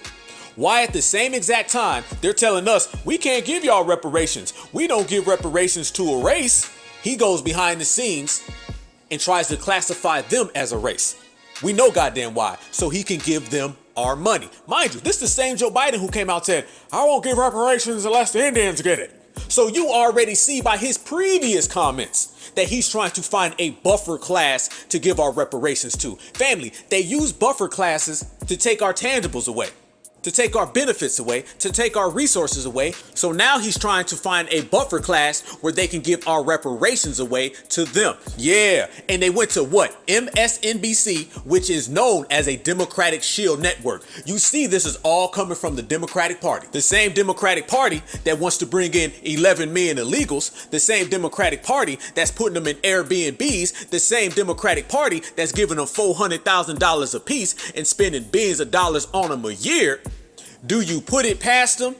Why at the same exact time, they're telling us, we can't give y'all reparations. We don't give reparations to a race. He goes behind the scenes and tries to classify them as a race. We know goddamn why, so he can give them our money. Mind you, this is the same Joe Biden who came out and said, I won't give reparations unless the Indians get it. So you already see by his previous comments that he's trying to find a buffer class to give our reparations to. Family, they use buffer classes to take our tangibles away, to take our benefits away, to take our resources away. So now he's trying to find a buffer class where they can give our reparations away to them. Yeah, and they went to what? MSNBC, which is known as a Democratic Shield Network. You see, this is all coming from the Democratic Party. The same Democratic Party that wants to bring in 11 million illegals, the same Democratic Party that's putting them in Airbnbs, the same Democratic Party that's giving them $400,000 a piece and spending billions of dollars on them a year. Do you put it past them?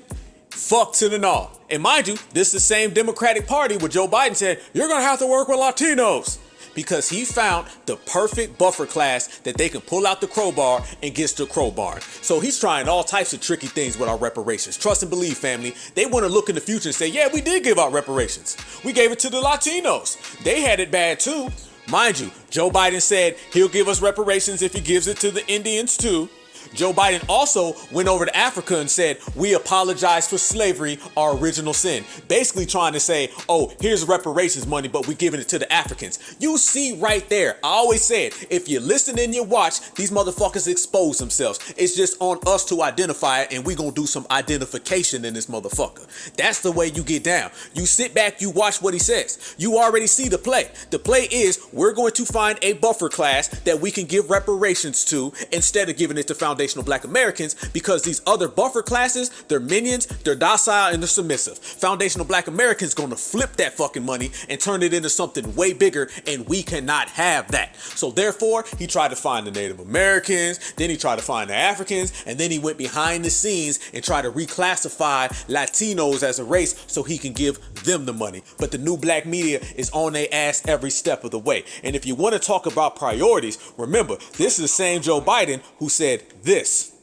Fuck to the no. And mind you, this is the same Democratic Party where Joe Biden said, you're going to have to work with Latinos. Because he found the perfect buffer class that they can pull out the crowbar and gets the crowbar. So he's trying all types of tricky things with our reparations. Trust and believe, family. They want to look in the future and say, yeah, we did give out reparations. We gave it to the Latinos. They had it bad too. Mind you, Joe Biden said he'll give us reparations if he gives it to the Indians too. Joe Biden also went over to Africa and said, we apologize for slavery, our original sin. Basically trying to say, oh, here's reparations money, but we're giving it to the Africans. You see right there, I always said, if you listen and you watch, these motherfuckers expose themselves. It's just on us to identify it, and we gonna do some identification in this motherfucker. That's the way you get down. You sit back, you watch what he says. You already see the play. The play is, we're going to find a buffer class that we can give reparations to instead of giving it to foundational Black Americans, because these other buffer classes, they're minions, they're docile, and they're submissive. Foundational Black Americans gonna flip that fucking money and turn it into something way bigger, and we cannot have that. So therefore, he tried to find the Native Americans, then he tried to find the Africans, and then he went behind the scenes and tried to reclassify Latinos as a race so he can give them the money. But the new black media is on their ass every step of the way. And if you want to talk about priorities, remember, this is the same Joe Biden who said this.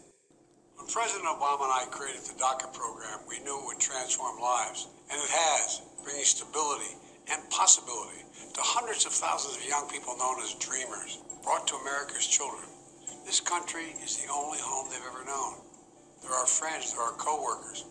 When President Obama and I created the DACA program, we knew it would transform lives. And it has, bringing stability and possibility to hundreds of thousands of young people known as dreamers, brought to America's children. This country is the only home they've ever known. They're our friends, they're our co-workers.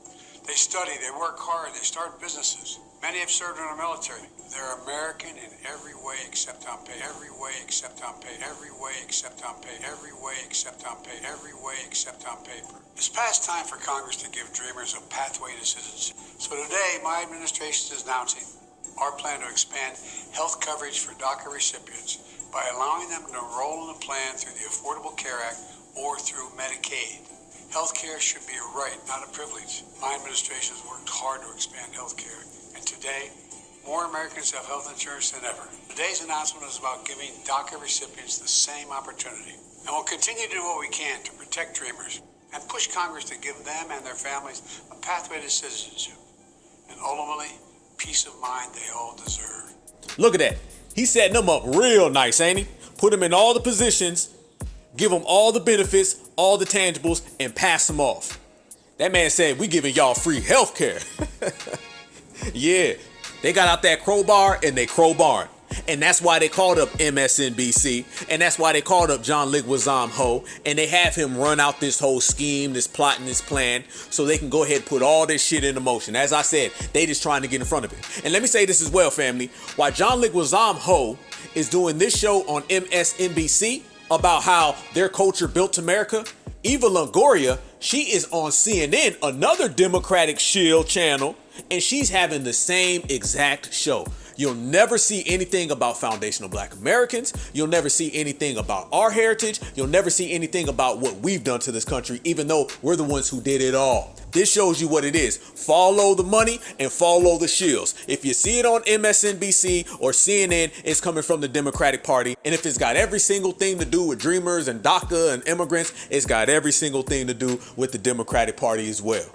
They study, they work hard, they start businesses. Many have served in our military. They're American in every way except on pay, every way except on pay, every way except on pay, every way except on pay, every way except on paper. It's past time for Congress to give dreamers a pathway to citizenship. So today, my administration is announcing our plan to expand health coverage for DACA recipients by allowing them to enroll in the plan through the Affordable Care Act or through Medicaid. Healthcare should be a right, not a privilege. My administration has worked hard to expand healthcare, and today, more Americans have health insurance than ever. Today's announcement is about giving DACA recipients the same opportunity. And we'll continue to do what we can to protect dreamers and push Congress to give them and their families a pathway to citizenship. And ultimately, peace of mind they all deserve. Look at that. He's setting them up real nice, ain't he? Put them in all the positions, give them all the benefits, all the tangibles, and pass them off. That man said, we giving y'all free health care. Yeah. They got out that crowbar and they crowbarred. And that's why they called up MSNBC. And that's why they called up John Ligwazam Ho. And they have him run out this whole scheme, this plot and this plan, so they can go ahead and put all this shit into motion. As I said, they just trying to get in front of it. And let me say this as well, family. While John Ligwazam Ho is doing this show on MSNBC about how their culture built America, Eva Longoria, she is on CNN, another Democratic Shield channel, and she's having the same exact show. You'll never see anything about foundational Black Americans. You'll never see anything about our heritage. You'll never see anything about what we've done to this country, even though we're the ones who did it all. This shows you what it is. Follow the money and follow the shields. If you see it on MSNBC or CNN, it's coming from the Democratic Party. And if it's got every single thing to do with dreamers and DACA and immigrants, it's got every single thing to do with the Democratic Party as well.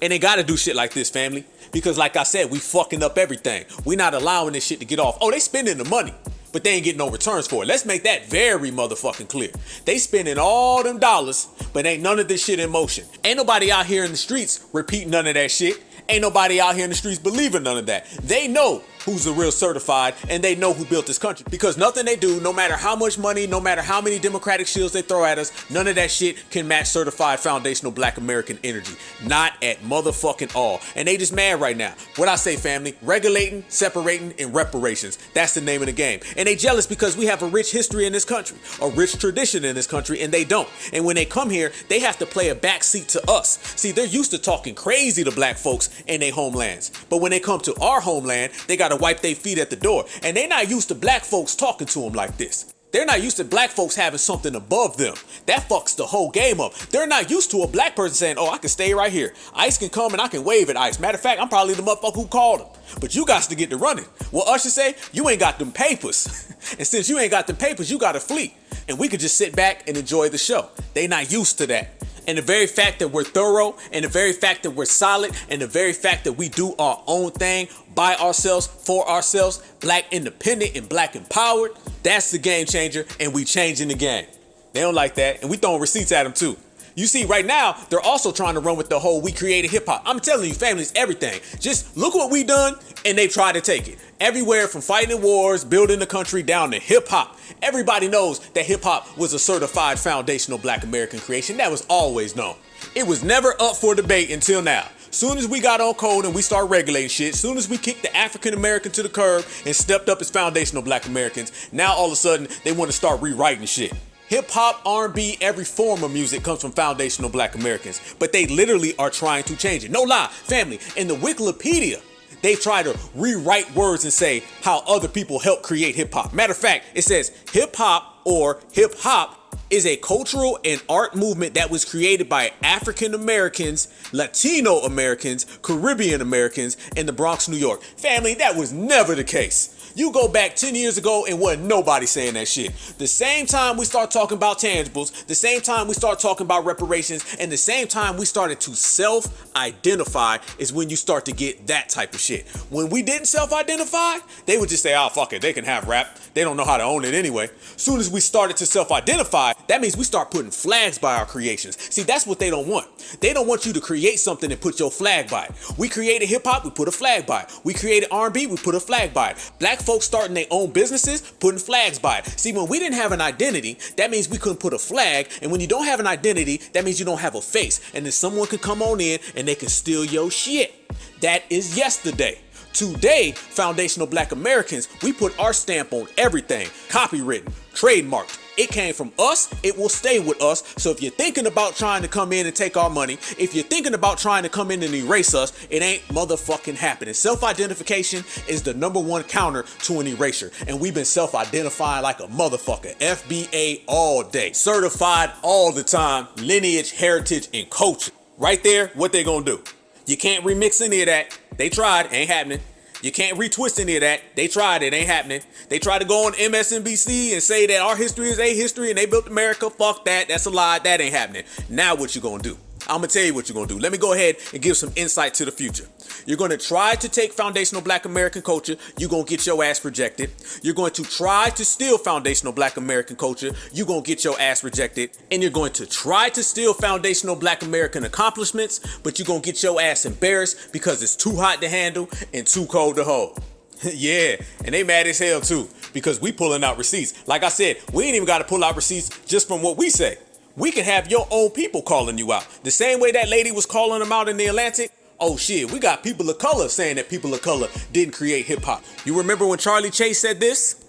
And they got to do shit like this, family. Because like I said, we fucking up everything. We not allowing this shit to get off. Oh, they spending the money, but they ain't getting no returns for it. Let's make that very motherfucking clear. They spending all them dollars, but ain't none of this shit in motion. Ain't nobody out here in the streets repeating none of that shit. Ain't nobody out here in the streets believing none of that. They know who's the real certified, and they know who built this country. Because nothing they do, no matter how much money, no matter how many democratic shields they throw at us, none of that shit can match certified foundational black American energy. Not at motherfucking all. And they just mad right now. What I say, family, regulating, separating, and reparations. That's the name of the game. And they jealous because we have a rich history in this country, a rich tradition in this country, and they don't. And when they come here, they have to play a backseat to us. See, they're used to talking crazy to black folks in their homelands. But when they come to our homeland, they gotta wipe their feet at the door. And they're not used to black folks talking to them like this. They're not used to black folks having something above them. That fucks the whole game up. They're not used to a black person saying, oh, I can stay right here. ICE can come and I can wave at ICE. Matter of fact, I'm probably the motherfucker who called them. But you got to get to running. Well, Usher say, you ain't got them papers. And since you ain't got them papers, you got to flee. And we could just sit back and enjoy the show. They not used to that. And the very fact that we're thorough, and the very fact that we're solid, and the very fact that we do our own thing by ourselves, for ourselves, black independent and black empowered, that's the game changer, and we changing the game. They don't like that, and we throwing receipts at them too. You see, right now, they're also trying to run with the whole we created hip hop. I'm telling you, families, everything. Just look what we done, and they try to take it. Everywhere from fighting wars, building the country, down to hip hop. Everybody knows that hip hop was a certified foundational black American creation. That was always known. It was never up for debate until now. Soon as we got on code and we start regulating shit, soon as we kicked the African American to the curb and stepped up as foundational black Americans, now all of a sudden they want to start rewriting shit. Hip hop, R&B, every form of music comes from foundational black Americans, but they literally are trying to change it. No lie, family, in the Wikipedia, they try to rewrite words and say how other people helped create hip hop. Matter of fact, it says hip hop or hip hop is a cultural and art movement that was created by African Americans, Latino Americans, Caribbean Americans in the Bronx, New York. Family, that was never the case. You go back 10 years ago and wasn't nobody saying that shit. The same time we start talking about tangibles, the same time we start talking about reparations, and the same time we started to self-identify is when you start to get that type of shit. When we didn't self-identify, they would just say, oh, fuck it, they can have rap. They don't know how to own it anyway. Soon as we started to self-identify, that means we start putting flags by our creations. See, that's what they don't want. They don't want you to create something and put your flag by it. We created hip-hop, we put a flag by it. We created R&B, we put a flag by it. Black folks starting their own businesses, putting flags by it. See, when we didn't have an identity, that means we couldn't put a flag. And when you don't have an identity, that means you don't have a face. And then someone can come on in and they can steal your shit. That is yesterday. Today, foundational black Americans, we put our stamp on everything. Copywritten, trademarked. It came from us, it will stay with us. So if you're thinking about trying to come in and take our money, if you're thinking about trying to come in and erase us, it ain't motherfucking happening. Self-identification is the #1 counter to an erasure. And we've been self-identifying like a motherfucker. FBA all day. Certified all the time. Lineage, heritage, and culture. Right there, what they gonna do? You can't remix any of that. They tried, ain't happening. You can't retwist any of that. They tried, it ain't happening. They tried to go on MSNBC and say that our history is a history and they built America. Fuck that. That's a lie. That ain't happening. Now what you gonna do? I'm gonna tell you what you're gonna do. Let me go ahead and give some insight to the future. You're gonna try to take foundational black American culture. You're gonna get your ass rejected. You're going to try to steal foundational black American culture. You're gonna get your ass rejected. And you're going to try to steal foundational black American accomplishments, but you're gonna get your ass embarrassed because it's too hot to handle and too cold to hold. Yeah, and they mad as hell too because we pulling out receipts. Like I said, we ain't even gotta pull out receipts just from what we say. We can have your own people calling you out. The same way that lady was calling them out in the Atlantic. Oh shit, we got people of color saying that people of color didn't create hip hop. You remember when Charlie Chase said this?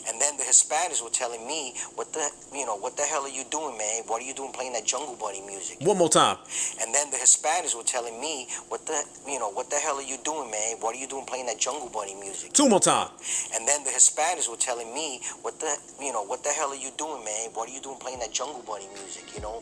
And then the Hispanics were telling me, what the hell are you doing, man? What are you doing playing that Jungle Bunny music? One more time. And then the Hispanics were telling me, what the hell are you doing, man? What are you doing playing that Jungle Bunny music? 2 more time. And then the Hispanics were telling me, what the hell are you doing, man? What are you doing playing that Jungle Bunny music, you know?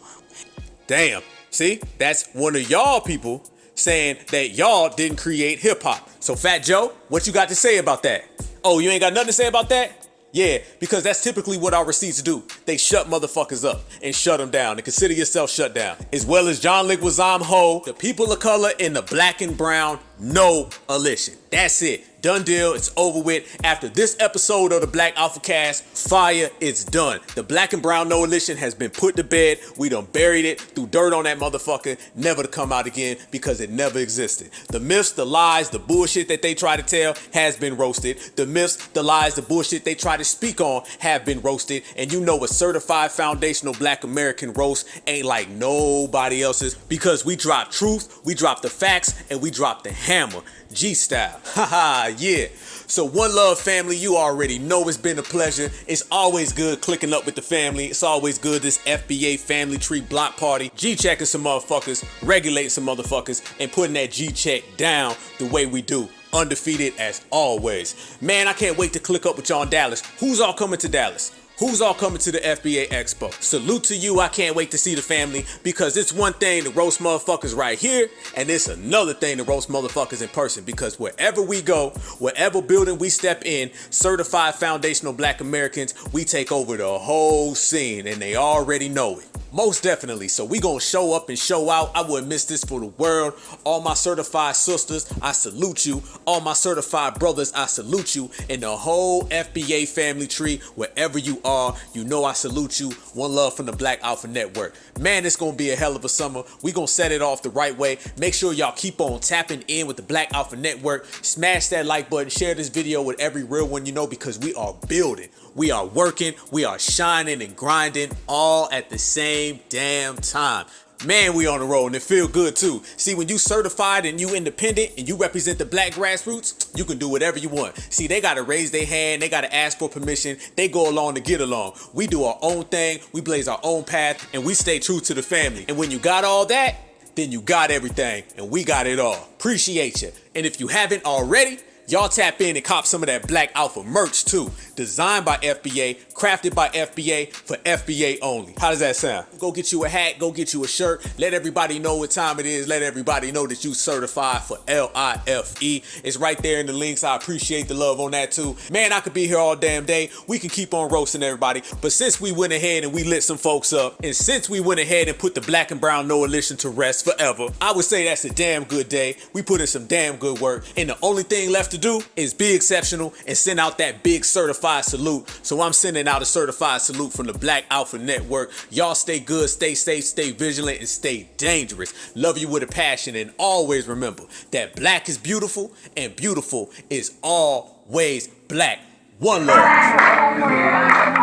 Damn. See, that's one of y'all people saying that y'all didn't create hip hop. So Fat Joe, what you got to say about that? Oh, you ain't got nothing to say about that? Yeah, because that's typically what our receipts do. They shut motherfuckers up and shut them down and consider yourself shut down. As well as John Liquizam Ho, the people of color in the black and brown NOalition. That's it. done deal. It's over with. After this episode of the Black AlphaCast, fire, it's done. The Black and Brown NOalition has been put to bed. We done buried it, threw dirt on that motherfucker, never to come out again because it never existed. The myths, the lies, the bullshit that they try to tell has been roasted. The myths, the lies, the bullshit they try to speak on have been roasted. And you know a certified foundational Black American roast ain't like nobody else's, because we drop truth, we drop the facts, and we drop the hammer. G-style. Haha, yeah. So one love, family. You already know it's been a pleasure. It's always good clicking up with the family. It's always good, this FBA family tree block party. G-checking some motherfuckers, regulating some motherfuckers, and putting that G-check down the way we do. Undefeated as always. Man, I can't wait to click up with y'all in Dallas. Who's all coming to Dallas? Who's all coming to the FBA Expo? Salute to you. I can't wait to see the family, because it's one thing to roast motherfuckers right here, and it's another thing to roast motherfuckers in person, because wherever we go, wherever building we step in, certified foundational Black Americans, we take over the whole scene, and they already know it. Most definitely. So we gonna show up and show out. I wouldn't miss this for the world. All my certified sisters, I salute you. All my certified brothers, I salute you. And the whole FBA family tree, wherever you are, you know I salute you. One love from the Black Alpha Network. Man, it's gonna be a hell of a summer. We gonna set it off the right way. Make sure y'all keep on tapping in with the Black Alpha Network. Smash that like button. Share this video with every real one you know, because we are building. We are working. We are shining and grinding all at the same damn time. Man, we on the road, and it feel good too. See, when you certified and you independent and you represent the Black grassroots, you can do whatever you want. See, they gotta raise their hand, they gotta ask for permission, they go along to get along. We do our own thing, we blaze our own path, and we stay true to the family. And when you got all that, then you got everything, and we got it all. Appreciate you. And if you haven't already, y'all tap in and cop some of that Black Alpha merch too. Designed by FBA, crafted by FBA, for FBA only. How does that sound? Go get you a hat, go get you a shirt. Let everybody know what time it is. Let everybody know that you certified for LIFE. It's right there in the links. I appreciate the love on that too. Man, I could be here all damn day. We can keep on roasting everybody. But since we went ahead and we lit some folks up, and since we went ahead and put the Black and Brown NOalition to rest forever, I would say that's a damn good day. We put in some damn good work. And the only thing left to do is be exceptional and send out that big certified salute. So I'm sending out a certified salute from the Black Alpha Network. Y'all stay good, stay safe, stay vigilant, and stay dangerous. Love you with a passion, and always remember that black is beautiful and beautiful is always black. One love.